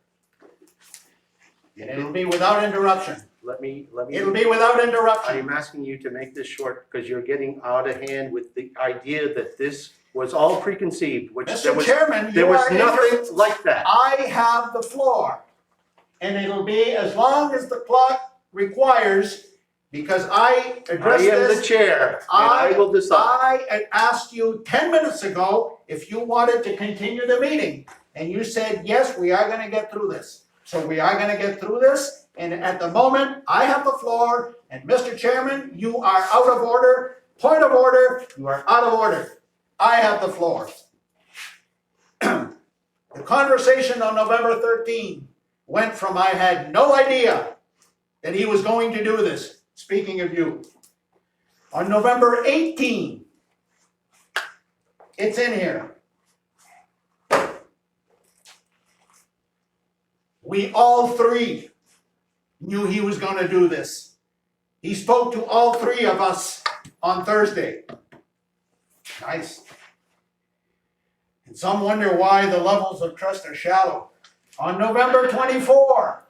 And it'll be without interruption. Let me. It'll be without I interruption. am asking you to make this short because you're getting out of hand with the idea that this was all preconceived, which there Mr. was, Chairman, there you was are nothing like that. I have the floor. and it'll be as long as the clock requires, because I I addressed am the this. chair, and I will decide. I had asked you 10 minutes ago if you wanted to continue the meeting, and you said, yes, we are gonna get through this. So we are gonna get through this, and at the moment, I have the floor, and Mr. Chairman, you are out of order. Point of order, you are out of order. I have the floor. The conversation on November 13 went from I had no idea that he was going to do this, speaking of you. On November 18, it's in here. We all three knew he was going to do this. He spoke to all three of us on Thursday. Nice. And some wonder why the levels of trust are shallow. On November 24,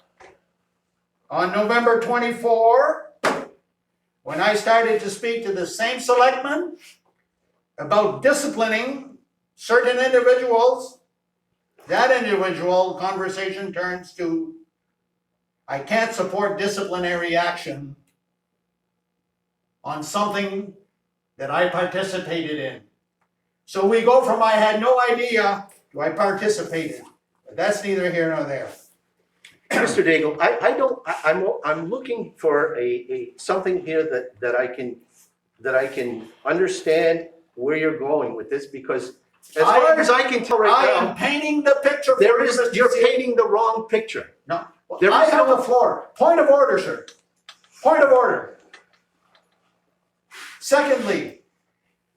when I started to speak to the same selectmen about disciplining certain individuals, that individual conversation turns to, I can't support disciplinary action on something that I participated in. So we go from I had no idea to I participated. But that's neither here nor there. Mr. Daigle, I'm looking for something here that I can understand where you're going with this, because as far as I can tell I right am now, painting the picture for you, Mr. you're Seeley. painting the wrong picture. No, well, There I is have no- the floor. Point of order, sir. Point of order. Secondly,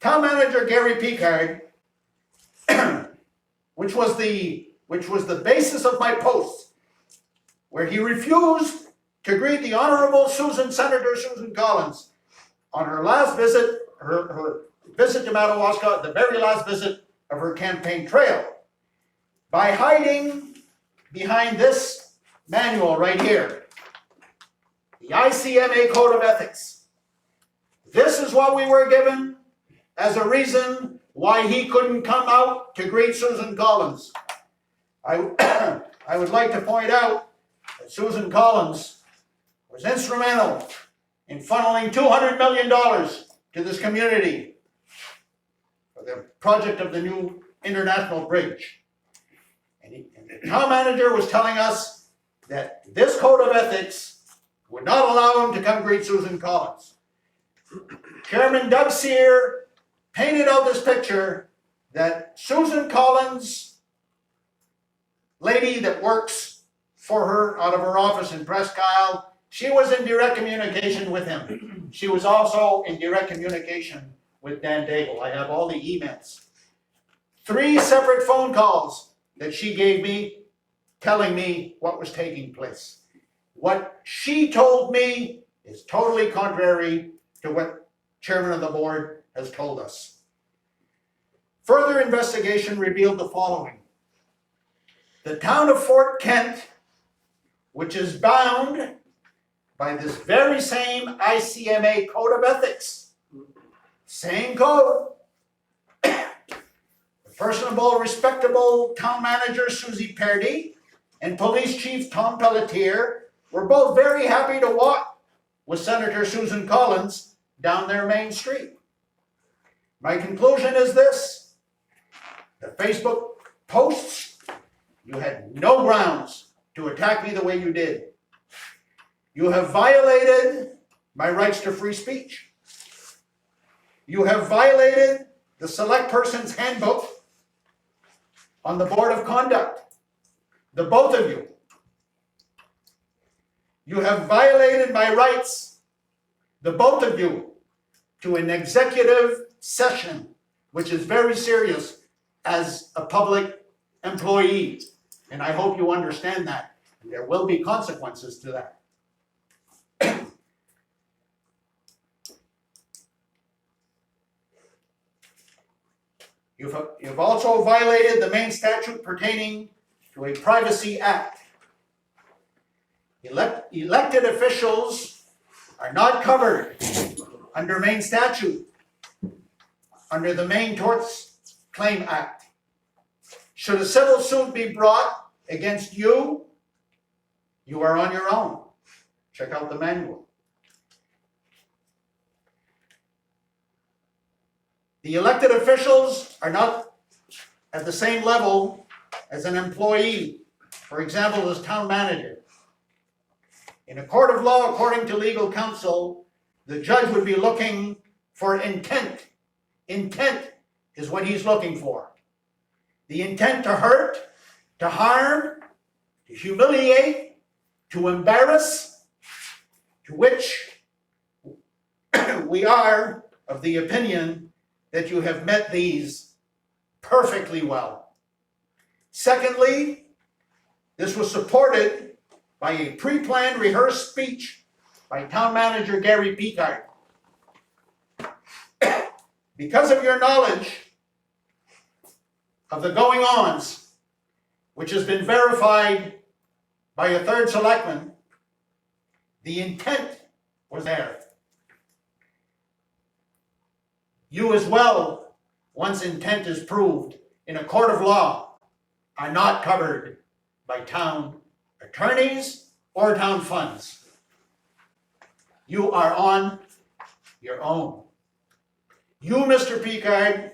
town manager Gary Picard, which was the basis of my post, where he refused to greet the Honorable Senator Susan Collins on her last visit, her visit to Madawaska, the very last visit of her campaign trail, by hiding behind this manual right here, the ICMA Code of Ethics. This is what we were given as a reason why he couldn't come out to greet Susan Collins. I would like to point out that Susan Collins was instrumental in funneling $200 million to this community for the project of the new international bridge. And the town manager was telling us that this code of ethics would not allow him to come greet Susan Collins. Chairman Doug Sear painted out this picture that Susan Collins, lady that works for her out of her office in Presque Isle, she was in direct communication with him. She was also in direct communication with Dan Daigle. I have all the emails. 3 separate phone calls that she gave me telling me what was taking place. What she told me is totally contrary to what Chairman of the Board has told us. Further investigation revealed the following. The town of Fort Kent, which is bound by this very same ICMA Code of Ethics, same code, the personable, respectable town manager Susie Purdy and police chief Tom Pelletier were both very happy to walk with Senator Susan Collins down their main street. My conclusion is this: the Facebook posts, you had no grounds to attack me the way you did. You have violated my rights to free speech. You have violated the Select Person's Handbook on the Board of Conduct, the both of you. You have violated my rights, the both of you, to an executive session, which is very serious as a public employee. And I hope you understand that. There will be consequences to that. You've also violated the main statute pertaining to a Privacy Act. Elected officials are not covered under main statute, under the Main Torts Claim Act. Should a civil suit be brought against you, You are on your own. Check out the manual. The elected officials are not at the same level as an employee, for example, as town manager. In a court of law, according to legal counsel, the judge would be looking for intent. Intent is what he's looking for. The intent to hurt, to harm, to humiliate, to embarrass, to which we are of the opinion that you have met these perfectly well. Secondly, this was supported by a pre-planned rehearsed speech by town manager Gary Picard. Because of your knowledge of the going-ons, which has been verified by a third selectman, the intent was there. You as well, once intent is proved in a court of law, are not covered by town attorneys or town funds. You are on your own. You, Mr. Picard,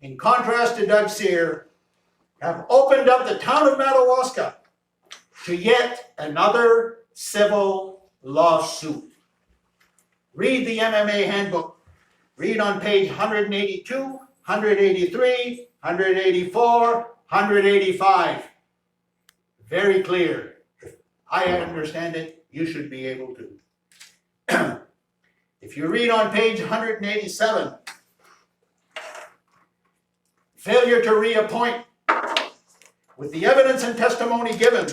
in contrast to Doug Sear, have opened up the town of Madawaska to yet another civil lawsuit. Read the MMA handbook. Read on page 182, 183, 184, 185. Very clear. If I understand it, you should be able to. If you read on page 187, failure to reappoint with the evidence and testimony given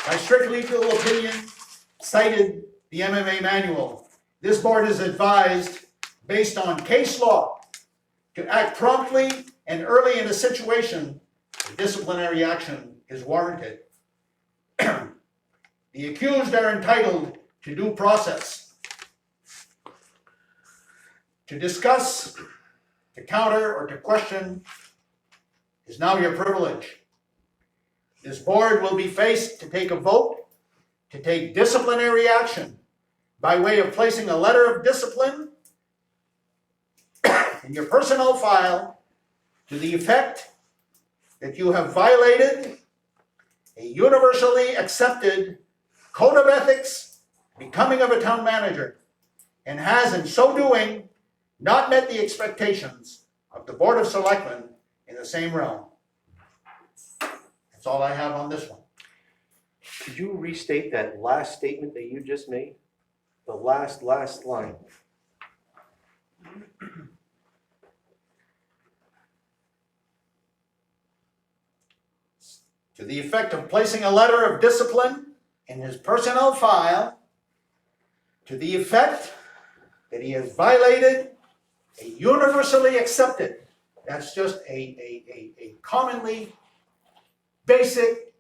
by strict legal opinion cited the MMA manual. This board is advised, based on case law, to act promptly and early in a situation where disciplinary action is warranted. The accused are entitled to due process. To discuss, to counter, or to question is now your privilege. This board will be faced to take a vote, to take disciplinary action by way of placing a letter of discipline in your personnel file to the effect that you have violated a universally accepted code of ethics becoming of a town manager, and has in so doing not met the expectations of the Board of Selectmen in the same realm. That's all I have on this one. Could you restate that last statement that you just made? The last line. To the effect of placing a letter of discipline in his personnel file, to the effect that he has violated a universally accepted, that's just a commonly basic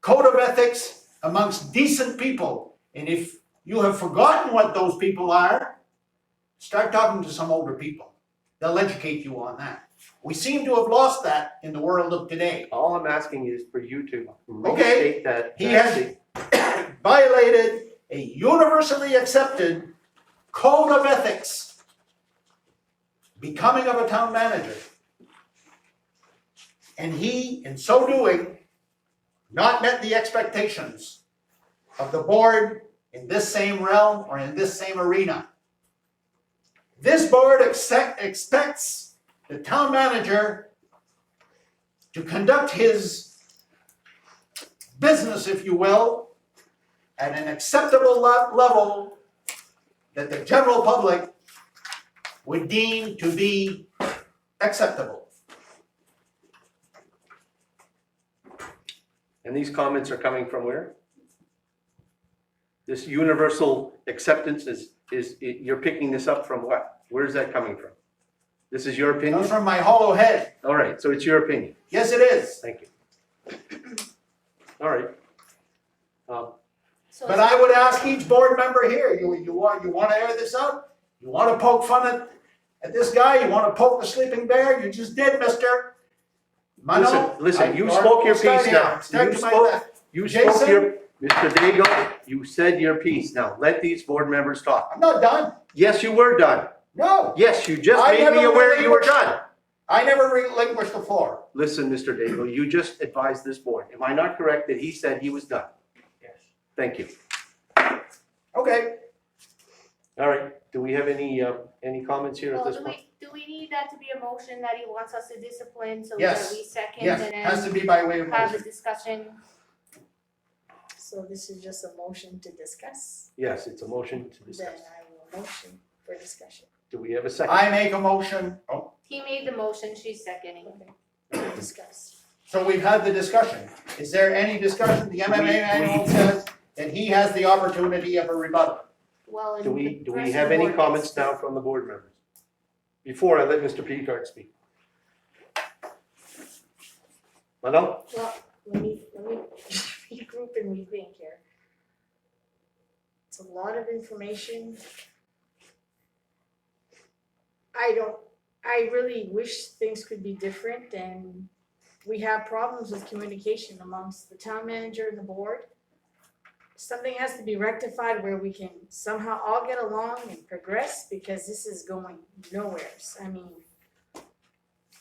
code of ethics amongst decent people. And if you have forgotten what those people are, start talking to some older people. They'll educate you on that. We seem to have lost that in the world of today. All I'm asking is for you to restate that. He has violated a universally accepted code of ethics becoming of a town manager. And he, in so doing, not met the expectations of the board in this same realm or in this same arena. This board expects the town manager to conduct his business, if you will, at an acceptable level that the general public would deem to be acceptable. And these comments are coming from where? This universal acceptance you're picking this up from what? Where is that coming from? This is your It opinion? comes from my hollow head. All right, so it's your opinion. Yes, it is. Thank you. All right. So But I would ask each board member here, you want to air this out? You want to poke fun at this guy? You want to poke the sleeping bear? You just did, mister. Mano, Listen, you spoke your piece now. Start You to my spoke- left. You Jason, spoke your, Mr. Daigle, you said your piece. Now, let these board members talk. I'm not done. Yes, you were done. No, Yes, you just I made me never aware you were relinquished- done. I never relinquished the floor. Listen, Mr. Daigle, you just advised this board. Am I not correct that he said he was done? Yes. Thank you. Okay, All right, do we have any comments here at Well, this point? do we need that to be a motion that he wants us to discipline so Yes. that we second yes, and has to then be by way of have the motion. discussion? So this is just a motion to discuss, Yes, it's a motion to then discuss. I will motion for discussion. Do we have a second? I make a motion, He made the motion, she's seconding. Okay, discuss. so we've had the discussion. Is there any discussion? The MMA manual says that he has the opportunity of a rebuttal. Well, Do and we the rest of have the any board comments gets- now from the board members? Before I let Mr. Picard speak. Manal? Well, let me regroup and rethink here. It's a lot of information. I really wish things could be different, and we have problems with communication amongst the town manager and the board. Something has to be rectified where we can somehow all get along and progress, because this is going nowheres. I mean,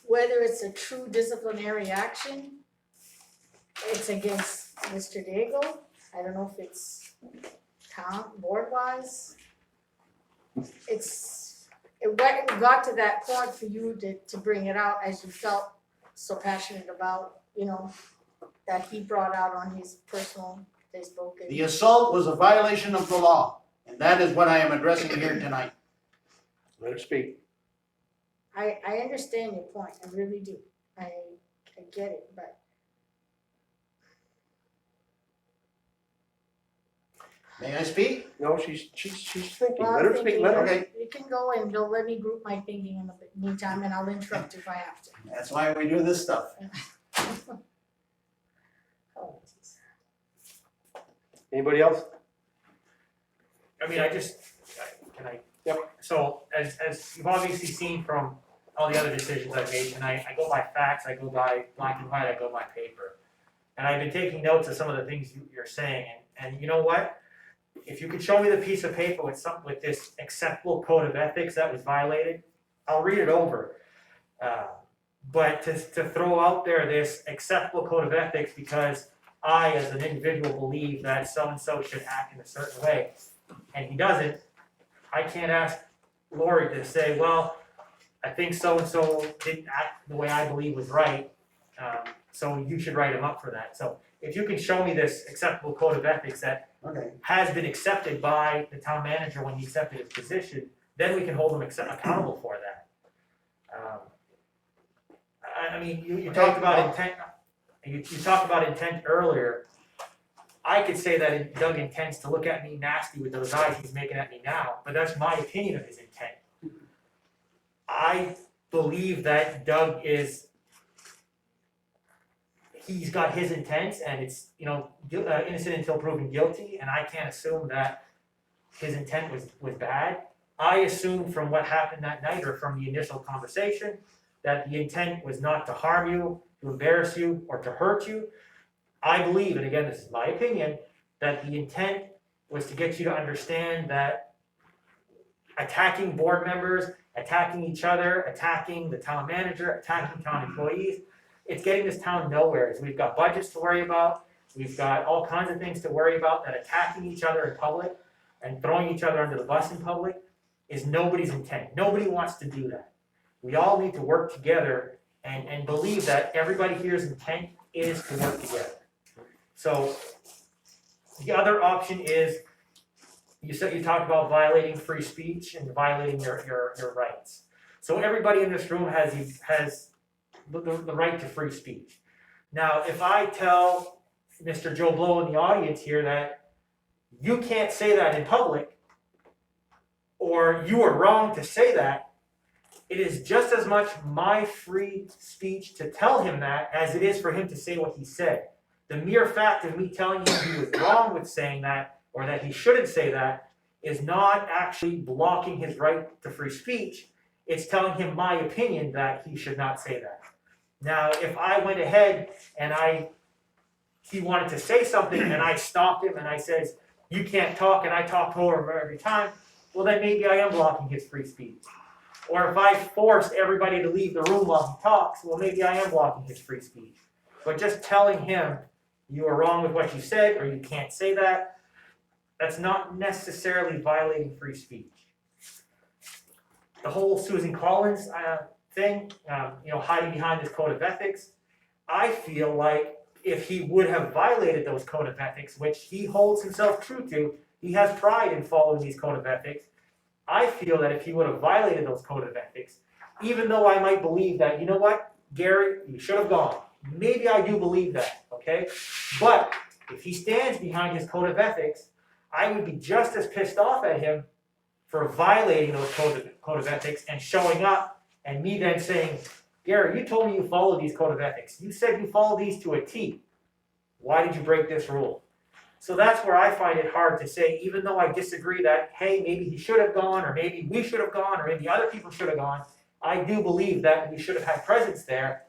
whether it's a true disciplinary action, it's against Mr. Daigle. I don't know if it's town, board-wise. It got to that point for you to bring it out, as you felt so passionate about, that he brought out on his personal Facebook. The assault was a violation of the law, and that is what I am addressing here tonight. Let her speak. I understand your point, I really do. I get it, but May I speak? No, she's thinking. well, Let I'm her speak, thinking, let her. Okay. you can go and you'll let me group my thinking in the meantime, and I'll interrupt if I have to. That's why we do this stuff. Oh, geez. Anybody else? I mean, can I? Yep. So as you've obviously seen from all the other decisions I've made tonight, I go by facts, I go by black and white, I go by paper. And I've been taking notes of some of the things you're saying, and you know what? If you could show me the piece of paper with this acceptable code of ethics that was violated, I'll read it over. But to throw out there this acceptable code of ethics because I, as an individual, believe that so-and-so should act in a certain way, and he doesn't, I can't ask Lori to say, well, I think so-and-so didn't act the way I believe was right, so you should write him up for that. So if you can show me this acceptable code of ethics that Okay. has been accepted by the town manager when he accepted his position, then we can hold him accountable for that. I mean, you talked about intent, you talked about intent earlier. I could say that Doug intends to look at me nasty with those eyes he's making at me now, but that's my opinion of his intent. I believe that Doug he's got his intents, and it's, innocent until proven guilty, and I can't assume that his intent was bad. I assume from what happened that night, or from the initial conversation, that the intent was not to harm you, to embarrass you, or to hurt you. I believe, and again, this is my opinion, that the intent was to get you to understand that attacking board members, attacking each other, attacking the town manager, attacking town employees, it's getting this town nowhere. We've got budgets to worry about, we've got all kinds of things to worry about, that attacking each other in public and throwing each other under the bus in public is nobody's intent. Nobody wants to do that. We all need to work together and believe that everybody here's intent is to work together. So the other option is, you talked about violating free speech and violating your rights. So everybody in this room has the right to free speech. Now, if I tell Mr. Joe Blow in the audience here that you can't say that in public, or you are wrong to say that, it is just as much my free speech to tell him that as it is for him to say what he said. The mere fact of me telling him he was wrong with saying that, or that he shouldn't say that, is not actually blocking his right to free speech. It's telling him my opinion that he should not say that. Now, if I went ahead and I he wanted to say something and I stopped him and I says, you can't talk, and I talk over him every time, well then maybe I am blocking his free speech. Or if I forced everybody to leave the room while he talks, well maybe I am blocking his free speech. But just telling him you are wrong with what you said or you can't say that, that's not necessarily violating free speech. The whole Susan Collins thing, hiding behind this code of ethics, I feel like if he would have violated those code of ethics, which he holds himself true to, he has pride in following these code of ethics. I feel that if he would have violated those code of ethics, even though I might believe that, you know what, Gary, you should have gone. Maybe I do believe that, okay? But if he stands behind his code of ethics, I would be just as pissed off at him for violating those code of ethics and showing up and me then saying, Gary, you told me you followed these code of ethics. You said you followed these to a T. Why did you break this rule? So that's where I find it hard to say, even though I disagree that, hey, maybe he should have gone, or maybe we should have gone, or maybe other people should have gone, I do believe that we should have had presence there.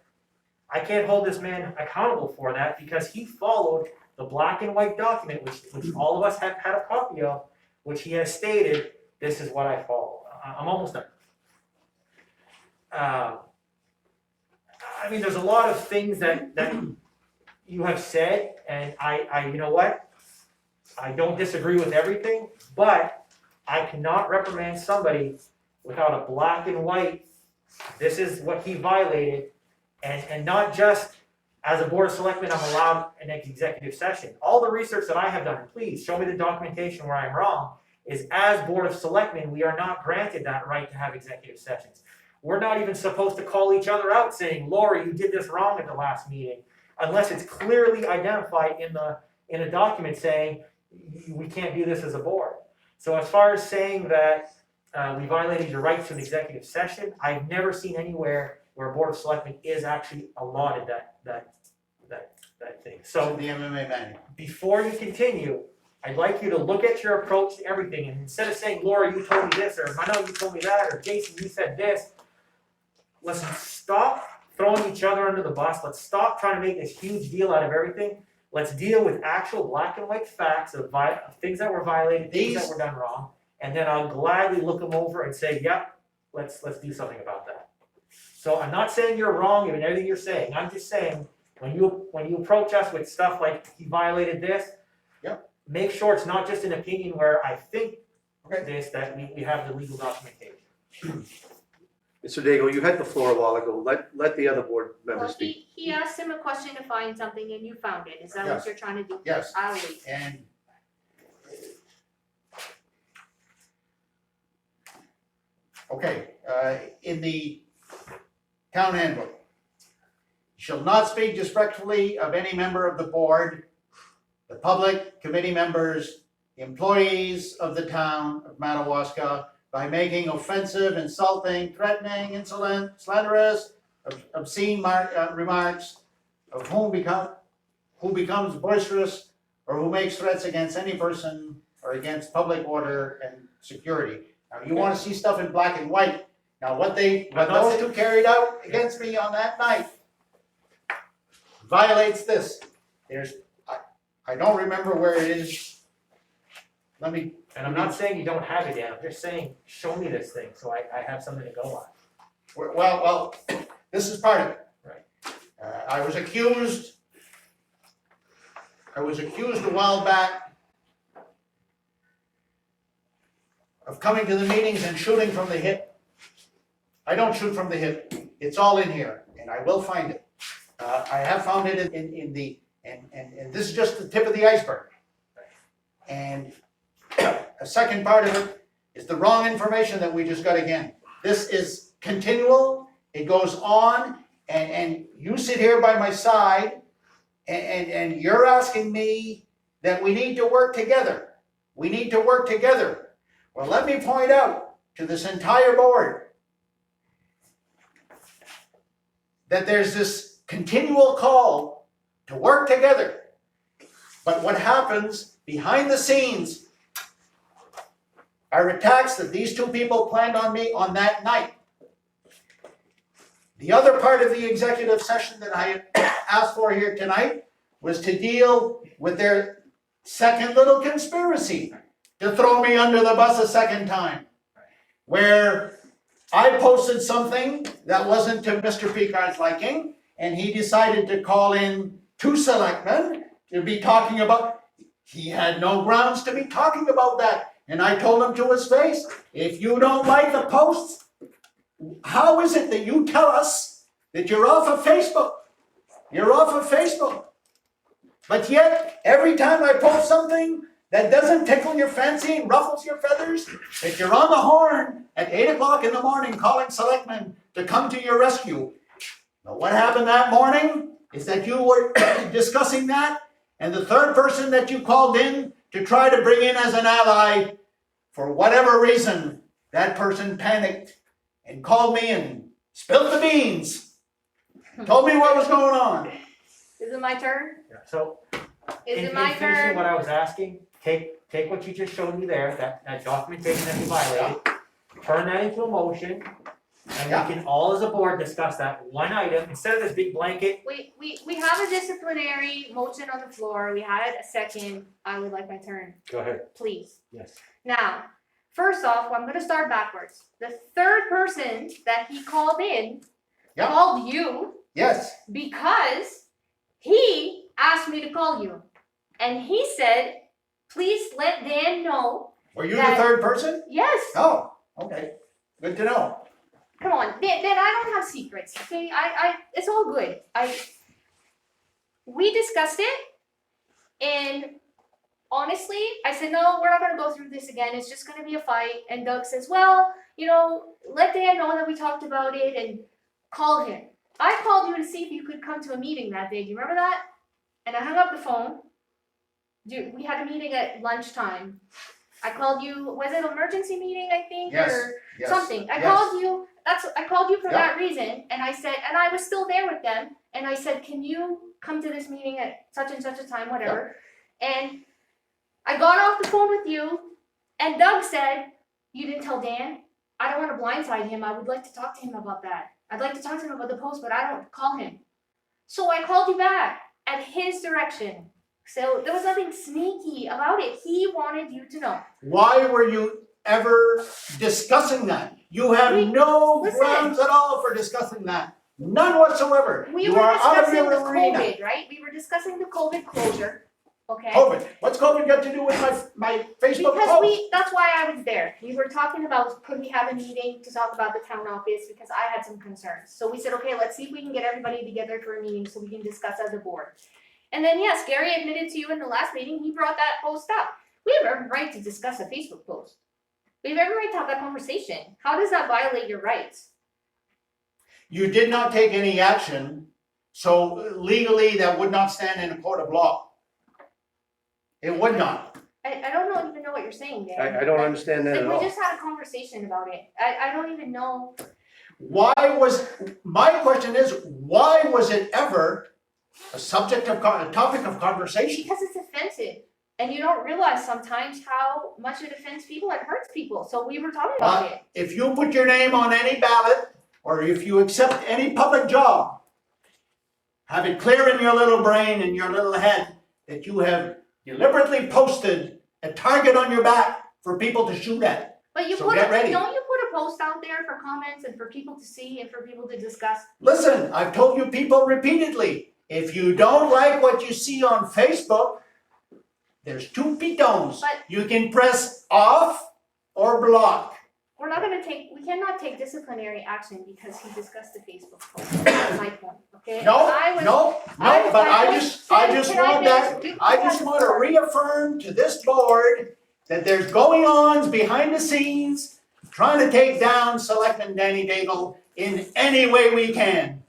I can't hold this man accountable for that because he followed the black and white document, which all of us have had a copy of, which he has stated, this is what I follow. I'm almost done. There's a lot of things that you have said, and I you know what? I don't disagree with everything, but I cannot reprimand somebody without a black and white, this is what he violated, and not just as a board of selectmen, I'm allowed an executive session. All the research that I have done, and please show me the documentation where I'm wrong, is as board of selectmen, we are not granted that right to have executive sessions. We're not even supposed to call each other out saying, Lori, you did this wrong at the last meeting, unless it's clearly identified in a document saying we can't do this as a board. So as far as saying that we violated your right to an executive session, I've never seen anywhere where a board of selectmen is actually allotted that thing. So So the MMA manual. before you continue, I'd like you to look at your approach to everything, and instead of saying, Laura, you told me this, or I know you told me that, or Jason, you said this, let's stop throwing each other under the bus. Let's stop trying to make this huge deal out of everything. Let's deal with actual black and white facts of things that were violated, things that were done wrong, and then I'll gladly look them over and say, yep, let's do something about that. So I'm not saying you're wrong in everything you're saying. I'm just saying when you approach us with stuff like he violated this, yep, make sure it's not just an opinion where I think okay, this, that we have the legal documentation. Mr. Daigle, you had the floor a while ago. Let the other board members Well, speak. he asked him a question to find something and you found it. Is that Yes. what you're trying to do? yes, I'll wait. and okay, in the town handbook, shall not speak disrespectfully of any member of the board, the public, committee members, employees of the town of Madawaska by making offensive, insulting, threatening, insolent, slanderous, obscene remarks of who becomes boisterous or who makes threats against any person or against public order and security. Now, you wanna see stuff in black and white. Now, what those two carried out against me on that night violates this. I don't remember where it is. Let me, And I'm not saying you don't have it yet, I'm just saying, show me this thing, so I have something to go on. well, this is part of it. Right. I was accused a while back of coming to the meetings and shooting from the hip. I don't shoot from the hip. It's all in here, and I will find it. I have found it in the, and this is just the tip of the iceberg. And a second part of it is the wrong information that we just got again. This is continual, it goes on, and you sit here by my side, and you're asking me that we need to work together. We need to work together. Well, let me point out to this entire board that there's this continual call to work together. But what happens behind the scenes are attacks that these two people planned on me on that night. The other part of the executive session that I asked for here tonight was to deal with their second little conspiracy, to throw me under the bus a second time. Where I posted something that wasn't to Mr. Picard's liking, and he decided to call in two selectmen to be talking about, he had no grounds to be talking about that. And I told him to his face, if you don't like the posts, how is it that you tell us that you're off of Facebook? You're off of Facebook. But yet, every time I post something that doesn't tickle your fancy and ruffles your feathers, that you're on the horn at 8 o'clock in the morning calling selectmen to come to your rescue. But what happened that morning is that you were discussing that, and the third person that you called in to try to bring in as an ally, for whatever reason, that person panicked and called me and spilled the beans. Told me what was going on. Is it my turn? Yeah, so, Is in it my finishing turn? what I was asking, take what you just showed me there, that documentation that you violated, turn that into a motion, and Yeah. we can all as a board discuss that one item, instead of this big blanket. We have a disciplinary motion on the floor, we had a second, I would like my turn, Go ahead. please. Yes. Now, first off, I'm gonna start backwards. The third person that he called in, Yeah. called you Yes, because he asked me to call you. And he said, please let Dan know, were you the That- third person? yes, Oh, okay, good to know. come on, Dan, I don't have secrets, okay? It's all good. We discussed it, and honestly, I said, no, we're not gonna go through this again, it's just gonna be a fight. And Doug says, well, let Dan know that we talked about it and call him. I called you to see if you could come to a meeting that day, do you remember that? And I hung up the phone. We had a meeting at lunchtime. I called you, was it an emergency meeting, I think, Yes, or yes, something? I yes. called you, I called you for Yeah. that reason, and I said, and I was still there with them, and I said, can you come to this meeting at such and such a time, whatever? And I got off the phone with you, and Doug said, you didn't tell Dan? I don't wanna blindside him, I would like to talk to him about that. I'd like to talk to him about the post, but I don't call him. So I called you back at his direction. So there was nothing sneaky about it. He wanted you to know. Why were you ever discussing that? You have no listen. grounds at all for discussing that. None whatsoever. We You were are out of discussing your the arena. COVID, right? We were discussing the COVID closure, okay? COVID. What's COVID got to do with my Facebook Because post? that's why I was there. We were talking about, could we have a meeting to talk about the town office, because I had some concerns. So we said, okay, let's see if we can get everybody together for a meeting so we can discuss as a board. And then yes, Gary admitted to you in the last meeting, he brought that post up. We have every right to discuss a Facebook post. We have every right to have that conversation. How does that violate your rights? You did not take any action, so legally that would not stand in a court of law. It would not. I don't even know what you're saying, Dan. I don't understand that at Like, all. we just had a conversation about it. I don't even know. My question is, why was it ever a topic of conversation? Because it's offensive. And you don't realize sometimes how much it offends people and hurts people. So we were talking about it. If you put your name on any ballot, or if you accept any public job, have it clear in your little brain and your little head that you have deliberately posted a target on your back for people to shoot at. But you So get ready. don't you put a post out there for comments and for people to see and for people to discuss? Listen, I've told you people repeatedly, if you don't like what you see on Facebook, there's two pitons. But- You can press off or block. We cannot take disciplinary action because he discussed the Facebook post. That's my point, okay? No, I was- no, I- but I I was just saying, want that, you I had just the want to floor. reaffirm to this board that there's going-ons behind the scenes trying to take down Selectman Danny Daigle in any way we can.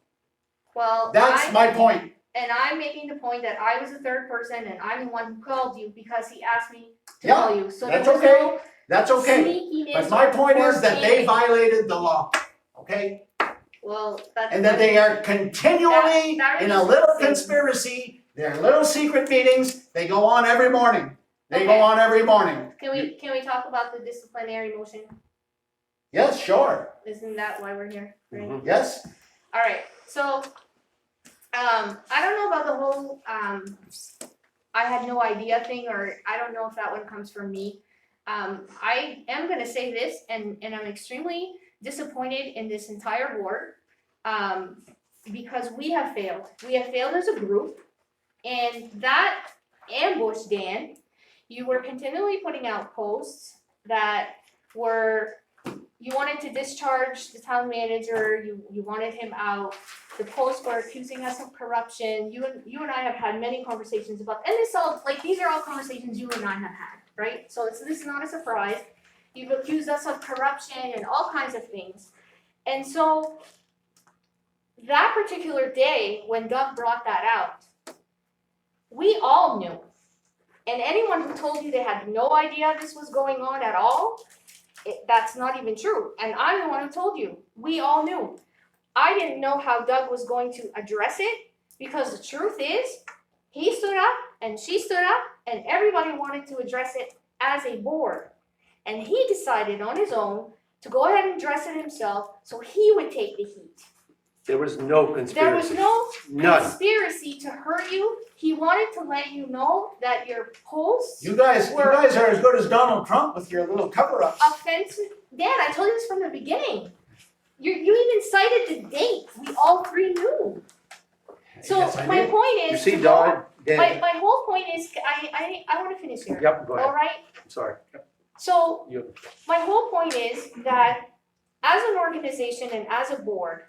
Well, That's my point. And I'm making the point that I was the third person and I'm the one who called you because he asked me to Yeah, call you. So there that's was okay. no That's okay. sneakiness But my point or is that they gaming. violated the law, okay? Well, that's. And that they are continually That in a remains little the same. conspiracy. Their little secret meetings, they go on every morning. They go Okay. on every morning. Can we talk about the disciplinary motion? Yes, sure. Isn't that why we're here? Right? Mhm. Yes. Alright, so I don't know about the whole, I had no idea thing, or I don't know if that one comes from me. I am gonna say this, and I'm extremely disappointed in this entire board, because we have failed. We have failed as a group, and that ambush, Dan, you were continually putting out posts that were, you wanted to discharge the town manager, you wanted him out. The posts were accusing us of corruption. You and I have had many conversations about, and this all, like, these are all conversations you and I have had, right? So this is not a surprise. You've accused us of corruption and all kinds of things. And so that particular day when Doug brought that out, we all knew. And anyone who told you they had no idea this was going on at all, that's not even true. And I'm the one who told you. We all knew. I didn't know how Doug was going to address it, because the truth is, he stood up and she stood up and everybody wanted to address it as a board. And he decided on his own to go ahead and address it himself so he would take the heat. There was no conspiracy. There was no None. conspiracy to hurt you. He wanted to let you know that your posts You guys are as good as Donald Trump with your little cover-ups. offensive. Dan, I told you this from the beginning. You even cited the date. We all three knew. So Yes, I my did. point is, You see, to go- Don, Dan, my whole point is, I want to finish here. yep, go All ahead, right. I'm sorry. So You- my whole point is that as an organization and as a board,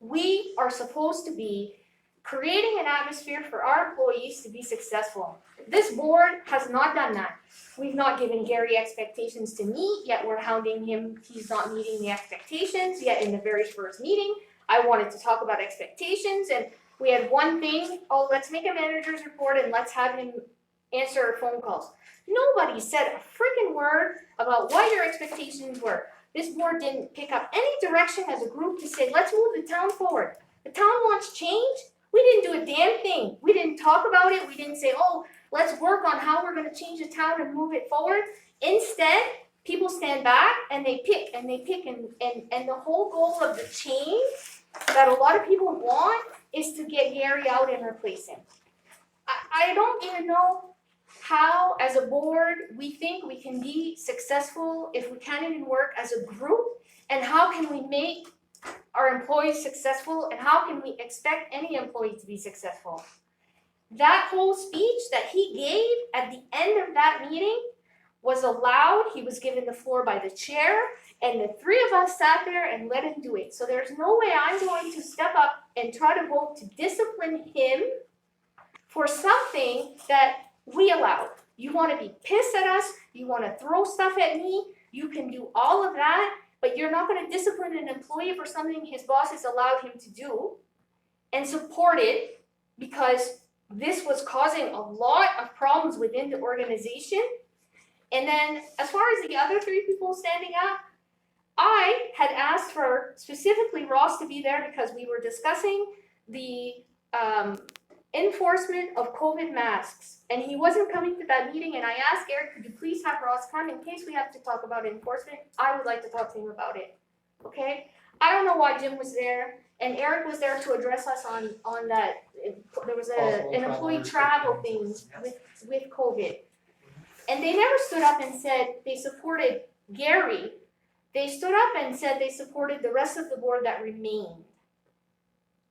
we are supposed to be creating an atmosphere for our employees to be successful. This board has not done that. We've not given Gary expectations to meet, yet we're hounding him. He's not meeting the expectations, yet in the very first meeting, I wanted to talk about expectations, and we had one thing, oh, let's make a manager's report and let's have him answer our phone calls. Nobody said a freaking word about what your expectations were. This board didn't pick up any direction as a group to say, let's move the town forward. The town wants change. We didn't do a damn thing. We didn't talk about it. We didn't say, oh, let's work on how we're gonna change the town and move it forward. Instead, people stand back and they pick and the whole goal of the change that a lot of people want is to get Gary out and replace him. I don't even know how, as a board, we think we can be successful if we can't even work as a group, and how can we make our employees successful, and how can we expect any employee to be successful? That whole speech that he gave at the end of that meeting was allowed. He was given the floor by the chair, and the three of us sat there and let him do it. So there's no way I'm going to step up and try to vote to discipline him for something that we allowed. You want to be pissed at us, you want to throw stuff at me, you can do all of that, but you're not going to discipline an employee for something his boss has allowed him to do and support it, because this was causing a lot of problems within the organization. And then as far as the other three people standing up, I had asked for specifically Ross to be there because we were discussing the enforcement of COVID masks, and he wasn't coming to that meeting, and I asked Eric, could you please have Ross come in case we have to talk about enforcement? I would like to talk to him about it, okay? I don't know why Jim was there, and Eric was there to address us on that, there was an employee travel thing with COVID. And they never stood up and said they supported Gary. They stood up and said they supported the rest of the board that remained.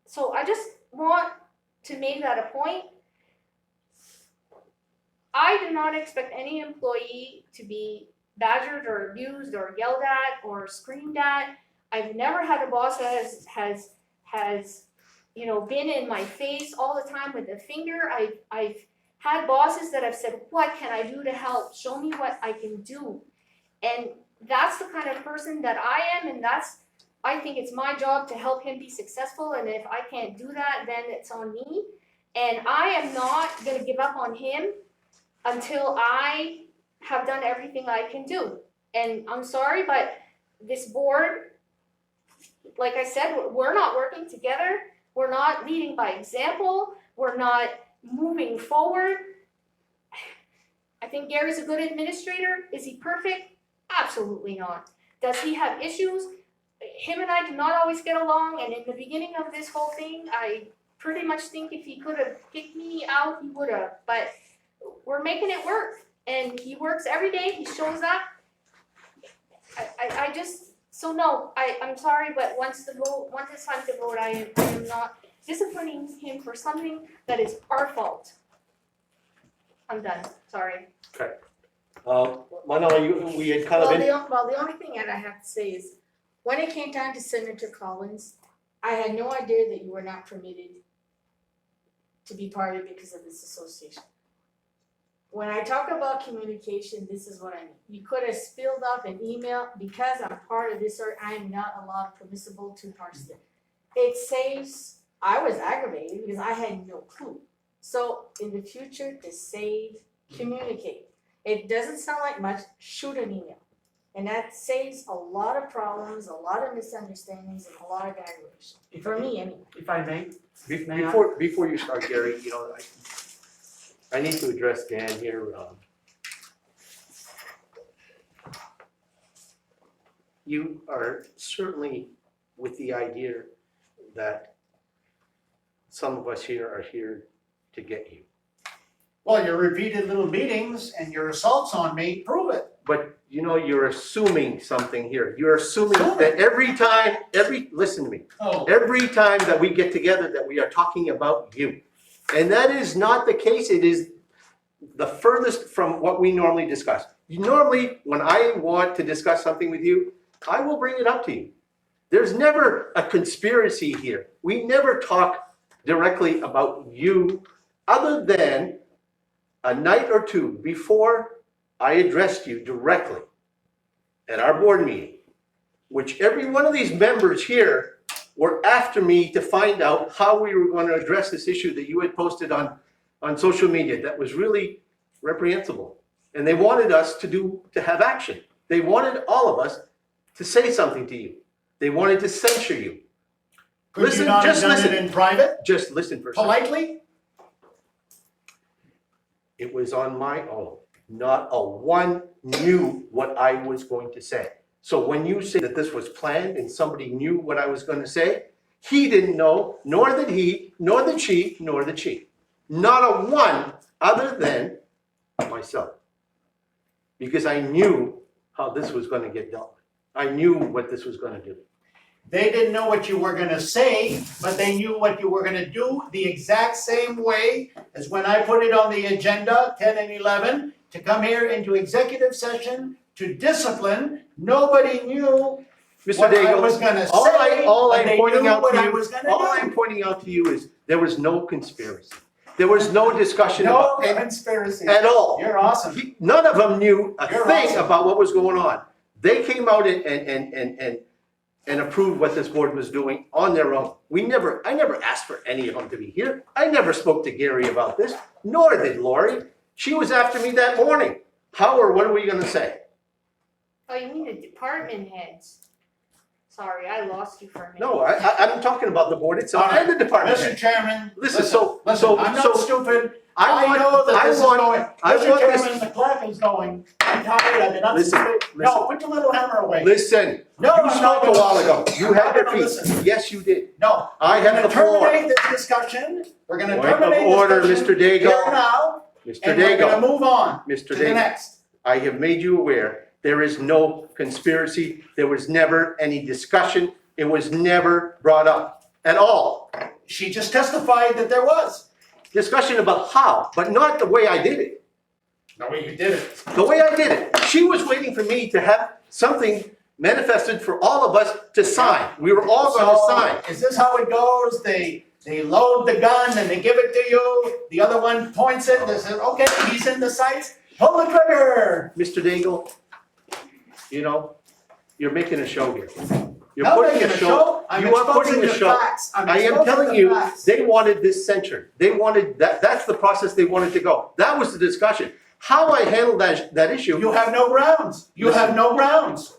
So I just want to make that a point. I do not expect any employee to be badgered or abused or yelled at or screamed at. I've never had a boss that has been in my face all the time with a finger. I've had bosses that have said, what can I do to help? Show me what I can do. And that's the kind of person that I am, and I think it's my job to help him be successful, and if I can't do that, then it's on me. And I am not gonna give up on him until I have done everything I can do. And I'm sorry, but this board, like I said, we're not working together. We're not leading by example. We're not moving forward. I think Gary's a good administrator. Is he perfect? Absolutely not. Does he have issues? Him and I do not always get along, and in the beginning of this whole thing, I pretty much think if he could have kicked me out, he would have, but we're making it work. And he works every day, he shows up. I just, so no, I'm sorry, but once it's time to vote, I am not disciplining him for something that is our fault. I'm done, sorry. Manala, we had kind of been. Well, the only thing that I have to say is, when it came time to Senator Collins, I had no idea that you were not permitted to be part of it because of this association. When I talk about communication, this is what I mean. You could have spilled off an email, because I'm part of this, or I am not allowed permissible to participate. It saves, I was aggravated because I had no clue. So in the future, to save, communicate. It doesn't sound like much, shoot an email. And that saves a lot of problems, a lot of misunderstandings, and a lot of aggravation. For me, anyway. If I may, Before you start, Gary, I need to address Dan here. You are certainly with the idea that some of us here are here to get you. Well, your repeated little meetings and your assaults on me prove it. But you're assuming something here. You're assuming that listen to me, Oh. every time that we get together that we are talking about you. And that is not the case. It is the furthest from what we normally discuss. Normally, when I want to discuss something with you, I will bring it up to you. There's never a conspiracy here. We never talk directly about you, other than a night or two before I addressed you directly at our board meeting, which every one of these members here were after me to find out how we were going to address this issue that you had posted on social media that was really reprehensible. And they wanted us to have action. They wanted all of us to say something to you. They wanted to censure you. Could you not have done it in private, Just listen for a second. politely? It was on my own. Not a one knew what I was going to say. So when you say that this was planned and somebody knew what I was going to say, he didn't know, nor did he, nor did she, nor did she. Not a one other than myself. Because I knew how this was going to get dealt with. I knew what this was going to do. They didn't know what you were gonna say, but they knew what you were gonna do the exact same way as when I put it on the agenda, 10 and 11, to come here into executive session to discipline. Nobody knew Mr. what I Daigle, was gonna all say, but I'm they pointing knew out what to I you, was gonna all do. I'm pointing out to you is there was no conspiracy. There was no discussion No about conspiracy. at all. You're awesome. None of them knew a You're thing awesome. about what was going on. They came out and approved what this board was doing on their own. I never asked for any of them to be here. I never spoke to Gary about this, nor did Lori. She was after me that morning. How or what are we gonna say? Oh, you mean the department heads? Sorry, I lost you for a minute. No, I'm talking about the board itself and the department Mr. head. Chairman, Listen, I'm not stupid. I know that this is going. Mr. Chairman, the clock is going. I'm tired, I've been up since. No, put your little hammer away. Listen, No, you I'm spoke not a gonna while listen. ago. You I'm had not your gonna piece. listen. Yes, you did. No. I have the floor. Terminate this discussion. We're gonna Point of terminate order, discussion Mr. Daigle. here now, Mr. and we're gonna Daigle, move on Mr. to the Daigle, next. I have made you aware, there is no conspiracy. There was never any discussion. It was never brought up at all. She just testified that there was. Discussion about how, but not the way I did it. No, you did it. The way I did it. She was waiting for me to have something manifested for all of us to sign. We were all going to sign. Is this how it goes? They load the gun and they give it to you. The other one points it. They say, okay, he's in the sights. Pull the trigger. Mr. Daigle, you're making a show here. You're Not putting making a a show. show. I'm You are exposing putting the a show. facts. I'm I am exposing telling the you, facts. they wanted this censured. They wanted that's the process they wanted to go. That was the discussion. How I handled that issue. You have no grounds. You have no grounds.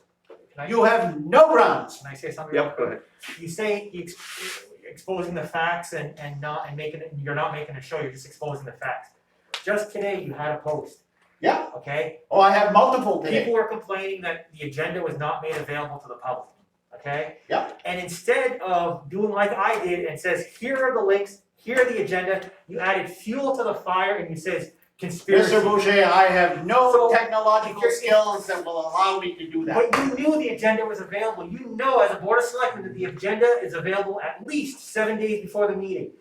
You have no grounds. Can I say something? Yep, go ahead. You say exposing the facts and making it, you're not making a show, you're just exposing the facts. Just today, you had a post, Yeah. okay? Oh, I have multiple today. People were complaining that the agenda was not made available to the public, okay? Yep. And instead of doing like I did and says, here are the links, Here the agenda, you added fuel to the fire and you says conspiracy. Mr. Boucher, I have no So- technological skills that will allow me to do that. But you knew the agenda was available. You know as a board of selectmen that the agenda is available at least 7 days before the meeting.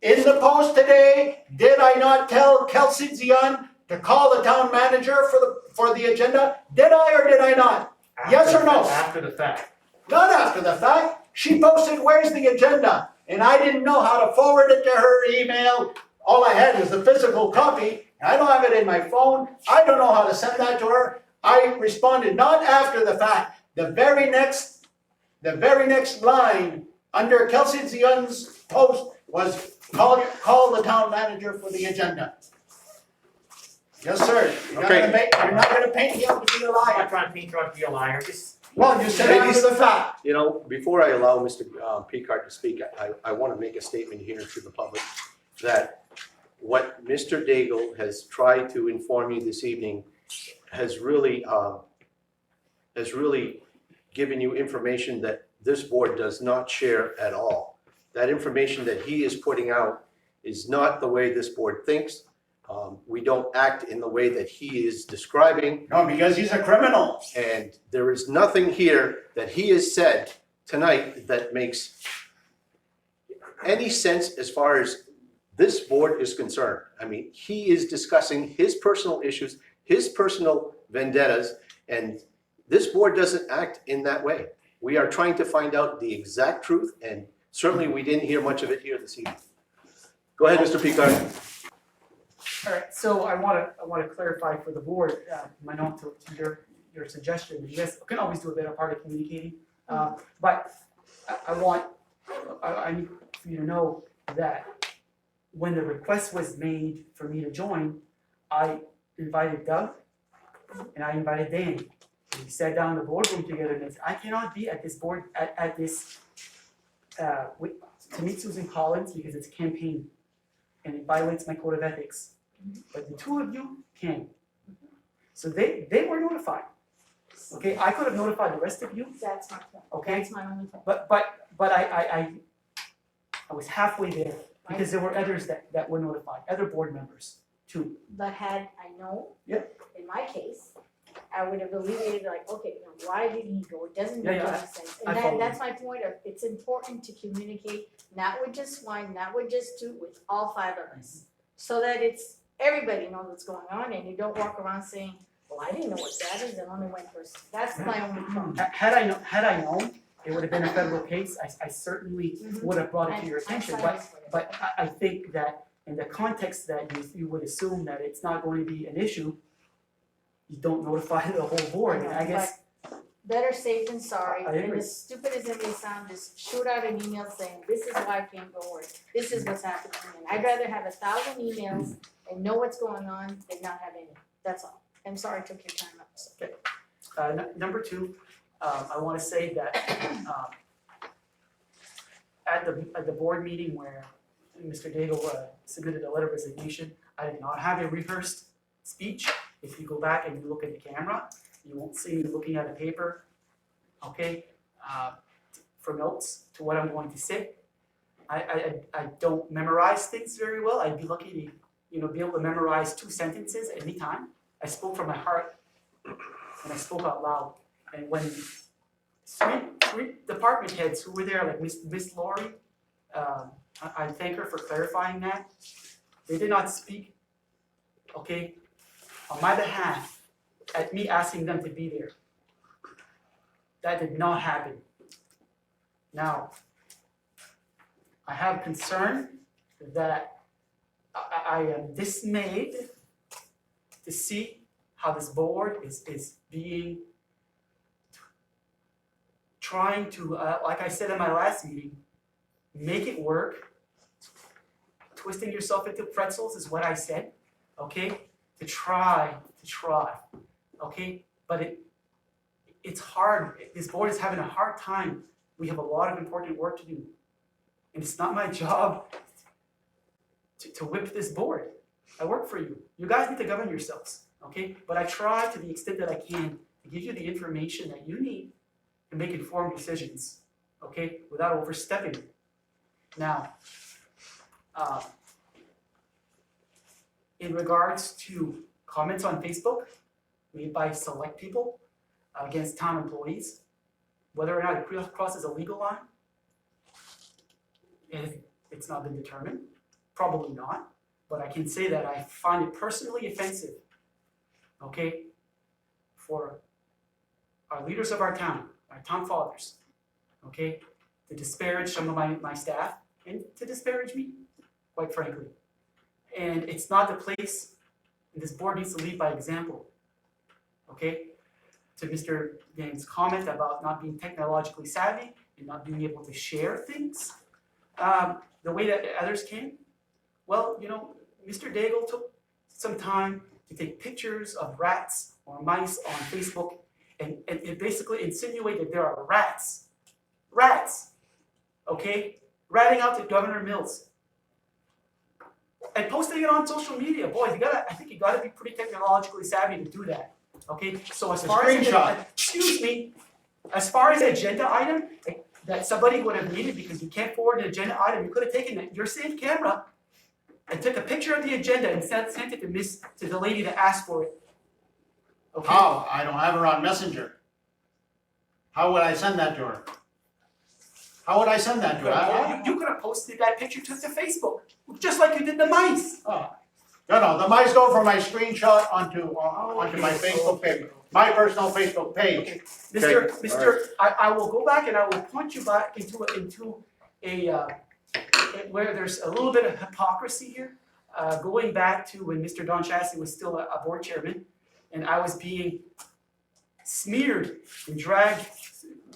In the post today, did I not tell Kelsey Zion to call the town manager for the agenda? Did I or did I not? Yes or no? After the fact. Not after the fact. She posted, where's the agenda? And I didn't know how to forward it to her email. All I had was the physical copy. I don't have it in my phone. I don't know how to send that to her. I responded not after the fact. The very next line under Kelsey Zion's post was call the town manager for the agenda. Yes, sir. You're not gonna paint me out to be a I'm liar. not trying to paint you out to be a liar, just. Well, you said after the fact. You know, before I allow Mr. Picard to speak, I want to make a statement here to the public that what Mr. Daigle has tried to inform you this evening has really given you information that this board does not share at all. That information that he is putting out is not the way this board thinks. We don't act in the way that he is describing. No, because he's a criminal. And there is nothing here that he has said tonight that makes any sense as far as this board is concerned. I mean, he is discussing his personal issues, his personal vendettas, and this board doesn't act in that way. We are trying to find out the exact truth, and certainly we didn't hear much of it here this evening. Go ahead, Mr. Picard. All right, so I wanna clarify for the board, my note to your suggestion, yes, we can always do a better part of communicating. But I need for you to know that when the request was made for me to join, I invited Doug and I invited Danny. We sat down in the boardroom together and said, I cannot be at this board, at this, to meet Susan Collins because it's a campaign and it violates my code of ethics. But the two of you can. So they were notified. Okay, I could have notified the rest of you, That's my point. okay? That's my only point. But I was halfway there because there were others that were notified, other board members too. But had I known, Yep. in my case, I would have alleviated like, okay, you know, why did he go? It doesn't make Yeah, any sense. I And follow that's my point of, it's important to communicate, not with just one, not with just two, with all five of us. So that everybody knows what's going on and you don't walk around saying, well, I didn't know what that is, and only one person. That's my only point. Had I known, it would have been a federal case. I certainly would have brought it to your attention. But I think that in the context that you would assume that it's not going to be an issue, you don't notify the whole board, and I guess. Better safe than sorry, I and agree. as stupid as it may sound, just shoot out an email saying, this is why I can't go, or this is what's happening. And I'd rather have 1,000 emails and know what's going on than not have any, that's all. I'm sorry I took your time up, so. Number two, I wanna say that, at the board meeting where Mr. Daigle submitted a letter of resignation, I did not have a rehearsed speech. If you go back and you look at the camera, you won't see me looking at a paper, okay, for notes to what I'm going to say. I don't memorize things very well. I'd be lucky to, be able to memorize 2 sentences at any time. I spoke from my heart and I spoke out loud. And when three department heads who were there, like Miss Laurie, I thank her for clarifying that. They did not speak, okay, on my behalf at me asking them to be there. That did not happen. Now, I have concern that I am dismayed to see how this board is being trying to, like I said in my last meeting, make it work. Twisting yourself into pretzels is what I said, okay? To try, okay? But it's hard. This board is having a hard time. We have a lot of important work to do. And it's not my job to whip this board. I work for you. You guys need to govern yourselves, okay? But I try to the extent that I can to give you the information that you need to make informed decisions, okay? Without overstepping. Now, In regards to comments on Facebook made by select people against town employees, whether or not it crosses a legal line, and it's not been determined, probably not, but I can say that I find it personally offensive, okay, for our leaders of our town fathers, okay, to disparage some of my staff and to disparage me, quite frankly. And it's not the place, and this board needs to lead by example, okay? To Mr. Dan's comment about not being technologically savvy and not being able to share things the way that others can. Well, you know, Mr. Daigle took some time to take pictures of rats or mice on Facebook and it basically insinuated there are rats, okay, ratting out to Governor Mills. And posting it on social media, boys, I think you gotta be pretty technologically savvy to do that. Okay, so as far as as far as agenda item that somebody would have needed because you can't forward an agenda item, you could have taken your saved camera and took a picture of the agenda and sent it to the lady that asked for it. Okay. How? I don't have her on Messenger. How would I send that to her? How would I send that to her? You could have posted that picture to Facebook, just like you did the mice. Oh. No, the mice go from my screenshot onto my Facebook page, my personal Facebook page. Okay. Mr. I will go back and I will point you back into a where there's a little bit of hypocrisy here, going back to when Mr. Don Chassie was still a board chairman, and I was being smeared and dragged,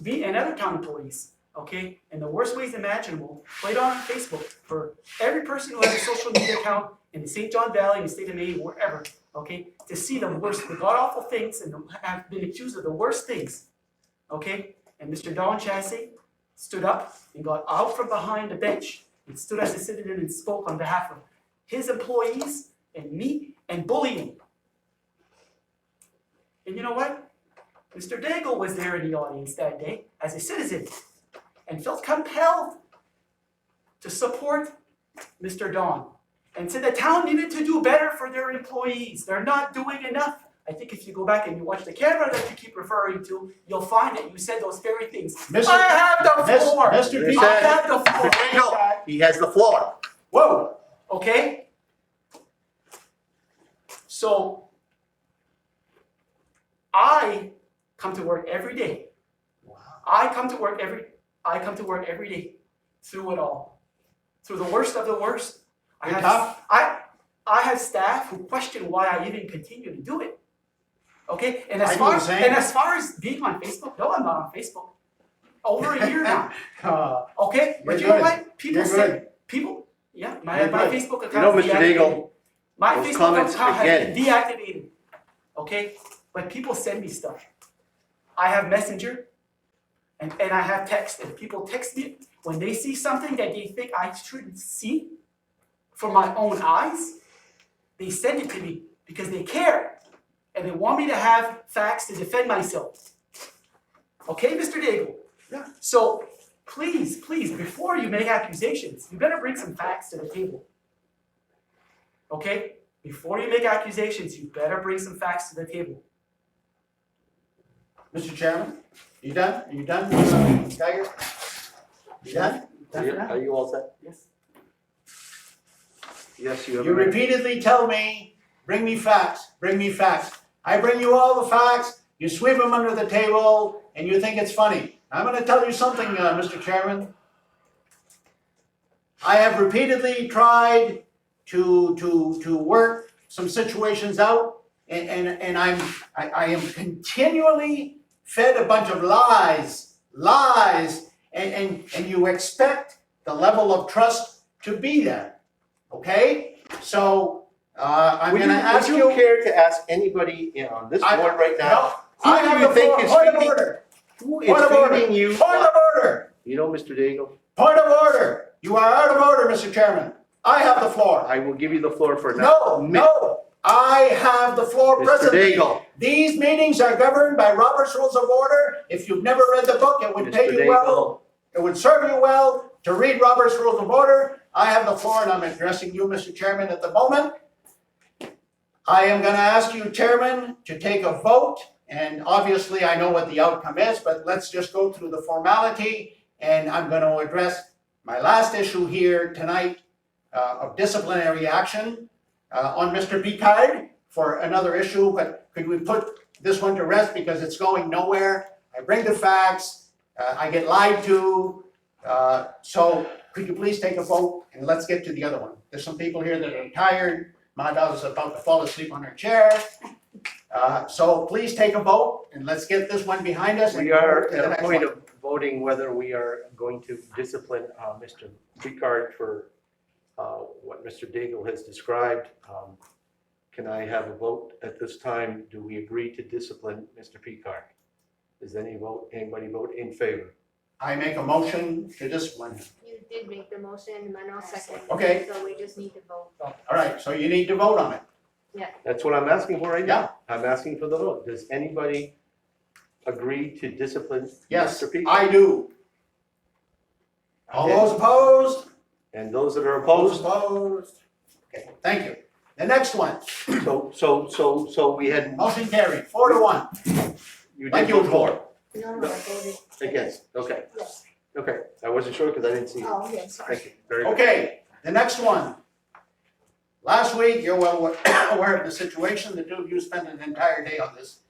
me and other town employees, okay, in the worst ways imaginable, played on Facebook for every person who has a social media account in the St. John Valley, in the state of Maine, wherever, okay, to see the worst, the god-awful things, and have been accused of the worst things, okay, and Mr. Don Chassie stood up and got out from behind the bench and stood as a citizen and spoke on behalf of his employees and me and bullying. And you know what? Mr. Daigle was there in the audience that day as a citizen and felt compelled to support Mr. Don and said the town needed to do better for their employees. They're not doing enough. I think if you go back and you watch the camera that you keep referring to, you'll find that you said those very things. I have the floor. Mr. P. I have the floor. He has the floor. Whoa. Okay? So, I come to work every day. Wow. I come to work every day through it all. Through the worst of the worst. You're tough. I have staff who question why I even continue to do it. Okay? And I as do far the as same. being on Facebook, no, I'm not on Facebook. Over a year now. Okay? But You're you know good. what? People You're say good. my You're my good. Facebook account You know, is Mr. deactivated. Daigle, My those Facebook comments account has again. been deactivated. Okay? But people send me stuff. I have Messenger and I have text, and people text me when they see something that they think I shouldn't see from my own eyes. They send it to me because they care and they want me to have facts to defend myself. Okay, Mr. Daigle? Yeah. So please, before you make accusations, you better bring some facts to the table. Okay? Before you make accusations, you better bring some facts to the table. Mr. Chairman, you done? Are you done, Tiger? You done? Are you all set? Yes. Yes, you have. You repeatedly tell me, bring me facts, bring me facts. I bring you all the facts, you sweep them under the table, and you think it's funny. I'm gonna tell you something, Mr. Chairman. I have repeatedly tried to work some situations out, and I am continually fed a bunch of lies, and you expect the level of trust to be there, okay? So, I'm gonna ask you. Would you care to ask anybody on this board right now? I have the floor. Point of order. Who is Point of order. feeding you? Point of order. You know, Mr. Daigle, Point of order. You are out of order, Mr. Chairman. I have the floor. I will give you the floor for now. No. I have the floor Mr. presently. Daigle, These meetings are governed by Robert's Rules of Order. If you've never read the book, it would pay Mr. you well. Daigle, It would serve you well to read Robert's Rules of Order. I have the floor and I'm addressing you, Mr. Chairman, at the moment. I am gonna ask you, Chairman, to take a vote, and obviously I know what the outcome is, but let's just go through the formality, and I'm gonna address my last issue here tonight of disciplinary action on Mr. Picard for another issue, but could we put this one to rest because it's going nowhere? I bring the facts, I get lied to, so could you please take a vote and let's get to the other one. There's some people here that are tired. My daughter's about to fall asleep on her chair. So please take a vote and let's get this one behind us. and We are go to the at a next point one. of voting whether we are going to discipline Mr. Picard for what Mr. Daigle has described. Can I have a vote at this time? Do we agree to discipline Mr. Picard? Does anybody vote in favor? I make a motion to discipline him. You did make the motion, Manuel seconded. Okay. So we just need to vote. All right, so you need to vote on it. That's what I'm asking for right now. I'm asking for the vote. Does anybody agree to discipline Yes, Mr. Picard? I do. All Okay. those opposed? And those that are Those opposed? opposed? Okay, thank you. The next one, So we had, motion carried, 4-1. you Like did vote usual. for, No, I voted. against, okay, Yes. okay. I wasn't sure because I didn't see it. Oh, yes, sorry. Thank you, very good. Okay, the next one. Last week, you're well aware of the situation, the two of you spent an entire day on this.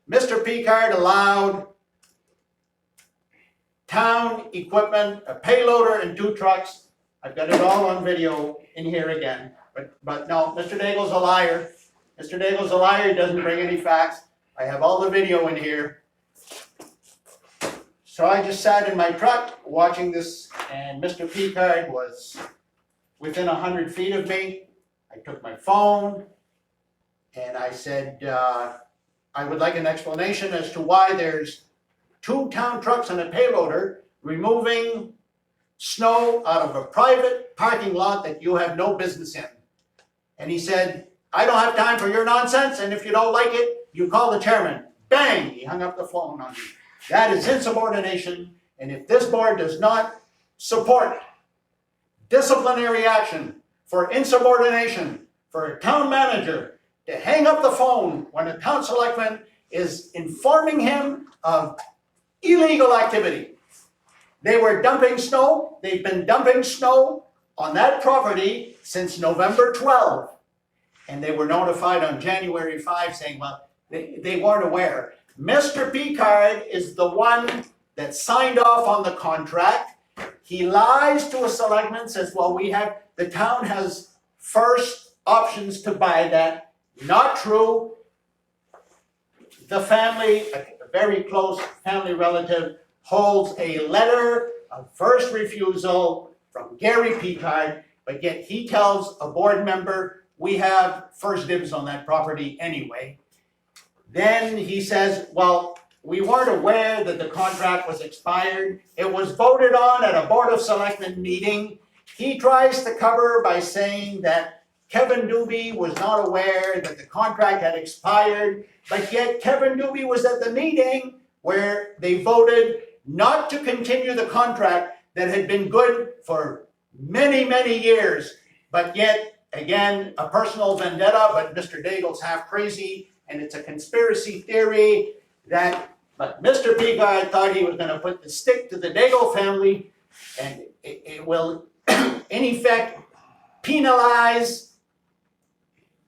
Mr. Picard allowed town equipment, a payloader and 2 trucks. I've got it all on video in here again, but no, Mr. Daigle's a liar. Mr. Daigle's a liar, he doesn't bring any facts. I have all the video in here. So I just sat in my truck watching this, and Mr. Picard was within 100 feet of me. I took my phone and I said, I would like an explanation as to why there's 2 town trucks and a payloader removing snow out of a private parking lot that you have no business in. And he said, I don't have time for your nonsense, and if you don't like it, you call the chairman. Bang, he hung up the phone on me. That is insubordination, and if this board does not support disciplinary action for insubordination for a town manager to hang up the phone when a town selectman is informing him of illegal activity. They were dumping snow, they've been dumping snow on that property since November 12. And they were notified on January 5 saying, well, they weren't aware. Mr. Picard is the one that signed off on the contract. He lies to a selectman, says, well, the town has first options to buy that. Not true. The family, a very close family relative, holds a letter of first refusal from Gary Picard, but yet he tells a board member, we have first dibs on that property anyway. Then he says, well, we weren't aware that the contract was expired. It was voted on at a Board of Selectmen meeting. He tries to cover by saying that Kevin Doobie was not aware that the contract had expired, but yet Kevin Doobie was at the meeting where they voted not to continue the contract that had been good for many, many years, but yet, again, a personal vendetta, but Mr. Daigle's half crazy, and it's a conspiracy theory but Mr. Picard thought he was gonna put the stick to the Daigle family, and it will, in effect, penalize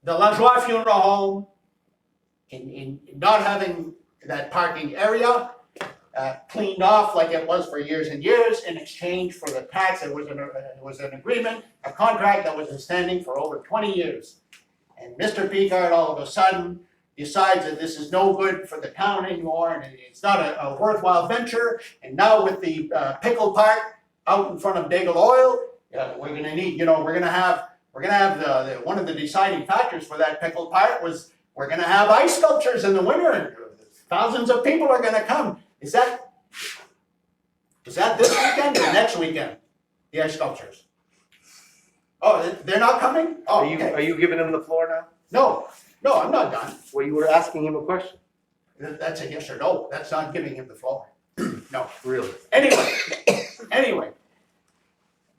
the LaJoie Funeral Home in not having that parking area cleaned off like it was for years and years in exchange for the tax. It was an agreement, a contract that was standing for over 20 years. And Mr. Picard all of a sudden decides that this is no good for the town anymore and it's not a worthwhile venture. And now with the pickle park out in front of Daigle Oil, we're gonna need, we're gonna have one of the deciding factors for that pickle park was we're gonna have ice sculptures in the winter and thousands of people are gonna come. Is that this weekend or next weekend, the ice sculptures? Oh, they're not coming? Oh, okay. Are you giving him the floor now? No, I'm not done. Well, you were asking him a question. That's a yes or no. That's not giving him the floor. No. Really? Anyway,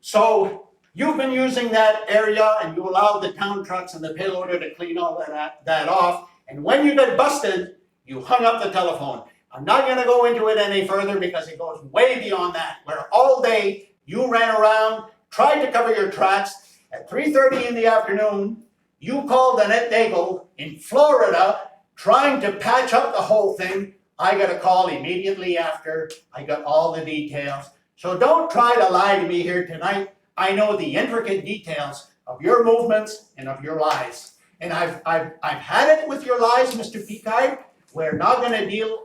So you've been using that area and you allowed the town trucks and the payloader to clean all that off. And when you got busted, you hung up the telephone. I'm not gonna go into it any further because it goes way beyond that, where all day you ran around, tried to cover your tracks. At 3:30 in the afternoon, you called Annette Daigle in Florida trying to patch up the whole thing. I got a call immediately after I got all the details. So don't try to lie to me here tonight. I know the intricate details of your movements and of your lies. And I've had it with your lies, Mr. Picard. We're not gonna deal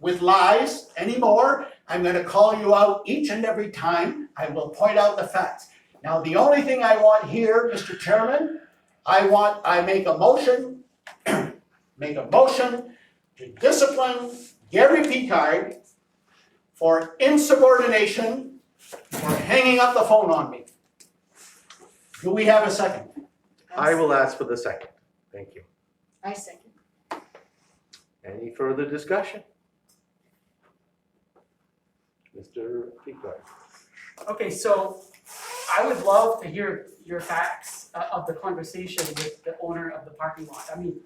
with lies anymore. I'm gonna call you out each and every time. I will point out the facts. Now, the only thing I want here, Mr. Chairman, I make a motion to discipline Gary Picard for insubordination for hanging up the phone on me. Do we have a second? I will ask for the second. Thank you. I second. Any further discussion? Mr. Picard. Okay, so I would love to hear your facts of the conversation with the owner of the parking lot. I mean,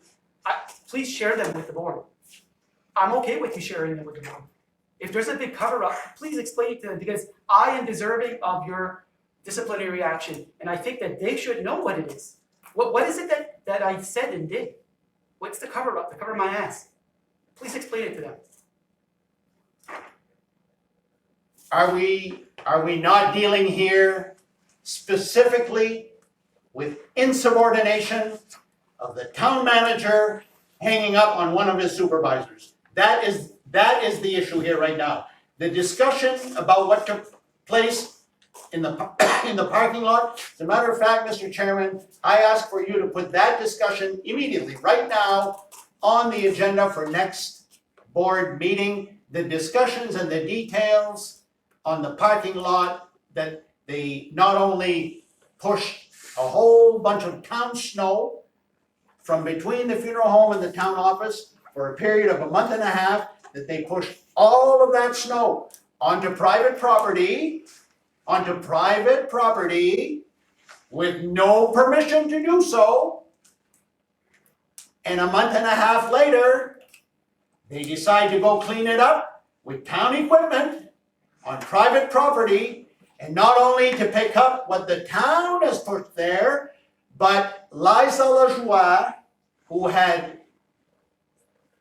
please share them with the board. I'm okay with you sharing them with the board. If there's a big cover up, please explain it to them because I am deserving of your disciplinary action. And I think that they should know what it is. What is it that I said and did? What's the cover up, to cover my ass? Please explain it to them. Are we not dealing here specifically with insubordination of the town manager hanging up on one of his supervisors? That is the issue here right now. The discussion about what took place in the parking lot, as a matter of fact, Mr. Chairman, I ask for you to put that discussion immediately, right now, on the agenda for next board meeting. The discussions and the details on the parking lot, that they not only pushed a whole bunch of town snow from between the funeral home and the town office for a period of a month and a half, that they pushed all of that snow onto private property with no permission to do so. And a month and a half later, they decide to go clean it up with town equipment on private property, and not only to pick up what the town has put there, but Liza Lajoie, who had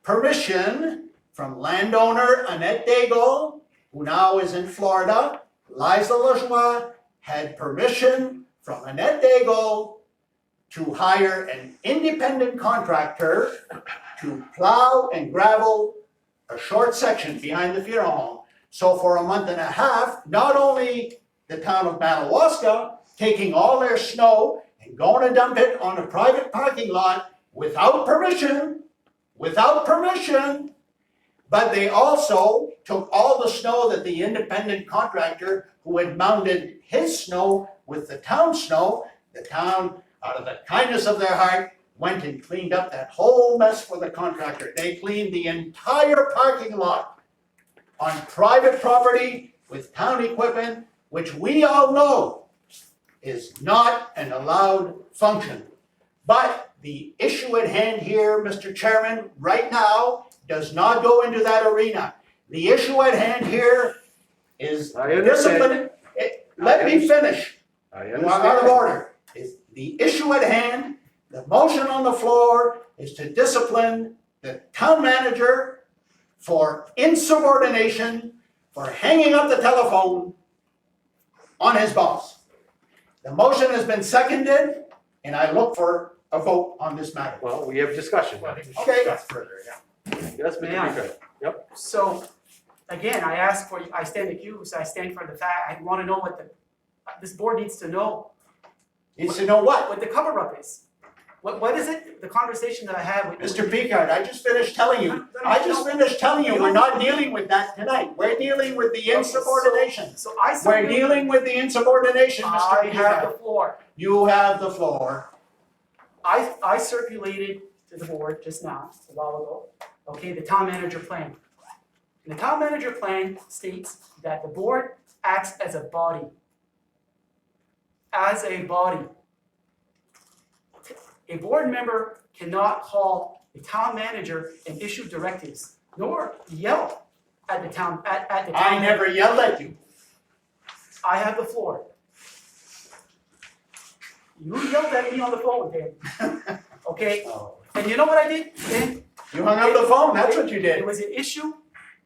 permission from landowner Annette Daigle, who now is in Florida. Liza Lajoie had permission from Annette Daigle to hire an independent contractor to plow and gravel a short section behind the funeral home. So for a month and a half, not only the town of Madawaska taking all their snow and going to dump it on a private parking lot without permission, but they also took all the snow that the independent contractor who had mounted his snow with the town snow, the town, out of the kindness of their heart, went and cleaned up that whole mess for the contractor. They cleaned the entire parking lot on private property with town equipment, which we all know is not an allowed function. But the issue at hand here, Mr. Chairman, right now, does not go into that arena. The issue at hand here is I understand. discipline. Let me finish. I You are out of order. The issue at hand, the motion on the floor is to discipline the town manager for insubordination, for hanging up the telephone on his boss. The motion has been seconded, and I look for a vote on this matter. Well, we have discussion. Well, I think we Okay. should discuss further, yeah. Yes, Mr. Yeah. Picard. So, again, I ask for, I stand accused, I stand for the fact, I wanna know what this board needs to know, Needs to know what? what the cover up is. What is it, the conversation that I had with. Mr. Picard, I just finished telling you, we're not dealing with that tonight. We're dealing with the insubordination. So I We're circulated, dealing with the insubordination, Mr. I have Picard. the floor. You have the floor. I circulated to the board just now, a while ago, okay, the town manager plan. And the town manager plan states that the board acts as a body. as a body. A board member cannot call the town manager and issue directives, nor yell at the town, at the town. I never yelled at you. I have the floor. You yelled at me on the phone, Dan. Okay? Oh. And you know what I did, Dan? You hung up the phone, that's what you It did. was an issue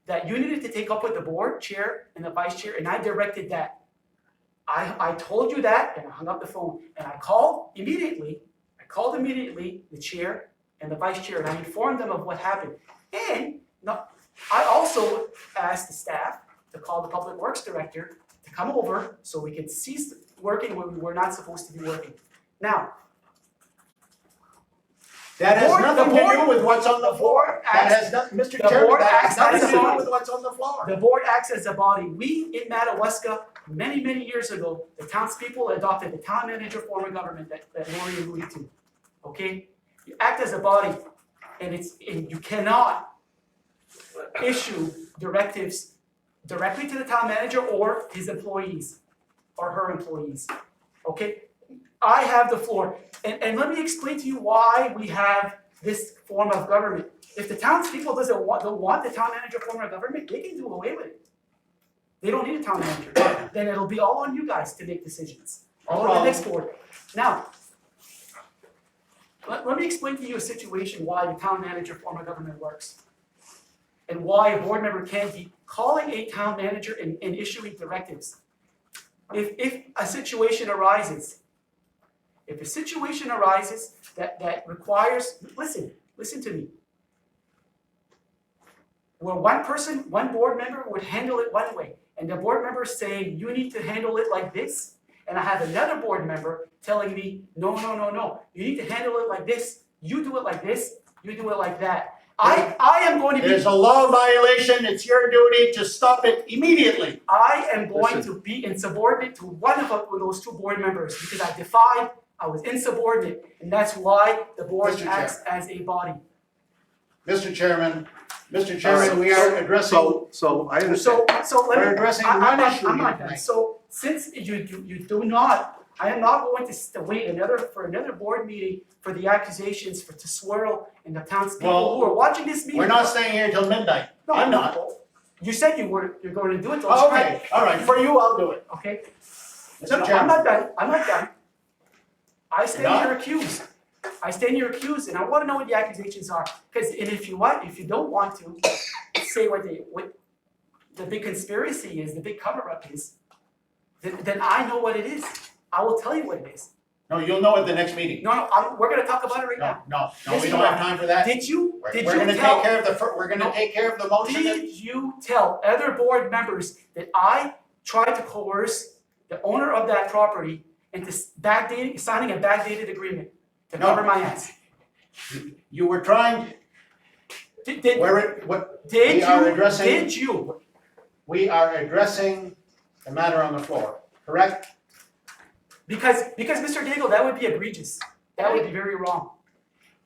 that you needed to take up with the board chair and the vice chair, and I directed that. I told you that, and I hung up the phone, and I called immediately the chair and the vice chair, and I informed them of what happened. And I also asked the staff to call the public works director to come over so we could cease working when we were not supposed to be working. Now, That has board- nothing the to board- do with what's on the the floor. board That acts- has nothing, Mr. the Chairman, board that has acts nothing as to a do body. with what's on the floor. the board acts as a body. We in Madawaska, many, many years ago, the townspeople adopted the town manager form of government that Lori alluded to. Okay? You act as a body, and you cannot issue directives directly to the town manager or his employees or her employees. Okay? I have the floor. And let me explain to you why we have this form of government. If the townspeople don't want the town manager form of government, they can do away with it. They don't need a town manager. Then it'll be all on you guys to make decisions. All on the next board. Now, let me explain to you a situation why the town manager form of government works. And why a board member can't be calling a town manager and issuing directives. If a situation arises that requires, listen to me. Where one board member would handle it one way, and the board member is saying, you need to handle it like this, and I have another board member telling me, no, you need to handle it like this, you do it like this, you do it like that. I am going to be. There's a law violation, it's your duty to stop it immediately. I am going to be insubordinate to one of those two board members because I defied, I was insubordinate, and that's why the board Mr. acts as a body. Mr. Chairman, we are addressing, So I understand. So let me. we're addressing I'm one not issue done. here tonight. So since you do not, I am not going to wait for another board meeting for the accusations to swirl in the townspeople Well, who are watching this meeting. We're not staying here till midnight. No, I'm not. You said you're going to do it. Okay, all right, for you, I'll do it. Okay. Mr. No, I'm Chairman, not done. I stand You're here accused. And I want to know what the accusations are. Because if you don't want to say what the big conspiracy is, the big cover-up is, then I know what it is. I will tell you what it is. no, you'll know at the next meeting. No, we're going to talk about it right now. No, Yes, we you don't have are. time for that. Did you We're gonna tell? take care of the motion. Did you tell other board members that I tried to coerce the owner of that property into signing a backdated agreement to No. cover my ass? You were trying, Did we are addressing, we are addressing the matter on the floor, correct? Because Mr. Daigle, that would be egregious. That would be very wrong.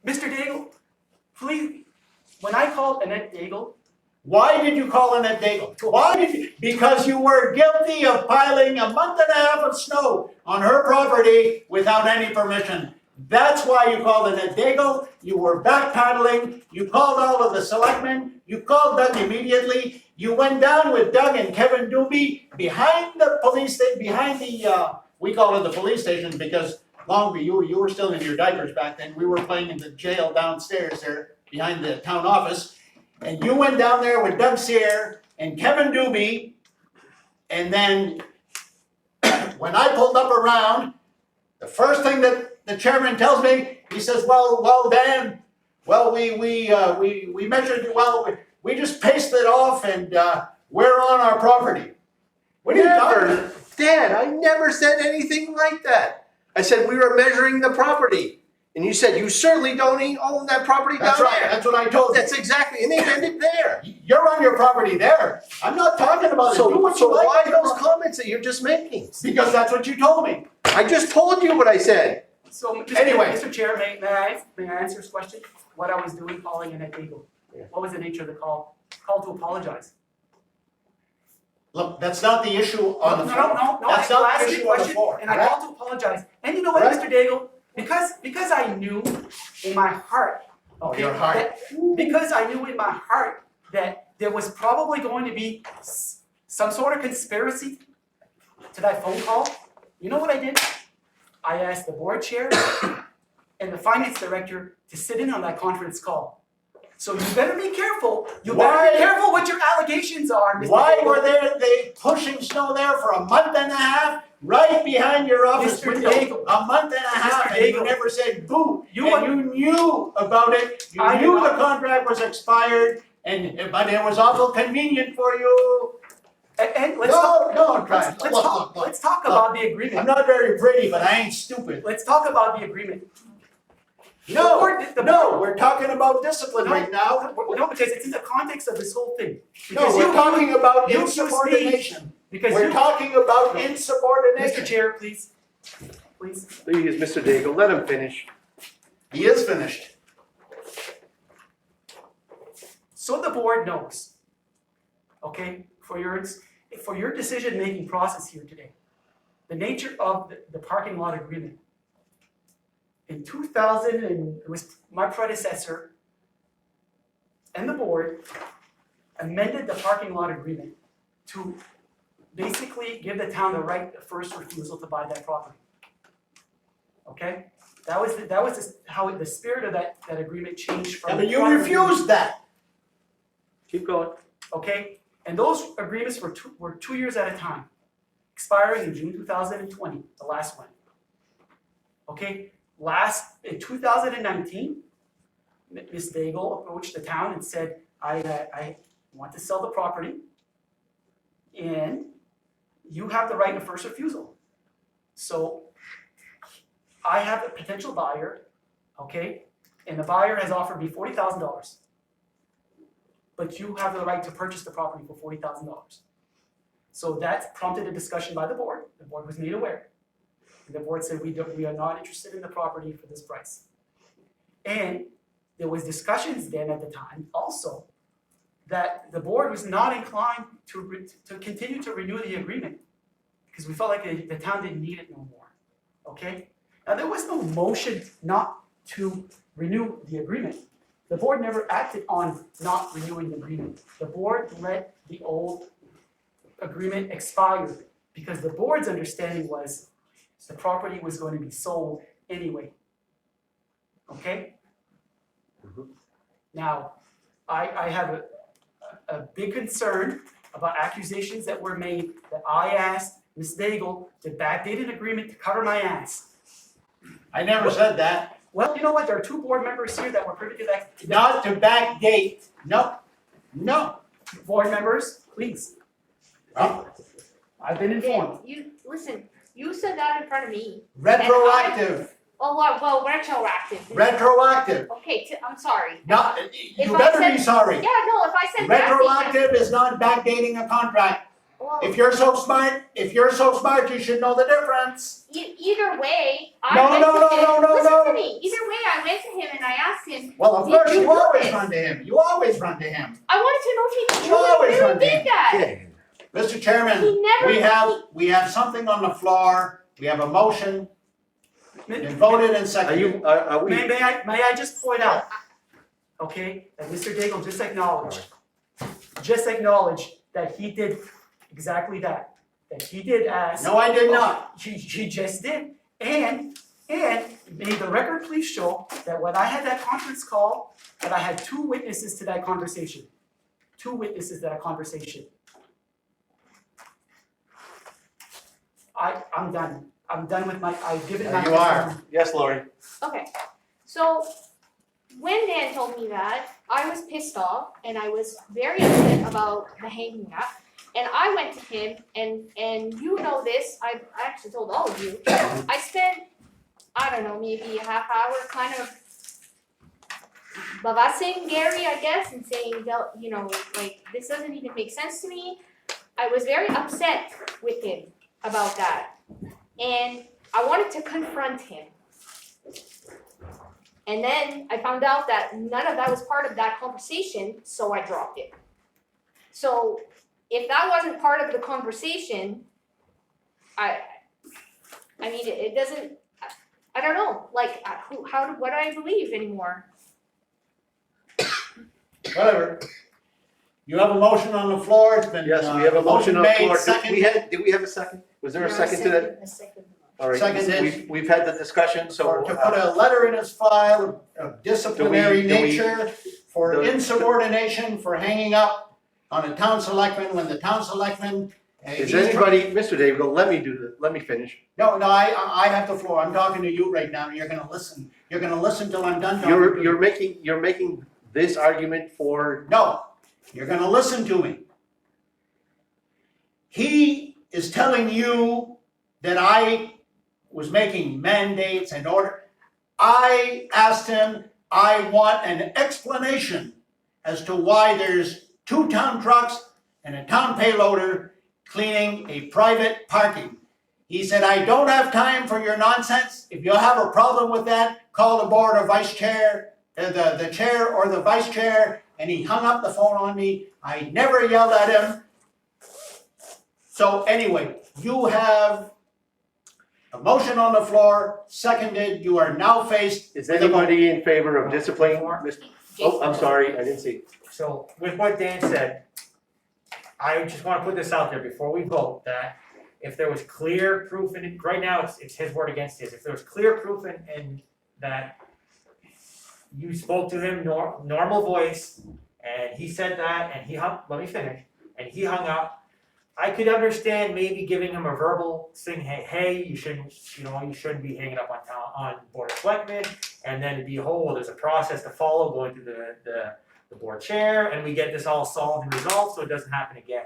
Mr. Daigle, please, when I called Annette Daigle, Why did you call Annette Daigle? Why did you? Because you were guilty of piling a month and a half of snow on her property without any permission. That's why you called Annette Daigle. You were backpedaling. You called all of the selectmen. You called Doug immediately. You went down with Doug and Kevin Doobie behind the police station, we call it the police station because you were still in your diapers back then. We were playing in the jail downstairs there behind the town office. And you went down there with Doug Sear and Kevin Doobie. And then when I pulled up around, the first thing that the chairman tells me, he says, well, Dan, we measured, we just pasted it off and we're on our property. What are you talking about? Dad, I never said anything like that. I said we were measuring the property. And you said you certainly don't own that property down That's right, there. that's what I told you. That's exactly, and they ended there. You're on your property there. I'm not talking about it. Do So what you like why with your those property. comments that you're just making? Because that's what you told me. I just told you what I said. so Anyway. Mr. Chair, may I answer his question? What I was doing calling Annette Daigle? Yeah. What was the nature of the call? Call to apologize. Look, that's not the issue on the floor. No, That's I not asked the you a issue on the question, floor. and I called to apologize. And you know what, Right. Mr. Daigle? Because I knew in my heart, Oh, okay, your heart. because I knew in my heart that there was probably going to be some sort of conspiracy to that phone call, you know what I did? I asked the board chair and the finance director to sit in on that conference call. So you better be careful. You better Why- be careful what your allegations are, Mr. Why Daigle. were they pushing snow there for a month and a half, right behind your office Mr. window? Daigle. A month and a half, Mr. and you Daigle. never said boo. You And you knew about it, you I knew did the not- contract was expired, but it was awful convenient for you. And let's talk. No, I'm trying. Let's talk. Let's talk about the agreement. I'm not very pretty, but I ain't stupid. Let's talk about the agreement. No, The no, board- we're talking about discipline right now. No, because it's in the context of this whole thing. No, Because we're you- talking about you accused me- insubordination. Because We're you, talking about No. insubordination. Mr. Chair, please, please. Please, Mr. Daigle, let him finish. He is finished. So the board knows, okay, for your decision-making process here today, the nature of the parking lot agreement. In 2000, and it was my predecessor and the board amended the parking lot agreement to basically give the town the right of first refusal to buy that property. Okay? That was how the spirit of that agreement changed from. Yeah, but you prior refused that. Keep going. Okay, and those agreements were 2 years at a time, expiring in June 2020, the last one. Okay, in 2019, Ms. Daigle approached the town and said, I want to sell the property, and you have the right of first refusal. So I have a potential buyer, okay, and the buyer has offered me $40,000. But you have the right to purchase the property for $40,000. So that prompted a discussion by the board. The board was made aware. And the board said, we are not interested in the property for this price. And there was discussions then at the time also that the board was not inclined to continue to renew the agreement because we felt like the town didn't need it no more. Okay? Now there was no motion not to renew the agreement. The board never acted on not renewing the agreement. The board let the old agreement expire because the board's understanding was the property was going to be sold anyway. Okay? Mhm. Now, I have a big concern about accusations that were made that I asked Ms. Daigle to backdate an agreement to cover my ass. I never said that. Well, you know what? There are 2 board members here that were privy to that. Not to backdate. No, no. Board members, please. Huh? I've been informed. Listen, you said that in front of me. Retroactive. Oh, well, retroactive. Retroactive. Okay, I'm sorry. No, If you I better said- be sorry. Yeah, no, if I said backdate, Retroactive is not backdating a contract. well, If you're so smart, you should know the difference. either way, I No, went no, to no, him. no, no, Listen no. to me. Either way, I went to him and I asked him. Well, of Did course, you you do always this? run to him. You always run to him. I wanted to know if he You always really run to him. did that. Yeah. Mr. Chairman, He never. we have something on the floor. We have a motion. Been voted and Are seconded. are we? May I just point out, okay, that Mr. Daigle just acknowledged that he did exactly that. That he did ask. No, I did not. He just did. And may the record please show that when I had that conference call, that I had 2 witnesses to that conversation. 2 witnesses to that conversation. I'm done. I'm done with I've given my. There you are. Yes, Lori. Okay, so when Dan told me that, I was pissed off and I was very upset about the hanging up. And I went to him and you know this, I actually told all of you, I spent, I don't know, maybe a half hour kind of bavassing Gary, I guess, and saying, you know, like, this doesn't even make sense to me. I was very upset with him about that. And I wanted to confront him. And then I found out that none of that was part of that conversation, so I dropped it. So if that wasn't part of the conversation, I mean, it doesn't, I don't know, like, what do I believe anymore? Whatever. You have a motion on the floor, it's been, Yes, we have a motion on the floor. second. Did we have a second? Was there a No, second to that? a second. All right, Seconded. we've had the discussion, so. Or to put a letter in his file of disciplinary do we- nature for do- insubordination, for hanging up on a town selectman when the town selectman. Is anybody, Mr. David, let me finish. No, I have the floor, I'm talking to you right now, and you're gonna listen till I'm done talking to you. You're making this argument for, No, you're gonna listen to me. He is telling you that I was making mandates and order. I asked him, I want an explanation as to why there's 2 town trucks and a town payloader cleaning a private parking. He said, I don't have time for your nonsense. If you have a problem with that, call the board or vice chair, the chair or the vice chair, and he hung up the phone on me. I never yelled at him. So anyway, you have a motion on the floor, seconded, you are now faced. is anybody in favor of disciplining? Oh, Jason? I'm sorry, I didn't see. So with what Dan said, I just wanna put this out there before we vote, that if there was clear proof in it, right now it's his word against his, if there was clear proof in that you spoke to him normal voice, and he said that, and he hung, let me finish, and he hung up, I could understand maybe giving him a verbal thing, hey, you shouldn't be hanging up on board of selectmen, and then it'd be, well, there's a process to follow, going through the board chair, and we get this all solved and resolved, so it doesn't happen again.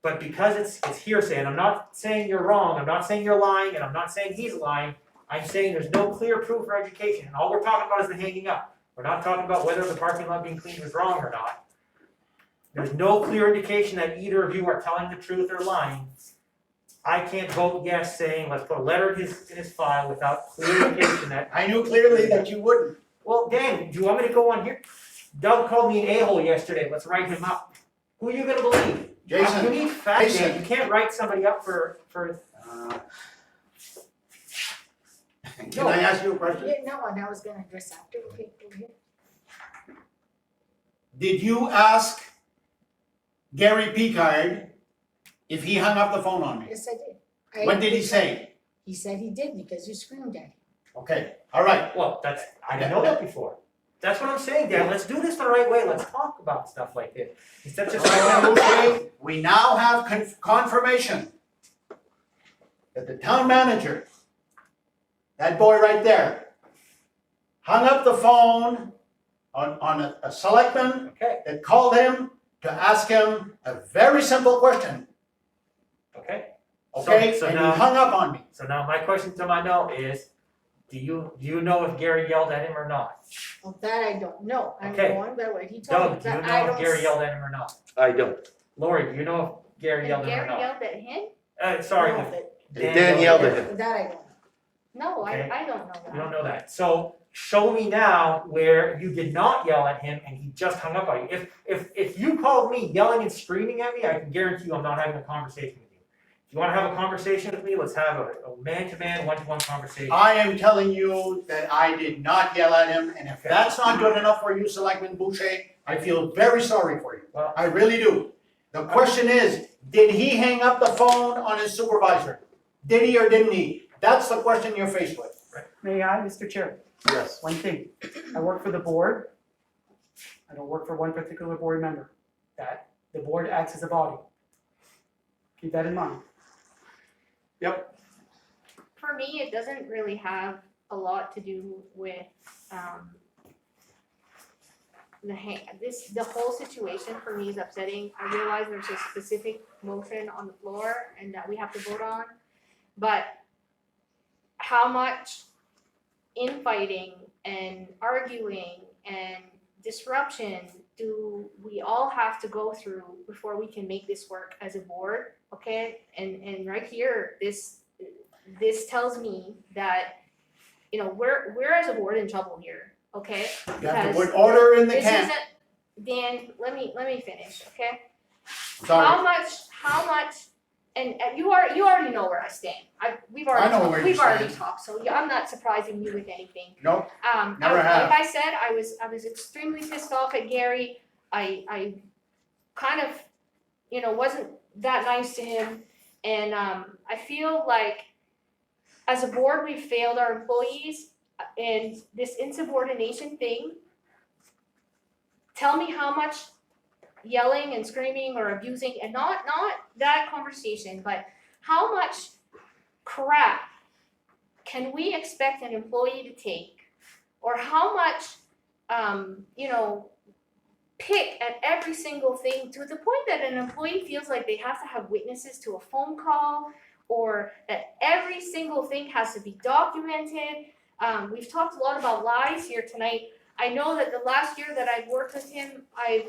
But because it's hearsay, and I'm not saying you're wrong, I'm not saying you're lying, and I'm not saying he's lying, I'm saying there's no clear proof for education, and all we're talking about is the hanging up. We're not talking about whether the parking lot being cleaned was wrong or not. There's no clear indication that either of you are telling the truth or lying. I can't vote yes saying, let's put a letter in his file without clear indication that. I knew clearly that you wouldn't. Well, Dan, do you want me to go on here? Doug called me an a-hole yesterday, let's write him up. Who are you gonna believe? Jason, You need facts, Jason. Dan, you can't write somebody up for. Can I ask you a question? Yeah, no, and I was gonna address after, okay, go ahead. Did you ask Gary Picard if he hung up the phone on me? Yes, I did. What did he say? He said he did because you screamed at him. Okay, all right. Well, I didn't know that before. That's what I'm saying, Dan, let's do this the right way, let's talk about stuff like this. Instead of just. Okay, we now have confirmation that the town manager, that boy right there, hung up the phone on a selectman Okay, that called him to ask him a very simple question, okay. okay? So And he now- hung up on me. So now my question to my note is, do you know if Gary yelled at him or not? Well, that I don't know. I'm Okay. going by what he told me, Doug, do you but I know don't. if Gary yelled at him or not? I don't. Lori, do you know if Gary yelled And at him or Gary not? yelled at him? Sorry, No, if but Dan yelled at him. that I don't know. No, Okay. I don't know that. You don't know that. So show me now where you did not yell at him and he just hung up on you. If you called me yelling and screaming at me, I can guarantee you I'm not having a conversation with you. If you wanna have a conversation with me, let's have a man-to-man, one-to-one conversation. I am telling you that I did not yell at him, and if that's not good enough for you, Selectman Boucher, I feel very sorry for you. Well- I really do. The question is, did he hang up the phone on his supervisor? Did he or didn't he? That's the question you're faced with. May I, Mr. Chair? Yes. One thing, I work for the board. I don't work for one particular board member. That, the board acts as a body. Keep that in mind. For me, it doesn't really have a lot to do with, the whole situation for me is upsetting. I realize there's a specific motion on the floor and that we have to vote on, but how much infighting and arguing and disruption do we all have to go through before we can make this work as a board, okay? And right here, this tells me that, we're as a board in trouble here, okay? You have to Because put order in the This camp. isn't, Dan, let me finish, okay? Sorry. how much, and you already know where I stand. We've already I know talked, where you we've already stand. talked, so yeah, I'm not surprising you with anything. Nope, never Like have. I said, I was extremely pissed off at Gary. I kind of, wasn't that nice to him. And I feel like as a board, we failed our employees, and this insubordination thing. Tell me how much yelling and screaming or abusing, and not that conversation, but how much crap can we expect an employee to take? Or how much, pick at every single thing to the point that an employee feels like they have to have witnesses to a phone call, or that every single thing has to be documented. We've talked a lot about lies here tonight. I know that the last year that I've worked with him, I've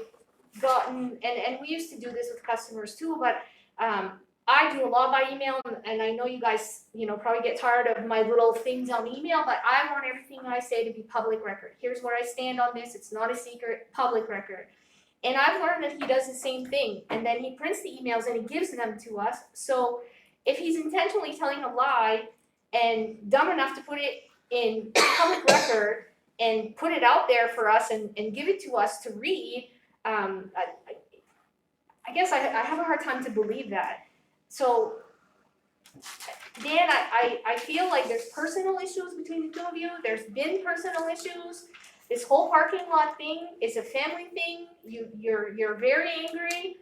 gotten, and we used to do this with customers too, but I do a lot by email, and I know you guys, probably get tired of my little things on email, but I want everything I say to be public record. Here's where I stand on this, it's not a secret, public record. And I've learned that he does the same thing, and then he prints the emails and he gives them to us. So if he's intentionally telling a lie and dumb enough to put it in public record and put it out there for us and give it to us to read, I guess I have a hard time to believe that. So, Dan, I feel like there's personal issues between the two of you. There's been personal issues. This whole parking lot thing is a family thing. You're very angry.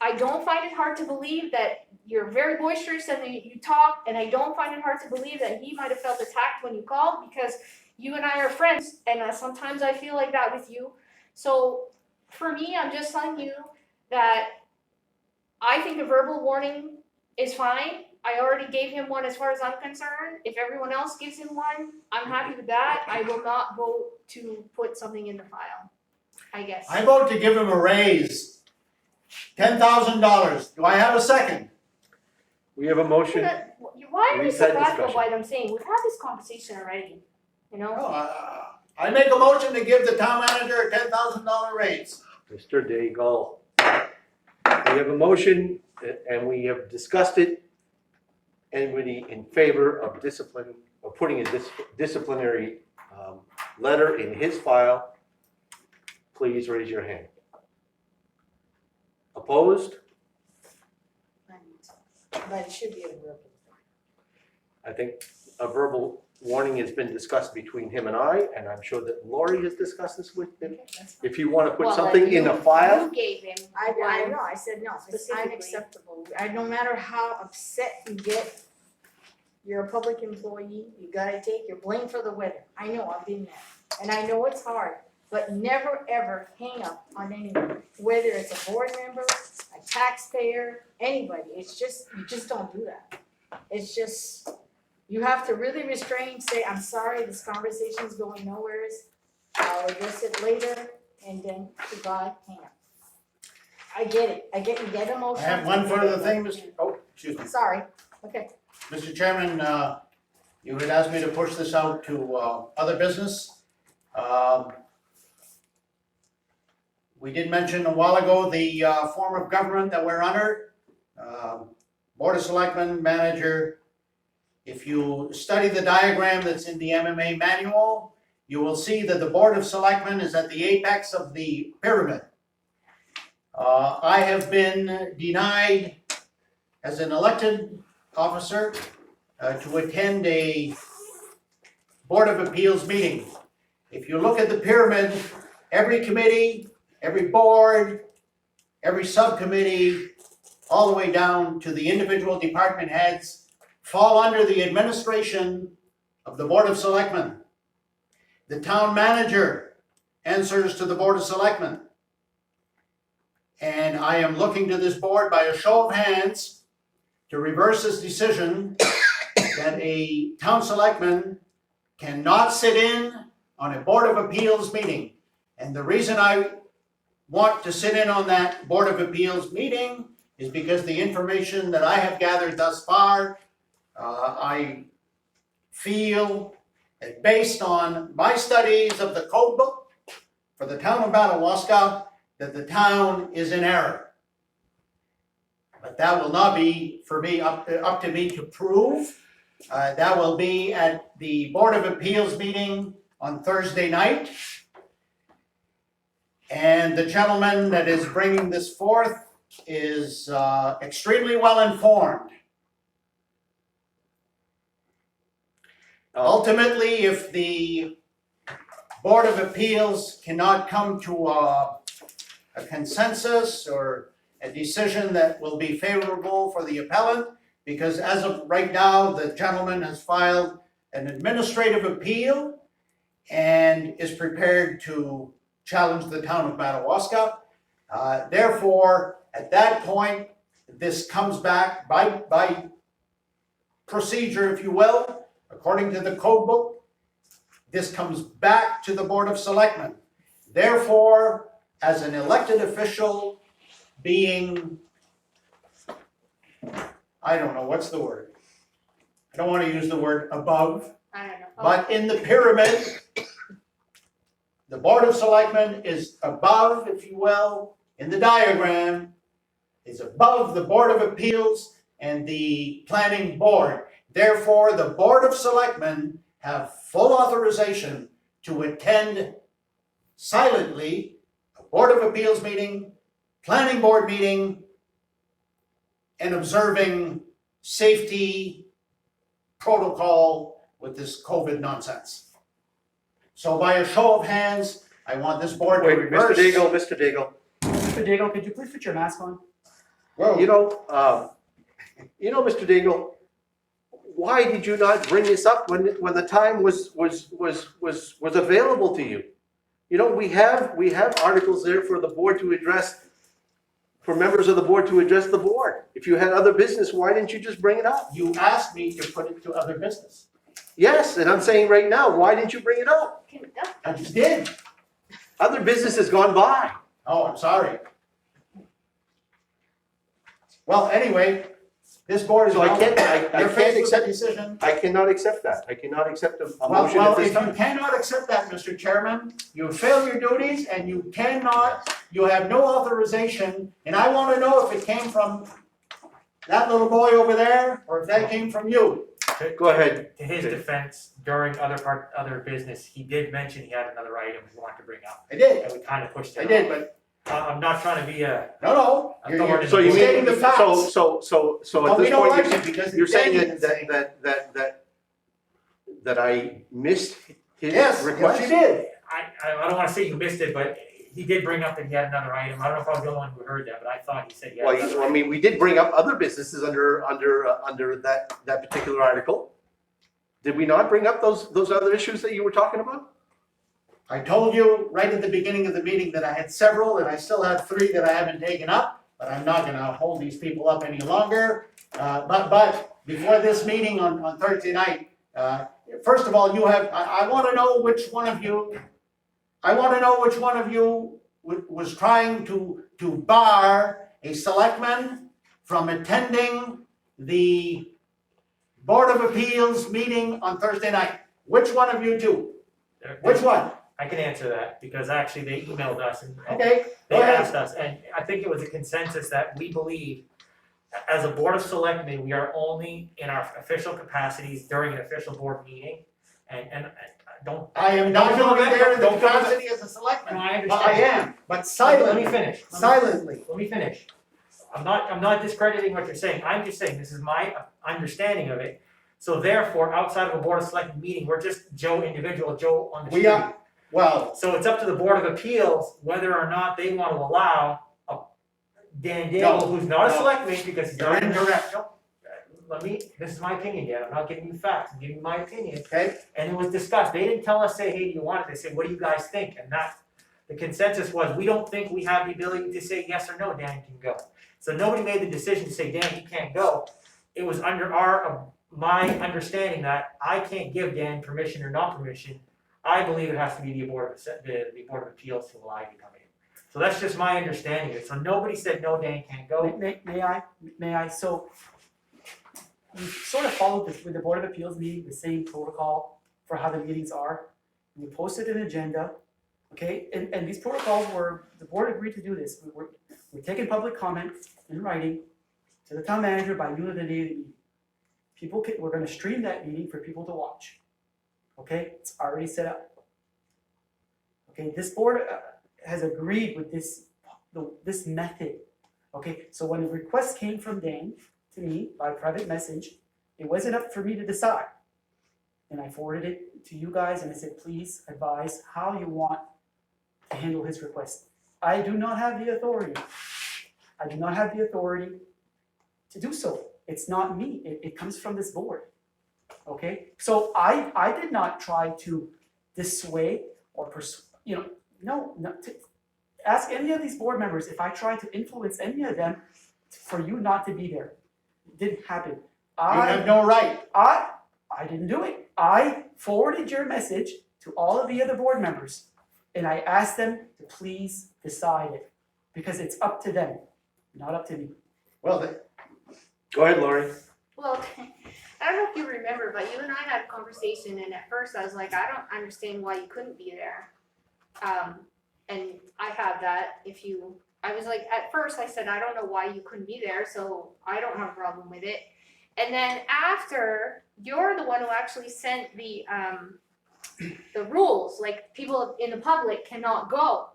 I don't find it hard to believe that you're very boisterous and you talk, and I don't find it hard to believe that he might have felt attacked when you called, because you and I are friends, and sometimes I feel like that with you. So for me, I'm just telling you that I think a verbal warning is fine. I already gave him one as far as I'm concerned. If everyone else gives him one, I'm happy with that. I will not vote to put something in the file, I guess. I vote to give him a raise, $10,000. Do I have a second? We have a motion. Why are you so Reset bad about discussion. what I'm saying? We've had this conversation already, No, I make a motion to give the town manager a $10,000 raise. Mr. Daigle. We have a motion, and we have discussed it. Anybody in favor of discipline, of putting a disciplinary letter in his file, please raise your hand. Opposed? But it should be a verbal. I think a verbal warning has been discussed between him and I'm sure that Lori has discussed this with him. Okay, that's fine. If you want to put Well, something in a file, You gave him I one. know, I said no, it's Specifically. unacceptable. No matter how upset you get, you're a public employee, you gotta take your blame for the weather. I know, I've been there. And I know it's hard, but never ever hang up on anyone, whether it's a board member, a taxpayer, anybody. It's just, you just don't do that. It's just, you have to really restrain, say, I'm sorry, this conversation's going nowhere. I'll address it later, and then goodbye, hang up. I get it, you get I emotional. have one further thing, excuse me. Sorry, okay. Mr. Chairman, you had asked me to push this out to other business. We did mention a while ago the form of government that we're under. Board of Selectmen, manager. If you study the diagram that's in the MMA manual, you will see that the Board of Selectmen is at the apex of the pyramid. I have been denied as an elected officer to attend a Board of Appeals meeting. If you look at the pyramid, every committee, every board, every subcommittee, all the way down to the individual department heads, fall under the administration of the Board of Selectmen. The town manager answers to the Board of Selectmen. And I am looking to this board by a show of hands to reverse this decision that a town selectman cannot sit in on a Board of Appeals meeting. And the reason I want to sit in on that Board of Appeals meeting is because the information that I have gathered thus far, I feel that based on my studies of the code book for the town of Madawaska, that the town is in error. But that will not be for me, up to me to prove. That will be at the Board of Appeals meeting on Thursday night. And the gentleman that is bringing this forth is extremely well informed. Ultimately, if the Board of Appeals cannot come to a consensus or a decision that will be favorable for the appellant, because as of right now, the gentleman has filed an administrative appeal and is prepared to challenge the town of Madawaska. Therefore, at that point, this comes back by procedure, if you will, according to the code book, this comes back to the Board of Selectmen. Therefore, as an elected official being, I don't know, what's the word? I don't want to use the word above, I don't know. but in the pyramid, the Board of Selectmen is above, if you will, in the diagram, is above the Board of Appeals and the Planning Board. Therefore, the Board of Selectmen have full authorization to attend silently a Board of Appeals meeting, Planning Board meeting, and observing safety protocol with this COVID nonsense. So by a show of hands, I want this board to Wait, reverse. Mr. Daigle, Mr. Daigle, Mr. Daigle, could you please put your mask on? Whoa. you know, Mr. Daigle, why did you not bring this up when the time was available to you? You know, we have articles there for the board to address, for members of the board to address the board. If you had other business, why didn't you just bring it up? You asked me to put it to other business. Yes, and I'm saying right now, why didn't you bring it up? I just did. Other business has gone by. Oh, I'm sorry. Well, anyway, this board is. So I now- can't You're faced with a accept, decision. I cannot accept that. I cannot accept a Well, motion at this if you time. cannot accept that, Mr. Chairman, you fail your duties and you have no authorization. And I want to know if it came from that little boy over there or if that came from you. Go ahead. To his defense, during other business, he did mention he had another item he wanted to bring up, I did, and we kind of pushed it I off. did, but I'm not trying to be a, no, I you're thought it So you stating mean, the facts. so But at we this don't point, like it because you're it's saying saying that I missed his Yes, request? yes, you did. I don't wanna say you missed it, but he did bring up that he had another item. I don't know if I was the only one who heard that, but I thought he said he had Well, another I item. mean, we did bring up other businesses under that particular article. Did we not bring up those other issues that you were talking about? I told you right at the beginning of the meeting that I had several, and I still have 3 that I haven't taken up, but I'm not gonna hold these people up any longer. But before this meeting on Thursday night, first of all, I wanna know which one of you was trying to bar a selectman from attending the Board of Appeals meeting on Thursday night. Which one of you two? Which one? I can answer that, because actually they emailed us and Okay, they go ahead. asked us, and I think it was a consensus that we believe, as a board of selectmen, we are only in our official capacities during an official board meeting, and don't. I am not Don't only feel there in the don't feel capacity as a selectman, No, I but I understand. am, but Let me silently, finish. silently. Let me finish. I'm not discrediting what you're saying, I'm just saying, this is my understanding of it. So therefore, outside of a board of selectmen meeting, we're just Joe on the street. We are, well, So it's up to the Board of Appeals whether or not they want to allow a Dan Daigle, who's not a No. selectman, because he's you're not. incorrect, This is my opinion, Dan, I'm not giving you facts, I'm giving you my opinion. okay? And it was discussed, they didn't tell us, say, hey, do you want it, they said, what do you guys think? And the consensus was, we don't think we have the ability to say yes or no, Dan can go. So nobody made the decision to say, Dan, you can't go. It was under my understanding that I can't give Dan permission or not permission. I believe it has to be the Board of Appeals to allow you to come in. So that's just my understanding of it. So nobody said, no, Dan can't go. May I, so we sort of followed this with the Board of Appeals meeting, the same protocol for how the meetings are. We posted an agenda, okay, and these protocols the board agreed to do this. We're taking public comment in writing, to the town manager by noon of the day of the meeting. We're gonna stream that meeting for people to watch. Okay, it's already set up. Okay, this board has agreed with this method. Okay, so when the request came from Dan to me by private message, it wasn't up for me to decide. And I forwarded it to you guys and I said, please advise how you want to handle his request. I do not have the authority. I do not have the authority to do so. It's not me. It comes from this board. Okay? So I did not try to dissuade or ask any of these board members if I tried to influence any of them for you not to be there. It didn't happen. You have no right. I didn't do it. I forwarded your message to all of the other board members and I asked them to please decide it because it's up to them, not up to me. Well, Go ahead, Lori. Well, I don't know if you remember, but you and I had a conversation, and at first I was like, I don't understand why you couldn't be there. And I have that. I was like, at first I said, I don't know why you couldn't be there, so I don't have a problem with it. And then after, you're the one who actually sent the rules, like people in the public cannot go.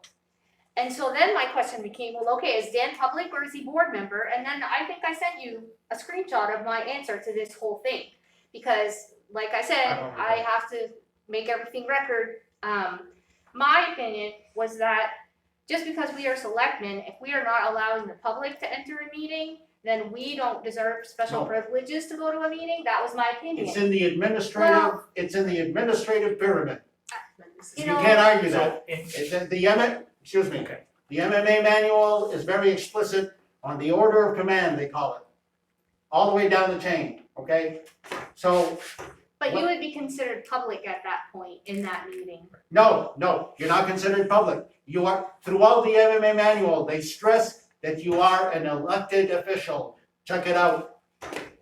And so then my question became, well, okay, is Dan public or is he board member? And then I think I sent you a screenshot of my answer to this whole thing. Because, like I said, I have to make everything record. My opinion was that just because we are selectmen, if we are not allowing the public to enter a meeting, then we don't deserve special No. privileges to go to a meeting. That was my opinion. it's in the administrative pyramid. You You know, can't argue So, that. in- The MMA manual is very explicit on the order of command, they call it. All the way down the chain, okay? So, but you would be considered public at that point in that meeting. no, you're not considered public. You are, throughout the MMA manual, they stress that you are an elected official. Check it out.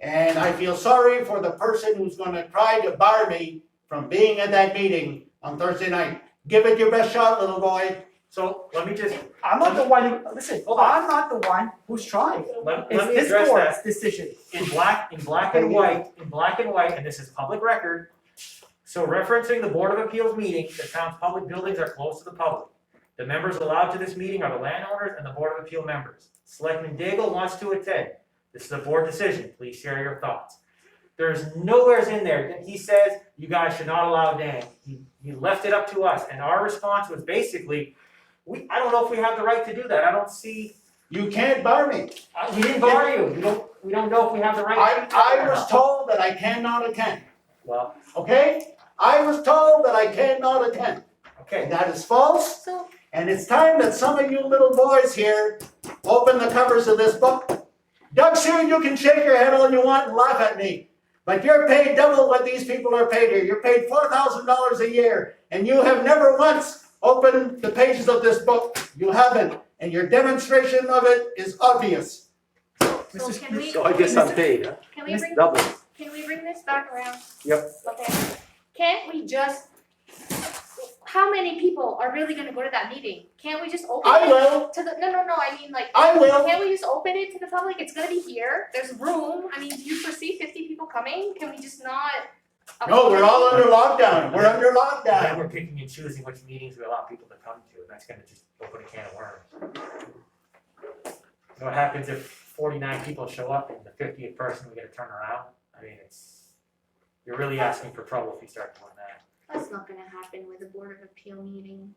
And I feel sorry for the person who's gonna try to bar me from being at that meeting on Thursday night. Give it your best shot, little boy. So let me just, I'm not the one who, listen, Hold on. I'm not the one who's trying. let It's me this address board's that. decision. In black and white, and this is public record. So referencing the Board of Appeals meeting, the town's public buildings are closed to the public. The members allowed to this meeting are the landowners and the Board of Appeal members. Selectman Daigle wants to attend. This is a board decision. Please share your thoughts. There's nowhere in there that he says you guys should not allow Dan. He left it up to us, and our response was basically, I don't know if we have the right to do that. I don't see. You can't bar me. We didn't bar you. We don't know if we have the right. to I was told that I cannot attend, Well, okay? I was told that I cannot attend. okay. And that is false, So, and it's time that some of you little boys here open the covers of this book. Doug Sheehan, you can shake your head all you want and laugh at me, but you're paid double what these people are paid here. You're paid $4,000 a year, and you have never once opened the pages of this book. You haven't, and your demonstration of it is obvious. so can we? So I guess I'm paid, huh? Can we bring? Double. Can we bring this back around? Yep. Okay. Can't we just? How many people are really going to go to that meeting? Can't we just open I it will, to the? No. I mean, like. I will. Can't we just open it to the public? It's gonna be here. There's room. I mean, do you foresee 50 people coming? Can we just not? No, we're all under lockdown. We're under Then lockdown. we're picking and choosing which meetings we allow people to come to, and that's gonna just open a can of worms. You know what happens if 49 people show up and the 50th person we gotta turn around? I mean, you're really asking for trouble if you start doing that. That's not gonna happen with a Board of Appeal meeting.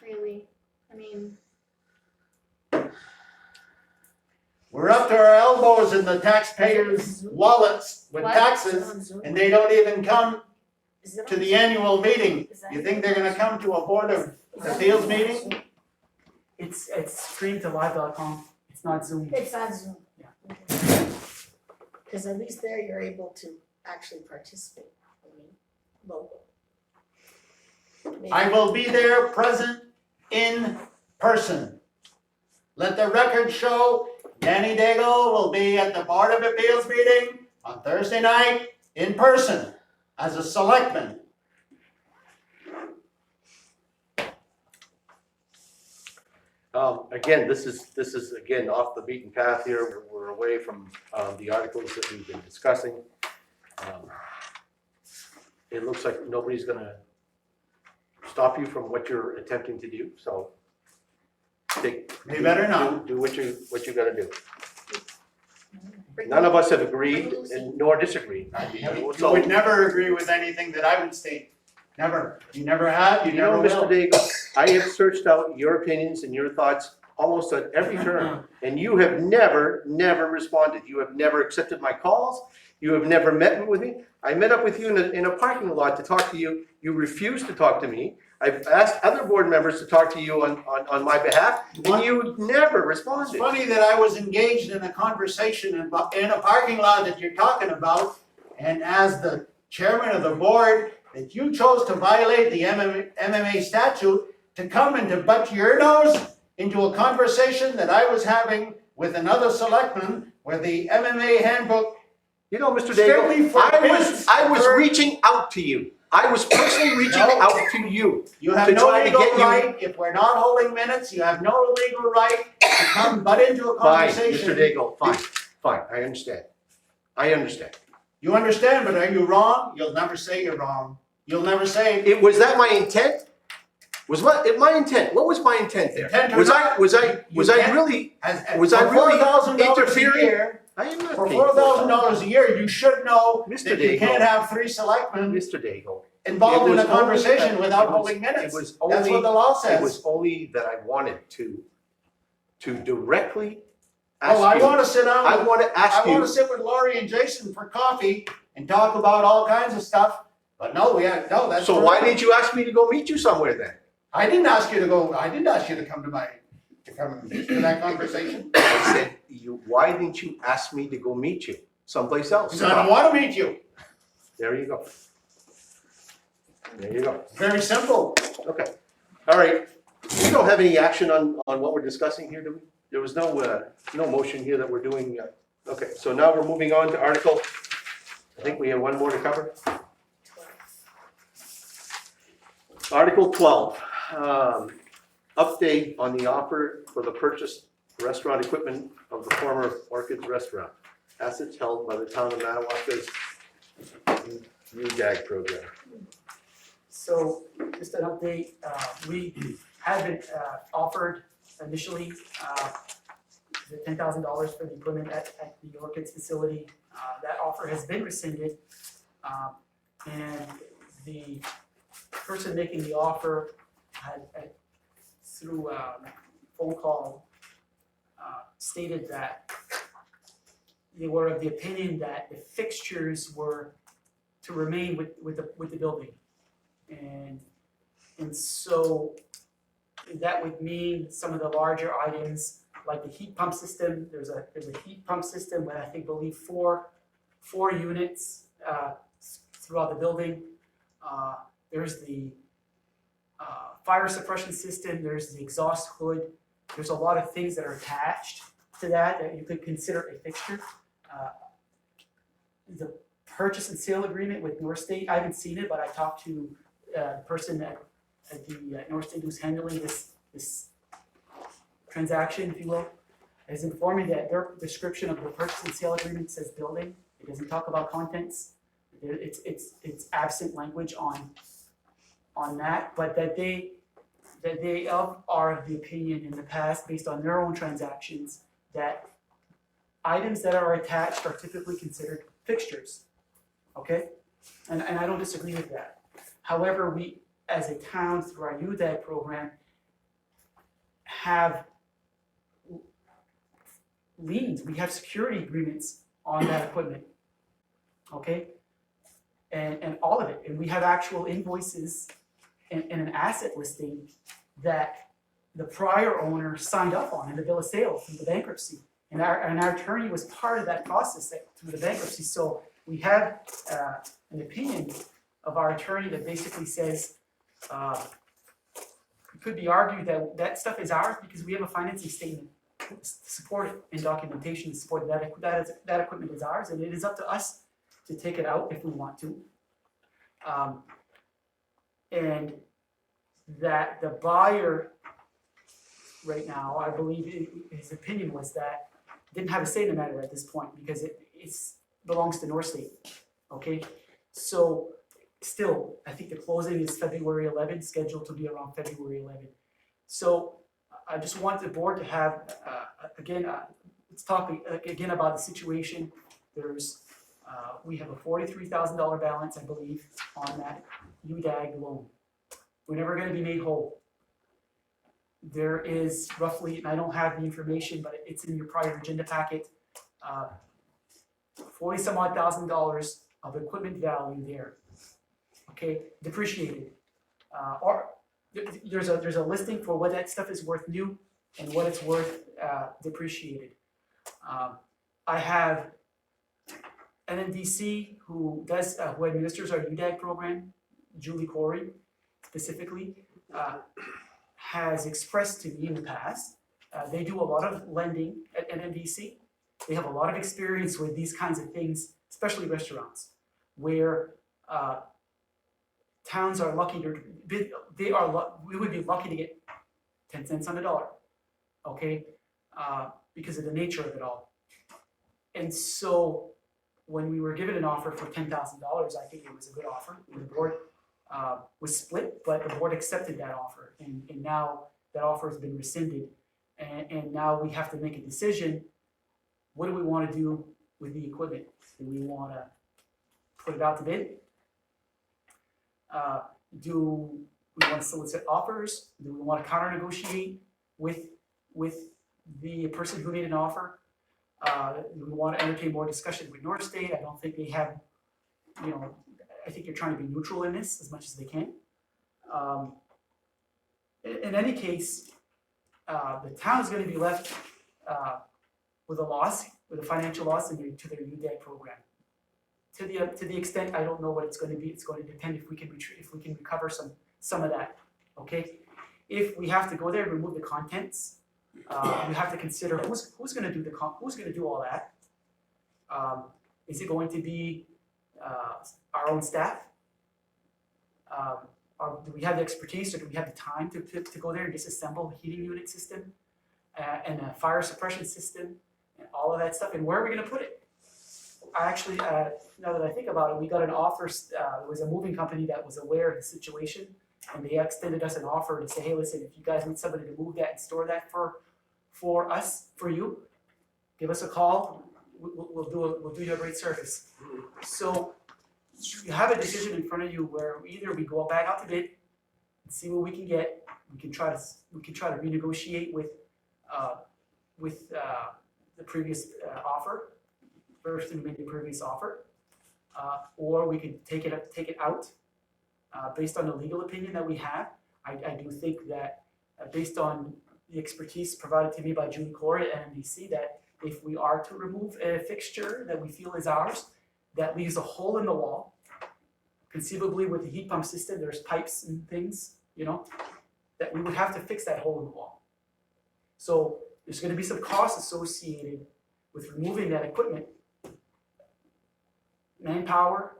Really? I mean, We're up to our elbows in the taxpayers' wallets with What? taxes, and they don't even come to the annual meeting. You think they're gonna come to a Board of Appeals meeting? It's streamed to live.com. It's not Zoom. It's on Zoom. Yeah. Cause at least there you're able to actually participate, I mean, local. I will be there present in person. Let the record show Danny Daigle will be at the Board of Appeals meeting on Thursday night in person as a selectman. Again, this is again off the beaten path here. We're away from the articles that we've been discussing. It looks like nobody's gonna stop you from what you're attempting to do, so They better not. do what you gotta do. None of us have agreed and nor disagreed. I mean, You so- would never agree with anything that I would state. Never. You never have, you You know, never Mr. will. Daigle, I have searched out your opinions and your thoughts almost at every turn, and you have never responded. You have never accepted my calls. You have never met with me. I met up with you in a parking lot to talk to you. You refused to talk to me. I've asked other board members to talk to you on my behalf, and you never It's responded. funny that I was engaged in a conversation in a parking lot that you're talking about, and as the chairman of the board, that you chose to violate the MMA statute to come and to butt your nose into a conversation that I was having with another selectman where the MMA handbook. You know, Mr. Strictly Daigle, forbids I was her- reaching out to you. I was personally reaching No. out to you. You have To no try to legal get you- right, if we're not holding minutes, you have no legal right to come butt into a Fine, conversation. Mr. Daigle, fine, I understand. I understand. You understand, but are you wrong? You'll never say you're wrong. You'll never say. Was that my intent? Was my intent? What was my intent there? Intent or Was not, I you can't- really? As Was I for really $4,000 a interfering? year, I am not. for being- $4,000 a year, you should know Mr. that you Daigle. can't have 3 selectmen Mr. Daigle. involved It in a was only conversation that- without it was- holding minutes. It was That's only, what the law it says. was only that I wanted to directly ask Oh, I you. wanna sit down. I want to ask I wanna you. sit with Laurie and Jason for coffee and talk about all kinds of stuff, but no, that's. So why didn't you ask me to go meet you somewhere then? I didn't ask you to come to that conversation. I said, why didn't you ask me to go meet you someplace else? Because I don't wanna meet you. There you go. There you go. Very simple. Okay, all right. We don't have any action on what we're discussing here, do we? There was no motion here that we're doing. Okay, so now we're moving on to Article, I think we have one more to cover. Article 12, update on the offer for the purchased restaurant equipment of the former Orchids Restaurant. Assets held by the town of Madawaska's UDAG program. So just an update, we had been offered initially the $10,000 for the equipment at the Orchids facility. That offer has been rescinded, and the person making the offer had through phone call stated that they were of the opinion that the fixtures were to remain with the building. And so that would mean some of the larger items like the heat pump system. There's a heat pump system with I believe four units throughout the building. There's the fire suppression system. There's the exhaust hood. There's a lot of things that are attached to that you could consider a fixture. The purchase and sale agreement with North State, I haven't seen it, but I talked to the person at the North State who's handling this transaction, if you will, has informed me that their description of the purchase and sale agreement says building. It doesn't talk about contents. It's absent language on that, but that they are of the opinion in the past, based on their own transactions, that items that are attached are typically considered fixtures. Okay? And I don't disagree with that. However, we, as a town, through our UDAG program, have liens, we have security agreements on that equipment. Okay? And all of it. And we have actual invoices and an asset listing that the prior owner signed up on in the bill of sale through the bankruptcy. And our attorney was part of that process through the bankruptcy. So we have an opinion of our attorney that basically says it could be argued that that stuff is ours because we have a financing statement to support it and documentation to support that equipment is ours, and it is up to us to take it out if we want to. And that the buyer right now. I believe his opinion was that didn't have a say in the matter at this point because it's belongs to North State, okay? So still, I think the closing is February 11th, scheduled to be around February 11th. So I just want the board to have, let's talk again about the situation. We have a $43,000 balance, I believe, on that UDAG loan. We're never gonna be made whole. There is roughly, and I don't have the information, but it's in your prior agenda packet, $40-some odd thousand of equipment value there, okay, depreciated. Or there's a listing for what that stuff is worth new and what it's worth depreciated. I have NNDC who administers our UDAG program, Julie Corey specifically, has expressed to me in the past, they do a lot of lending at NNDC. They have a lot of experience with these kinds of things, especially restaurants, where towns are lucky to, we would be lucky to get 10 cents on the dollar, okay, because of the nature of it all. And so when we were given an offer for $10,000, I think it was a good offer. The board was split, but the board accepted that offer, and now that offer has been rescinded, and now we have to make a decision. What do we want to do with the equipment? Do we want to put it out to bid? Do we want to solicit offers? Do we want to counter negotiate with the person who made an offer? Do we want to entertain more discussion with North State? I don't think they have, I think you're trying to be neutral in this as much as they can. In any case, the town is going to be left with a loss, with a financial loss to their UDAG program. To the extent, I don't know what it's going to be. It's going to depend if we can recover some of that. Okay, if we have to go there and remove the contents, we have to consider who's going to do all that. Is it going to be our own staff? Do we have the expertise, or do we have the time to go there and disassemble a heating unit system and a fire suppression system and all of that stuff? And where are we going to put it? I actually, now that I think about it, we got an offer. There was a moving company that was aware of the situation, and they extended us an offer to say, hey, listen, if you guys need somebody to move that and store that for us, for you, give us a call. We'll do you a great service. So you have a decision in front of you where either we go back out to bid and see what we can get. We can try to renegotiate with the previous offer, person who made the previous offer, or we could take it out based on the legal opinion that we have. I do think that based on the expertise provided to me by Julie Corey at NBC, that if we are to remove a fixture that we feel is ours, that leaves a hole in the wall. Conceivably with the heat pump system, there's pipes and things, that we would have to fix that hole in the wall. So there's going to be some costs associated with removing that equipment. Manpower,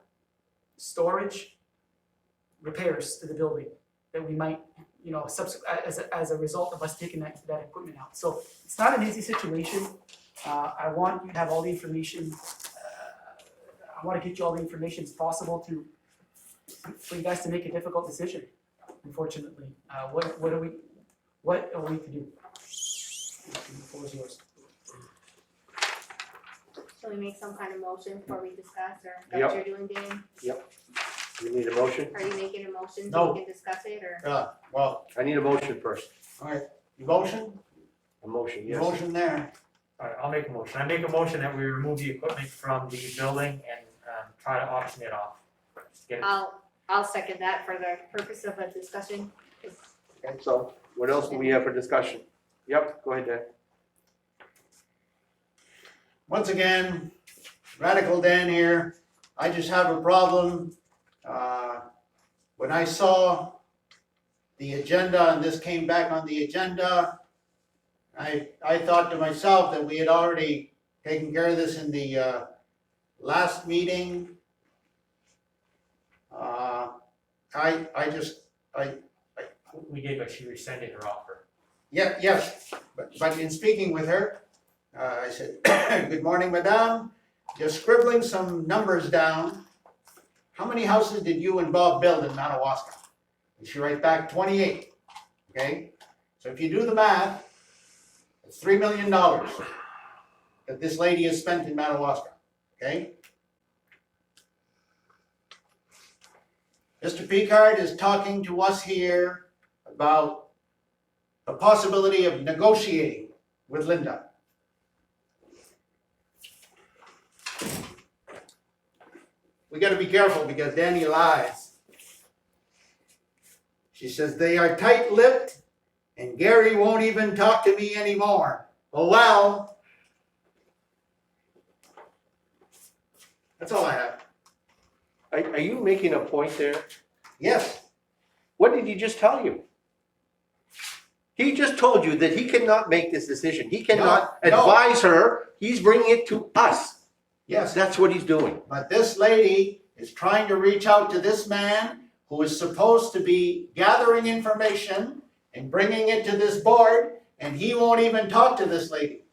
storage, repairs to the building that we might, as a result of us taking that equipment out. So it's not an easy situation. I want you to have all the information. I want to get you all the information as possible for you guys to make a difficult decision. Unfortunately, what are we to do? The floor is yours. Shall we make some kind of motion before we discuss, or is that Yep. what you're doing, Dan? You need a motion? Are you making a motion No. so we can discuss it, or? Well, I need a motion first. all right, you motion? A motion, Your yes. motion there. All right, I'll make a motion. I make a motion that we remove the equipment from the building and try to auction it off. Get it. I'll second that for the purpose of a discussion. Okay, so what else do we have for discussion? Yep, go ahead, Dan. Once again, Radical Dan here. I just have a problem. When I saw the agenda and this came back on the agenda, I thought to myself that we had already taken care of this in the last meeting. We did, but she rescinded her offer. Yes, but in speaking with her, I said, good morning, madame, just scribbling some numbers down. How many houses did you and Bob build in Madawaska? And she writes back 28, okay? So if you do the math, it's $3 million that this lady has spent in Madawaska, okay? Mr. Picard is talking to us here about the possibility of negotiating with Linda. We gotta be careful because Danny lies. She says they are tight-lipped and Gary won't even talk to me anymore. Oh well. That's all I have. Are you making a point there? Yes, What did he just tell you? He just told you that he cannot make this decision. He cannot No, no. advise her. He's bringing it to us. yes. That's what he's doing. But this lady is trying to reach out to this man who is supposed to be gathering information and bringing it to this board, and he won't even talk to this lady.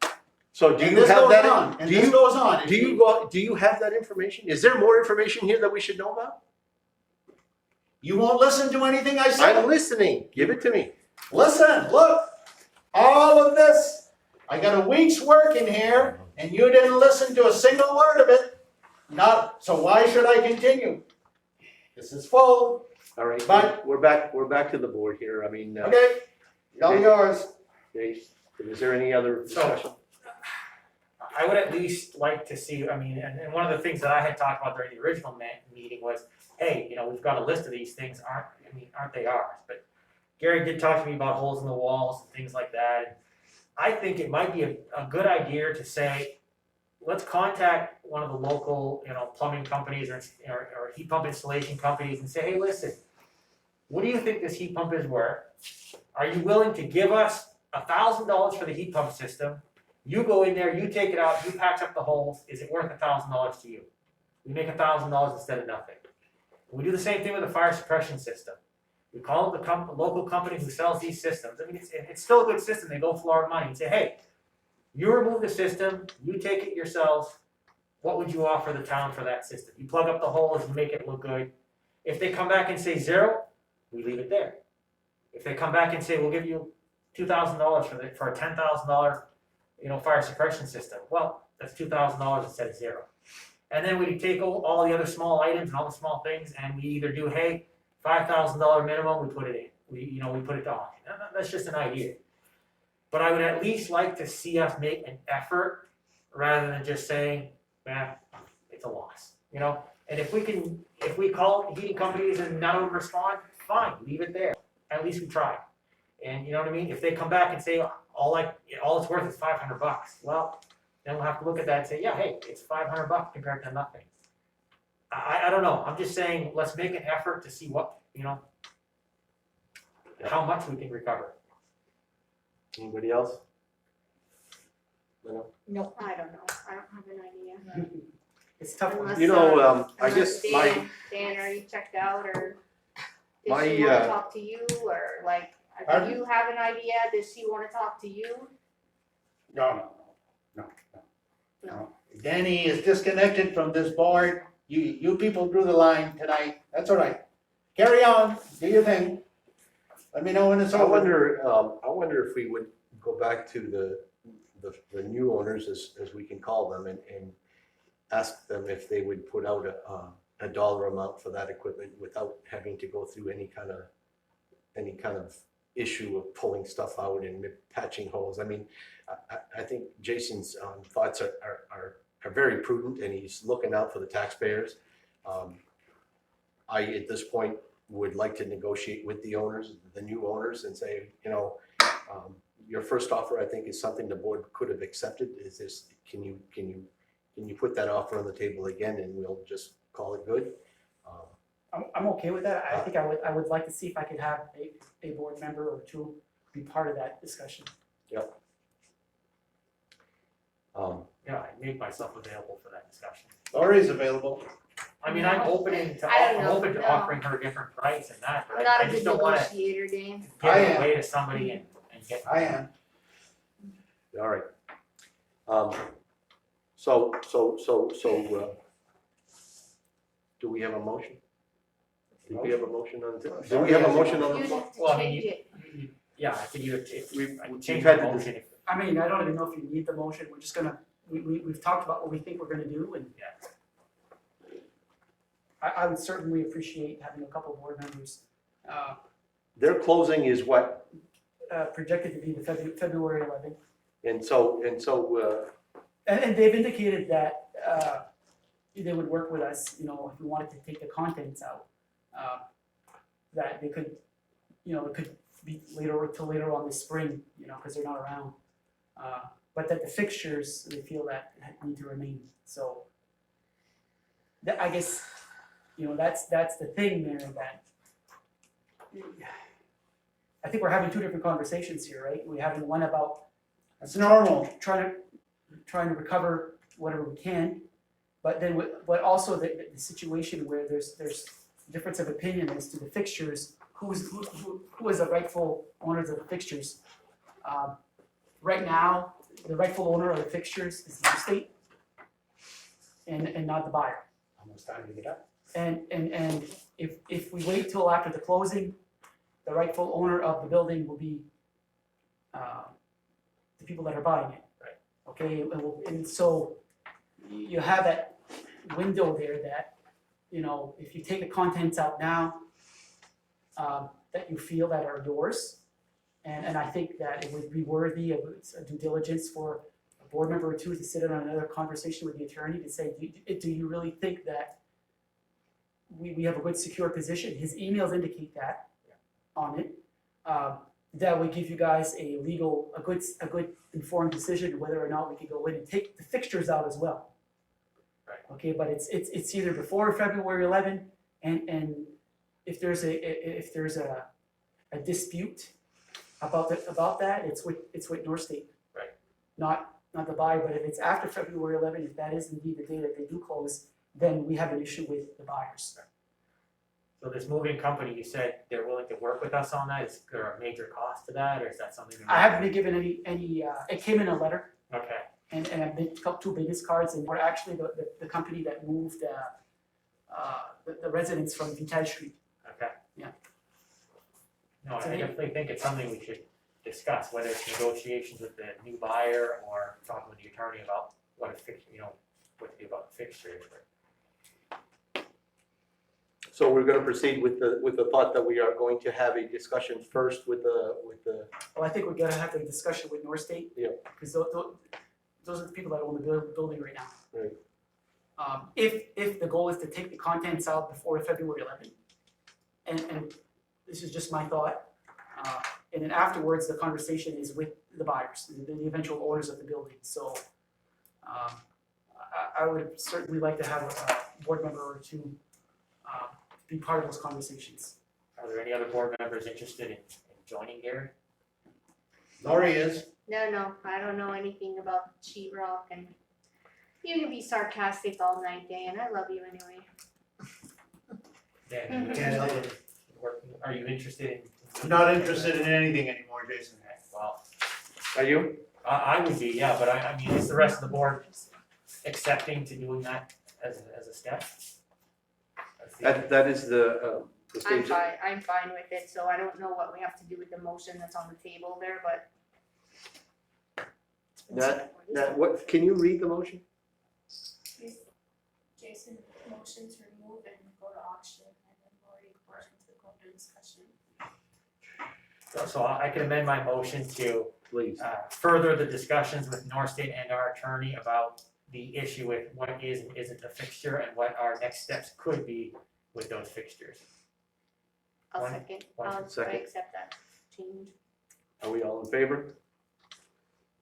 So do And you this have goes that? on, and do this you goes on. do you have that information? Is there more information here that we should know about? You won't listen to anything I say? I'm listening. Give it to me. Listen, look, all of this, I got a week's work in here, and you didn't listen to a single word of it. Not, so why should I continue? This is full, All right. But- we're back to the board here. I mean, okay? All yours. okay, is there any other discussion? I would at least like to see, I mean, and one of the things that I had talked about during the original meeting was, hey, you know, we've got a list of these things, aren't they ours? But Gary did talk to me about holes in the walls and things like that. And I think it might be a good idea to say, let's contact one of the local, you know, plumbing companies or heat pump installation companies and say, hey, listen, what do you think this heat pump is worth? Are you willing to give us $1,000 for the heat pump system? You go in there, you take it out, you patch up the holes, is it worth $1,000 to you? We make $1,000 instead of nothing. We do the same thing with the fire suppression system. We call the local company who sells these systems. I mean, it's still a good system. They go for our money and say, hey, you remove the system, you take it yourselves. What would you offer the town for that system? You plug up the holes and make it look good. If they come back and say zero, we leave it there. If they come back and say, we'll give you $2,000 for a $10,000, you know, fire suppression system, well, that's $2,000 instead of zero. And then we take all the other small items and all the small things, and we either do, hey, $5,000 minimum, we put it in. We put it on. That's just an idea. But I would at least like to see us make an effort rather than just saying, man, it's a loss, you know? And if we call heating companies and none of them respond, fine, leave it there. At least we tried. And you know what I mean? If they come back and say, all it's worth is $500, well, then we'll have to look at that and say, yeah, hey, it's $500 compared to nothing. I don't know. I'm just saying, let's make an effort to see what, you know, how much we can recover. Anybody else? No? No, I don't know. I don't have an idea. It's a tough one. Unless, You know, I unless guess my, Dan, are you checked out, or My, does she wanna talk to you, or like, do Pardon? you have an idea, does she wanna talk to you? No. Danny is disconnected from this board. You people drew the line tonight. That's all right. Carry on, do your thing. Let me know when it's I over. wonder if we would go back to the new owners, as we can call them, and ask them if they would put out a dollar amount for that equipment without having to go through any kind of issue of pulling stuff out and patching holes. I mean, I think Jason's thoughts are very prudent, and he's looking out for the taxpayers. I, at this point, would like to negotiate with the owners, the new owners, and say, you know, your first offer, I think, is something the board could have accepted. Is this, can you put that offer on the table again, and we'll just call it good? I'm okay with that. I think I would like to see if I could have a board member or two be part of that discussion. Yeah, I make myself available for that discussion. Lori's available. I mean, I'm open to I don't know, open to no. offering her a different price and that, I'm but not I a just good don't wanna negotiator, Dan. give I it am. away to somebody and and get. I am. All right. Do we have a motion? Do we have a motion on, do we have a motion on the You'd floor? have to Well, I mean, change it. Yeah, I could either, if We've- I could we've change had my the motion if. I mean, I don't even know if you need the motion, we're just gonna, we've talked about what we think we're gonna do, and I would certainly appreciate having a couple board members, Their closing is what? projected to be the February 11th. And so, And they've indicated that, they would work with us, you know, if we wanted to take the contents out. That they could, you know, it could be later on this spring, you know, because they're not around. But that the fixtures, they feel that need to remain, so. I guess, you know, that's the thing there, that. I think we're having two different conversations here, right? We're having one about That's normal. trying to recover whatever we can, but then but also the situation where there's difference of opinion as to the fixtures, who is the rightful owners of the fixtures. Right now, the rightful owner of the fixtures is the estate, and not the buyer. Almost time to get up. And if we wait till after the closing, the rightful owner of the building will be the people that are buying it. Right. Okay, and so you have that window there that, you know, if you take the contents out now, that you feel that are yours, and I think that it would be worthy of a due diligence for a board member or two to sit in on another conversation with the attorney to say, do you really think that we have a good secure position? His emails indicate that on it. That would give you guys a good informed decision whether or not we could go in and take the fixtures out as well. Right. Okay, but it's either before February 11, and if there's a dispute about that, it's with North State. Right. Not the buyer, but if it's after February 11, if that is indeed the day that they do close, then we have an issue with the buyers. So this moving company, you said they're willing to work with us on that, is there a major cost to that, or is that something? I haven't been given any, it came in a letter, Okay, and I've been got two business cards, and we're actually the company that moved the residents from Vital Street. okay. Yeah. No, So I they- definitely think it's something we should discuss, whether it's negotiations with the new buyer or talking with the attorney about what a fix, you know, what to do about the fixtures. so we're gonna proceed with the thought that we are going to have a discussion first with the, Well, I think we're gonna have a discussion with North State. Yeah. Because those are the people that own the building right now. Right. If the goal is to take the contents out before February 11th, and this is just my thought, and then afterwards, the conversation is with the buyers, the eventual owners of the building, so I would certainly like to have a board member or two be part of those conversations. Are there any other board members interested in joining Gary? Lori is. No, I don't know anything about sheetrock, and you can be sarcastic all night, Dan, I love you anyway. Dan, you interested in working, are you interested in? I'm not interested in anything anymore, Jason. Okay, well, are you? I would be, yeah, but I mean, is the rest of the board accepting to doing that as a step? That is the stage. I'm fine with it, so I don't know what we have to do with the motion that's on the table there, but. That, what, can you read the motion? Jason motion to remove and go to auction, and then Lori motion to go to discussion. So I can amend my motion to Please. further the discussions with North State and our attorney about the issue with what is and isn't a fixture and what our next steps could be with those fixtures. I'll One- second, one I second. accept that change. Are we all in favor?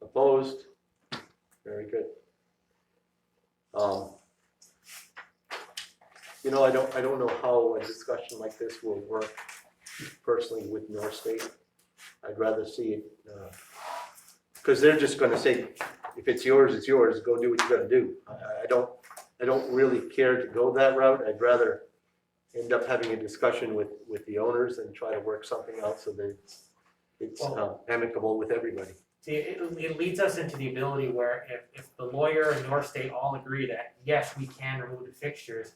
Opposed? Very good. You know, I don't know how a discussion like this will work personally with North State. I'd rather see it, because they're just gonna say, if it's yours, go do what you gotta do. I don't really care to go that route. I'd rather end up having a discussion with the owners and try to work something out so that it's Well- amicable with everybody. See, it leads us into the ability where if the lawyer and North State all agree that, yes, we can remove the fixtures,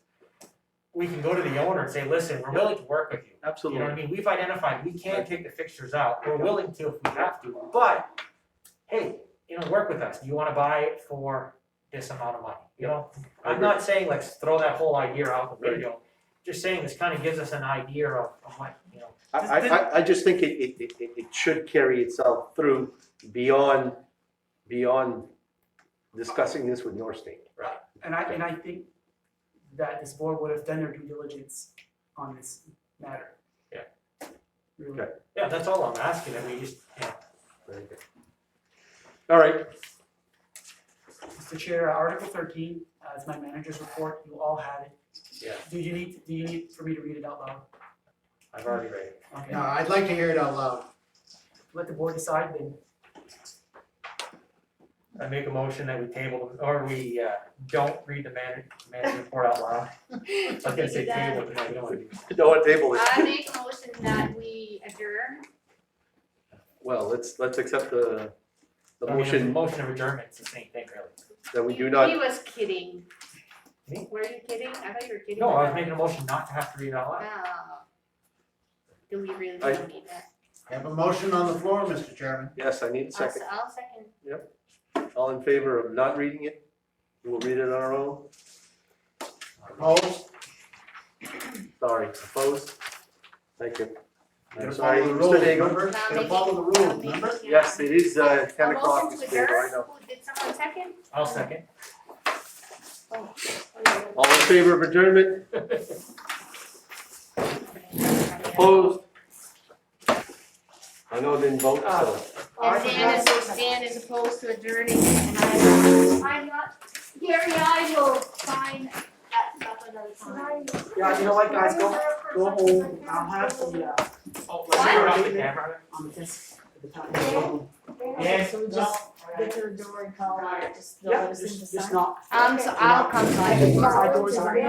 we can go to the owner and say, listen, we're willing to work with you. You know Absolutely. what I mean? We've identified, we can take the fixtures out, we're willing to if we have to, but, hey, you know, work with us, do you wanna buy it for this amount of money, you know? I'm not saying let's throw that whole idea out the window, just saying this kinda gives us an idea of what, you know. I just think it should carry itself through beyond discussing this with North State. And I think that this board would have done their due diligence on this matter. Yeah. Really. Okay. Yeah, that's all I'm asking, and we just, you know. Very good. All right, Mr. Chair, Article 13, as my manager's report, you all have it. Yeah. Do you need for me to read it out loud? I've already read it. Okay. No, I'd like to hear it out loud. Let the board decide then. I make a motion that we table, or we don't read the manager report out loud. I was gonna say table, but no, we don't wanna do that. no one table it. I make a motion that we adjourn. Well, let's accept the I mean, motion motion of adjournment, it's the same thing, really. that we do He not, was kidding. Me? Were you kidding? I thought you were kidding. No, I was making a motion not to have to read it out loud. Oh. Do we really I- don't need that? I have a motion on the floor, Mr. Chairman. yes, I need a second. I'll second. All in favor of not reading it? We'll read it on our own. Opposed? Sorry, opposed? Thank you. Gotta I'm sorry, follow the Mr. rules, Daigle. remember? Now Gotta make follow it- the now rules, make remember? it- Yes, it is 10 A o'clock, motion Mr. to Daigle, I adjourn? know. Who- Did someone second? I'll second. Oh. All in favor of adjournment? Opposed? I know it didn't vote, so. And Dan is opposed to adjourning, and I'm not, Gary, I will sign that stuff another time. Yeah, you know what, guys, go home. I'll have the, Oh, What? turn off the camera. on the desk at the time. Yeah. So we just get to the door and call, just don't Yeah, let us in to just sign. not. So I'll come by. Side doors are.